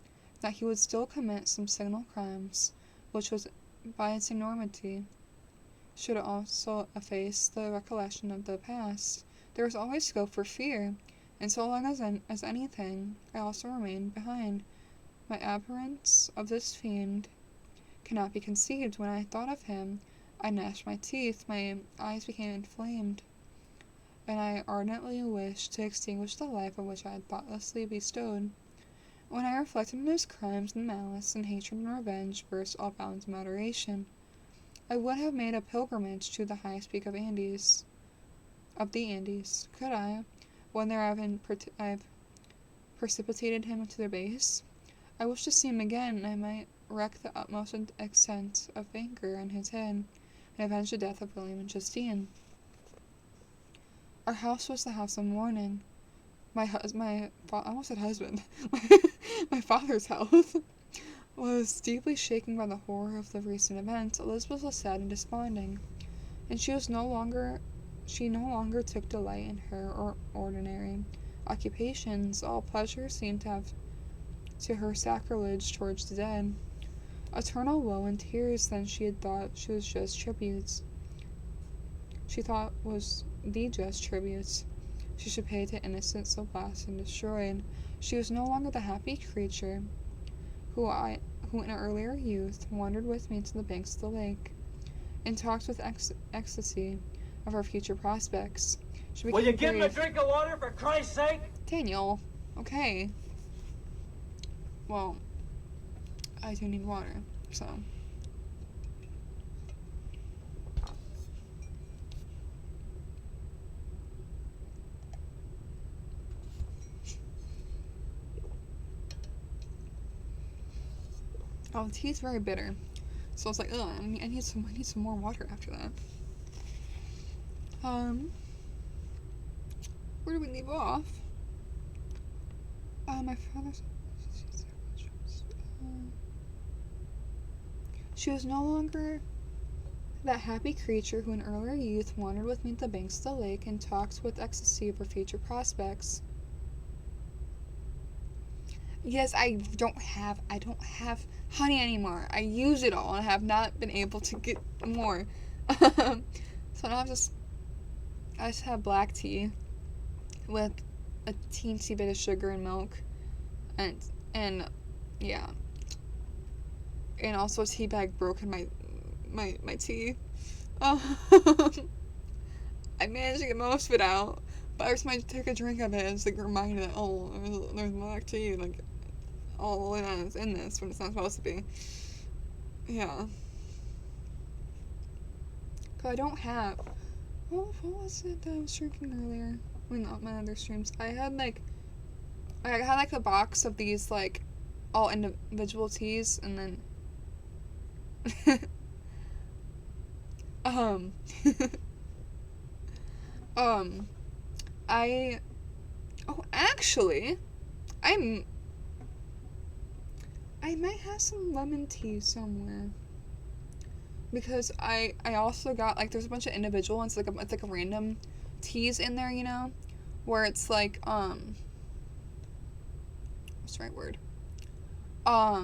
that he would still commit some signal crimes, which was, by its enormity, should also efface the recollection of the past. There was always scope for fear, and so long as anything, I also remained behind. My abhorrence of this fiend cannot be conceived. When I thought of him, I gnashed my teeth, my eyes became inflamed, and I ardently wished to extinguish the life on which I had thoughtlessly bestowed. When I reflected on his crimes and malice, and hatred and revenge burst all bounds of moderation, I would have made a pilgrimage to the highest peak of the Andes. Could I, when there I've precipitated him to their base? I wish to see him again, and I might wreak the utmost extent of anger on his head, and avenge the death of William and Justine. Our house was the house of mourning. I almost said husband. My father's health was deeply shaken by the horror of the recent events. Elizabeth was sad and desponding, and she no longer took delight in her ordinary occupations. All pleasure seemed to her sacrilege towards the dead. Eternal woe and tears then she had thought was the just tributes she should pay to innocence so lost and destroyed. She was no longer the happy creature who in earlier youth wandered with me to the banks of the lake, and talked with ecstasy of our future prospects. Will you give him a drink of water for Christ's sake? Daniel, okay. Well, I do need water, so. Oh, the tea is very bitter. So I was like, ugh, I need some more water after that. Where do we leave off? My father's. She was no longer that happy creature who in earlier youth wandered with me at the banks of the lake and talked with ecstasy of her future prospects. Yes, I don't have honey anymore. I use it all and have not been able to get more. So now I just have black tea with a teensy bit of sugar and milk, and yeah, and also a tea bag broke in my tea. I managed to get most of it out, but every time I take a drink of it, it's like reminded that, oh, there's black tea, like, all in this when it's not supposed to be. Yeah. Cause I don't have. What was it that I was drinking earlier? I mean, not my other streams. I had like a box of these like all individual teas, and then um I actually I might have some lemon tea somewhere. Because I also got, like, there's a bunch of individual ones, it's like a random teas in there, you know? Where it's like, what's the right word? I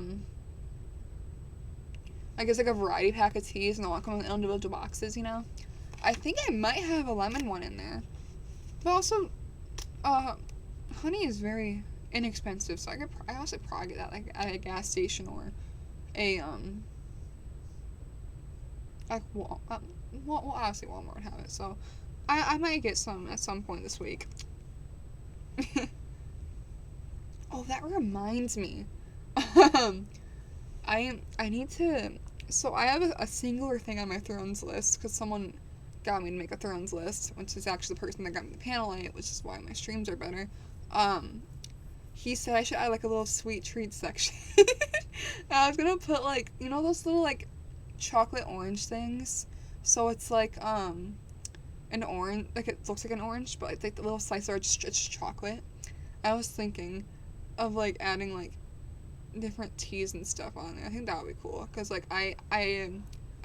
guess like a variety pack of teas, and they'll all come in individual boxes, you know? I think I might have a lemon one in there. But also, honey is very inexpensive, so I also probably get that, like, at a gas station or a, like, well, obviously Walmart would have it, so I might get some at some point this week. Oh, that reminds me. I need to, so I have a singular thing on my Thrones list, because someone got me to make a Thrones list, which is actually the person that got me the panel light, which is why my streams are better. He said I should add, like, a little sweet treat section. I was gonna put, like, you know those little, like, chocolate orange things? So it's like, an orange, like, it looks like an orange, but it's like the little slices are just chocolate. I was thinking of, like, adding, like, different teas and stuff on there. I think that would be cool, because, like, I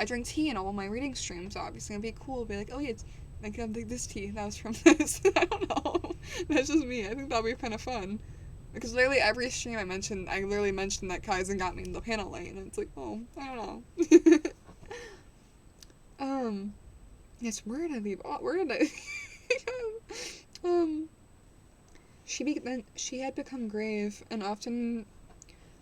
drink tea in all my reading streams, obviously. It'd be cool to be like, oh yeah, it's like, I'm like, this tea, that was from this. I don't know. That's just me. I think that'd be kind of fun. Because literally every stream I literally mentioned that Kaizen got me in the panel light, and it's like, oh, I don't know. Yes, where did I leave off? Where did I... She had become grave, and often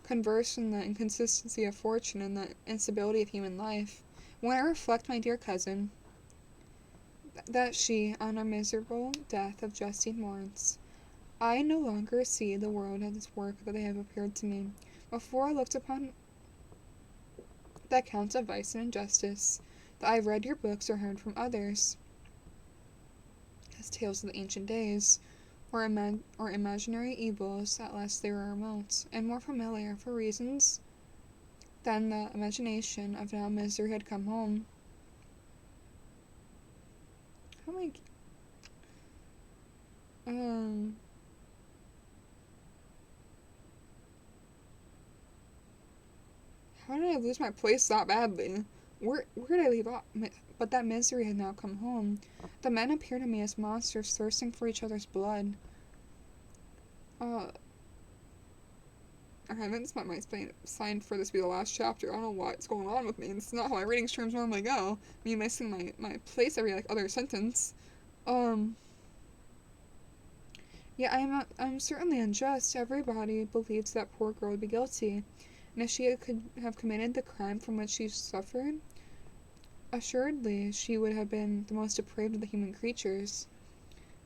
conversed in the inconsistency of fortune and the instability of human life. When I reflect, my dear cousin, that she, on a miserable death of Justine Lawrence, I no longer see the world as its work that they have appeared to me. Before I looked upon the accounts of vice and injustice, that I have read your books or heard from others, as tales of the ancient days, or imaginary evils, at last they were remote, and more familiar, for reasons than the imagination of now misery had come home. How am how did I lose my place that badly? Where did I leave off? But that misery had now come home. The men appeared to me as monsters thirsting for each other's blood. Okay, I think this might be signed for this to be the last chapter. I don't know what's going on with me. This is not how my reading streams normally go. Me missing my place every, like, other sentence. Yeah, I'm certainly unjust. Everybody believes that poor girl would be guilty. And if she could have committed the crime from which she suffered, assuredly she would have been the most depraved of the human creatures.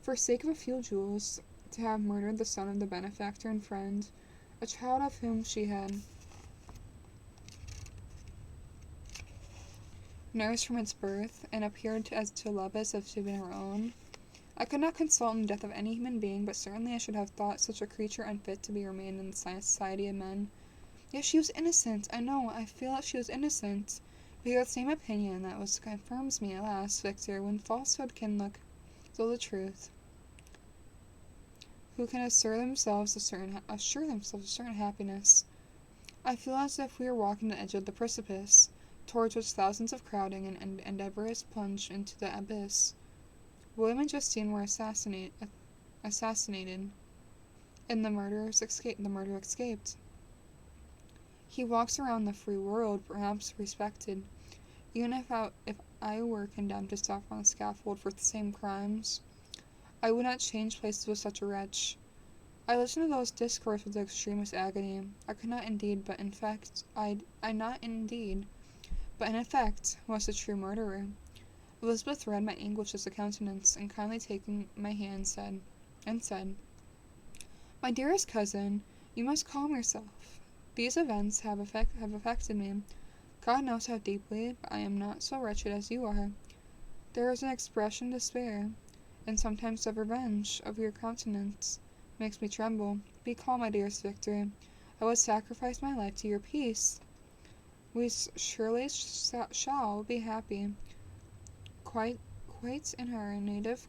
For sake of a few jewels, to have murdered the son of the benefactor and friend, a child of whom she had nursed from its birth, and appeared to love as if she had been her own. I could not consult in the death of any human being, but certainly I should have thought such a creature unfit to be remained in the society of men. Yet she was innocent. I know, I feel that she was innocent. We have the same opinion that was confirms me at last, Victor, when falsehood can look so the truth. Who can assure themselves a certain happiness? I feel as if we were walking the edge of the precipice, towards which thousands of crowding and endeavors plunge into the abyss. William and Justine were assassinated, and the murderer escaped. He walks around the free world, perhaps respected, even if I were condemned to suffer on the scaffold for the same crimes. I would not change places with such a wretch. I listened to those discourse with the extremest agony. I could not indeed, but in fact, was the true murderer. Elizabeth read my anguish as a countenance, and kindly taking my hand said, "My dearest cousin, you must calm yourself. These events have affected me. God knows how deeply, but I am not so wretched as you are. There is an expression of despair, and sometimes of revenge, of your countenance makes me tremble. Be calm, my dearest Victor. I would sacrifice my life to your peace. We surely shall be happy, quite in our native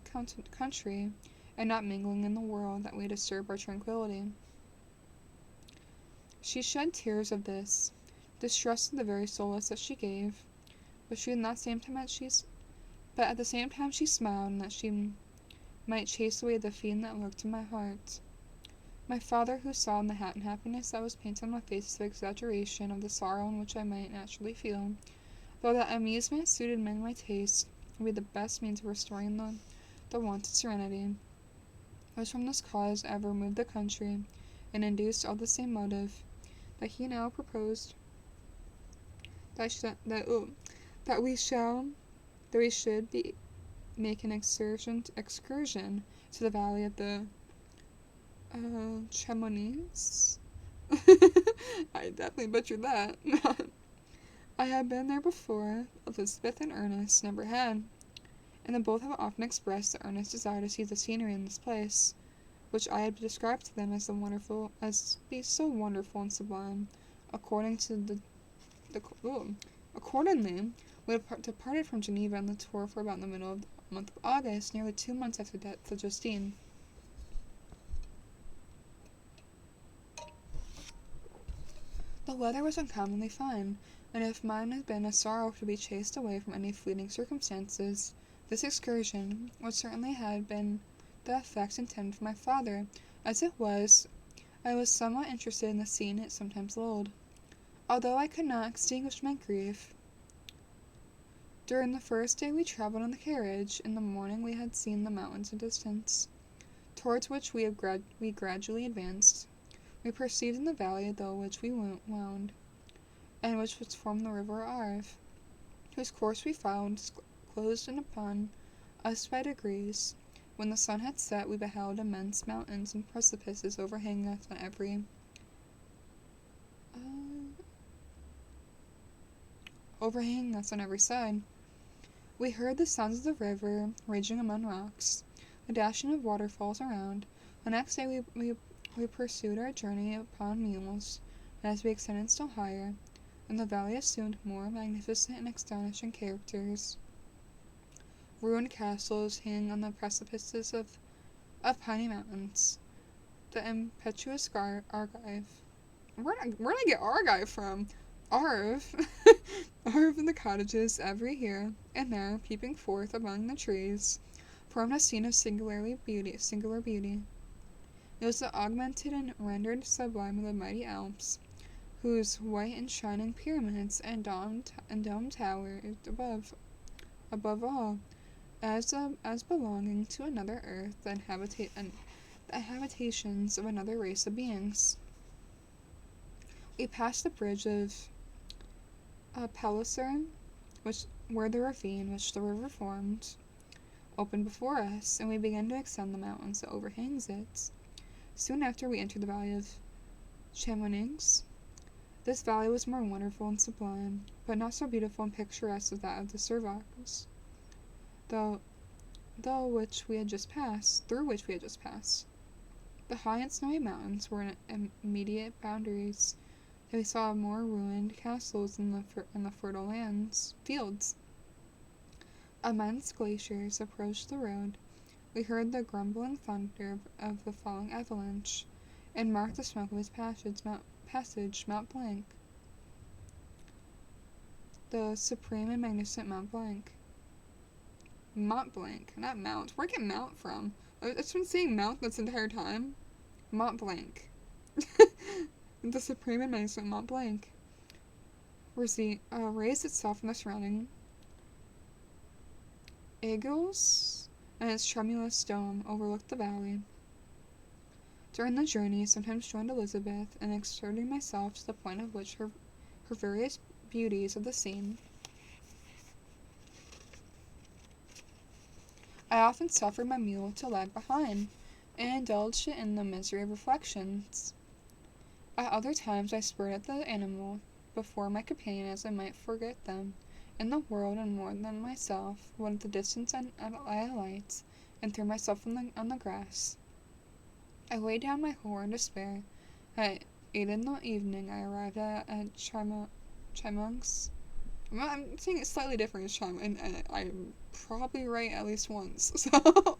country, and not mingling in the world that we disturb our tranquillity." She shed tears of this, distrust of the very solace that she gave, but at the same time she smiled, and that she might chase away the fiend that lurked in my heart. My father, who saw in the happiness that was painted on my face the exaggeration of the sorrow in which I might naturally feel, though that amusement suited many my taste, would be the best means of restoring the wonted serenity. It was from this cause I removed the country, and induced all the same motive, that he now proposed that we should make an excursion to the valley of the Chamonix. I definitely butchered that. I had been there before. Elizabeth and Ernest never had, and then both have often expressed the earnest desire to see the scenery in this place, which I had described to them as so wonderful and sublime. Accordingly, we had departed from Geneva on the tour for about the middle of the month of August, nearly 2 months after the death of Justine. The weather was uncommonly fine, and if mine had been a sorrow to be chased away from any fleeting circumstances, this excursion would certainly have been the effect intended for my father. As it was, I was somewhat interested in the scene it sometimes lulled, although I could not extinguish my grief. During the first day we traveled in the carriage. In the morning we had seen the mountains in distance, towards which we gradually advanced. We perceived in the valley through which we wound, and which was formed the river Arve, whose course we followed, closed in upon us by degrees. When the sun had set, we beheld immense mountains and precipices overhanging us on every side. We heard the sounds of the river raging among rocks, the dashing of waterfalls around. The next day we pursued our journey upon mules, and as we ascended still higher, and the valley assumed more magnificent and astonishing characters. Ruined castles hang on the precipices of piney mountains. The impetuous Argive. Where'd I get Argive from? Arve. Arve in the cottages every here and there, peeping forth among the trees, formed a scene of singular beauty. It was the augmented and rendered sublime of the mighty Alps, whose white and shining pyramids and domed towers above all, as belonging to another earth, the habitations of another race of beings. We passed the bridge of Palliser, where the ravine which the river formed opened before us, and we began to ascend the mountains that overhangs it. Soon after we entered the valley of Chamonix. This valley was more wonderful and sublime, but not so beautiful and picturesque as that of the Cervaux, through which we had just passed. The high and snowy mountains were in immediate boundaries. We saw more ruined castles in the fertile fields. Immense glaciers approached the road. We heard the grumbling thunder of the falling avalanche, and marked the smoke of his passage, Mount Blanc. The supreme and magnificent Mount Blanc. Mont Blanc, not Mount. Where'd I get Mount from? I've been saying Mount this entire time. Mont Blanc. The supreme and magnificent Mont Blanc raised itself from the surrounding aiguilles, and its tremulous dome overlooked the valley. During the journey, sometimes joined Elizabeth in exerting myself to the point of which her various beauties of the scene. I often suffered my mule to lag behind, and indulged it in the misery of reflections. At other times I spurred at the animal before my companion as I might forget them in the world and more than myself, when at the distance I alight, and threw myself on the grass. I weighed down my horror and despair. At 8 in the evening I arrived at Chimonks. I'm saying it slightly different as Chim, and I'm probably right at least once, so...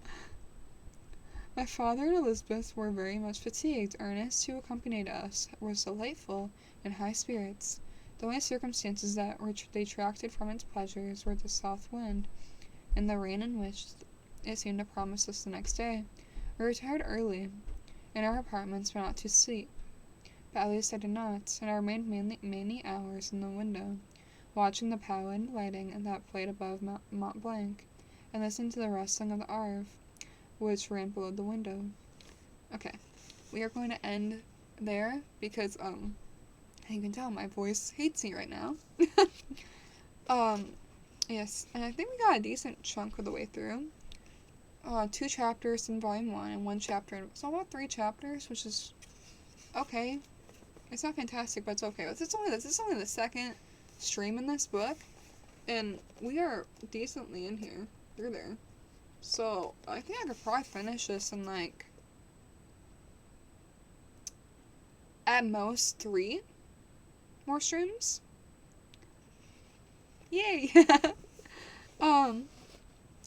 My father and Elizabeth were very much fatigued. Ernest, who accompanied us, was delightful, in high spirits. The only circumstances that detracted from its pleasures were the south wind, and the rain in which it seemed to promise us the next day. We retired early, in our apartments, but not to sleep. But at least I did not, and I remained many hours in the window, watching the pallid lighting that played above Mont Blanc, and listening to the rustling of the Arve, which ran below the window. Okay, we are going to end there because, you can tell my voice hates me right now. Yes, and I think we got a decent chunk of the way through. 2 chapters in volume 1 and 1 chapter, so about 3 chapters, which is okay. It's not fantastic, but it's okay. This is only the second stream in this book, and we are decently in here. Through there. So, I think I could probably finish this in, like, at most 3 more streams. Yay!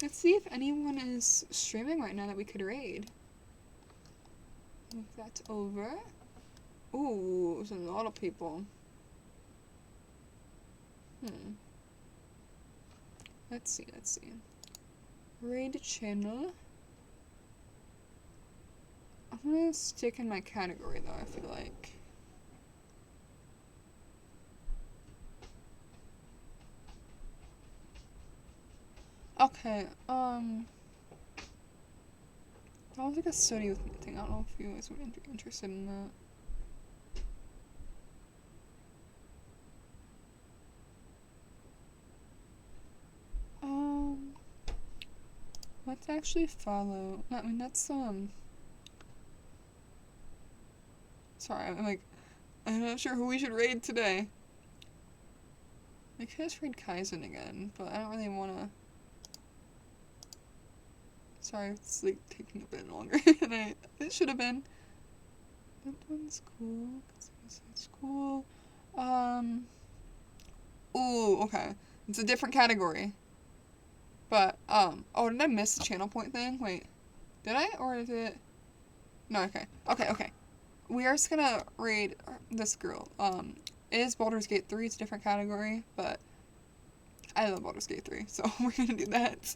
Let's see if anyone is streaming right now that we could raid. Move that over. Ooh, there's a lot of people. Let's see. Raid channel. I'm gonna stick in my category though, I feel like. Okay, that was like a study with me thing. I don't know if you guys would be interested in that. Let's actually follow. I mean, that's, sorry, I'm not sure who we should raid today. I could just raid Kaizen again, but I don't really wanna. Sorry, it's, like, taking a bit longer than it should have been. That one's cool. It's cool. Ooh, okay. It's a different category. But, oh, did I miss the channel point thing? Wait. Did I? Or did it? No, okay. Okay. We are just gonna raid this girl. It is Baldur's Gate 3. It's a different category, but I love Baldur's Gate 3, so we're gonna do that.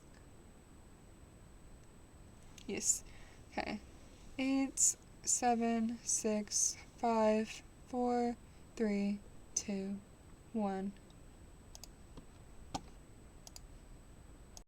Yes. Okay. 8, 7, 6, 5, 4, 3, 2, 1.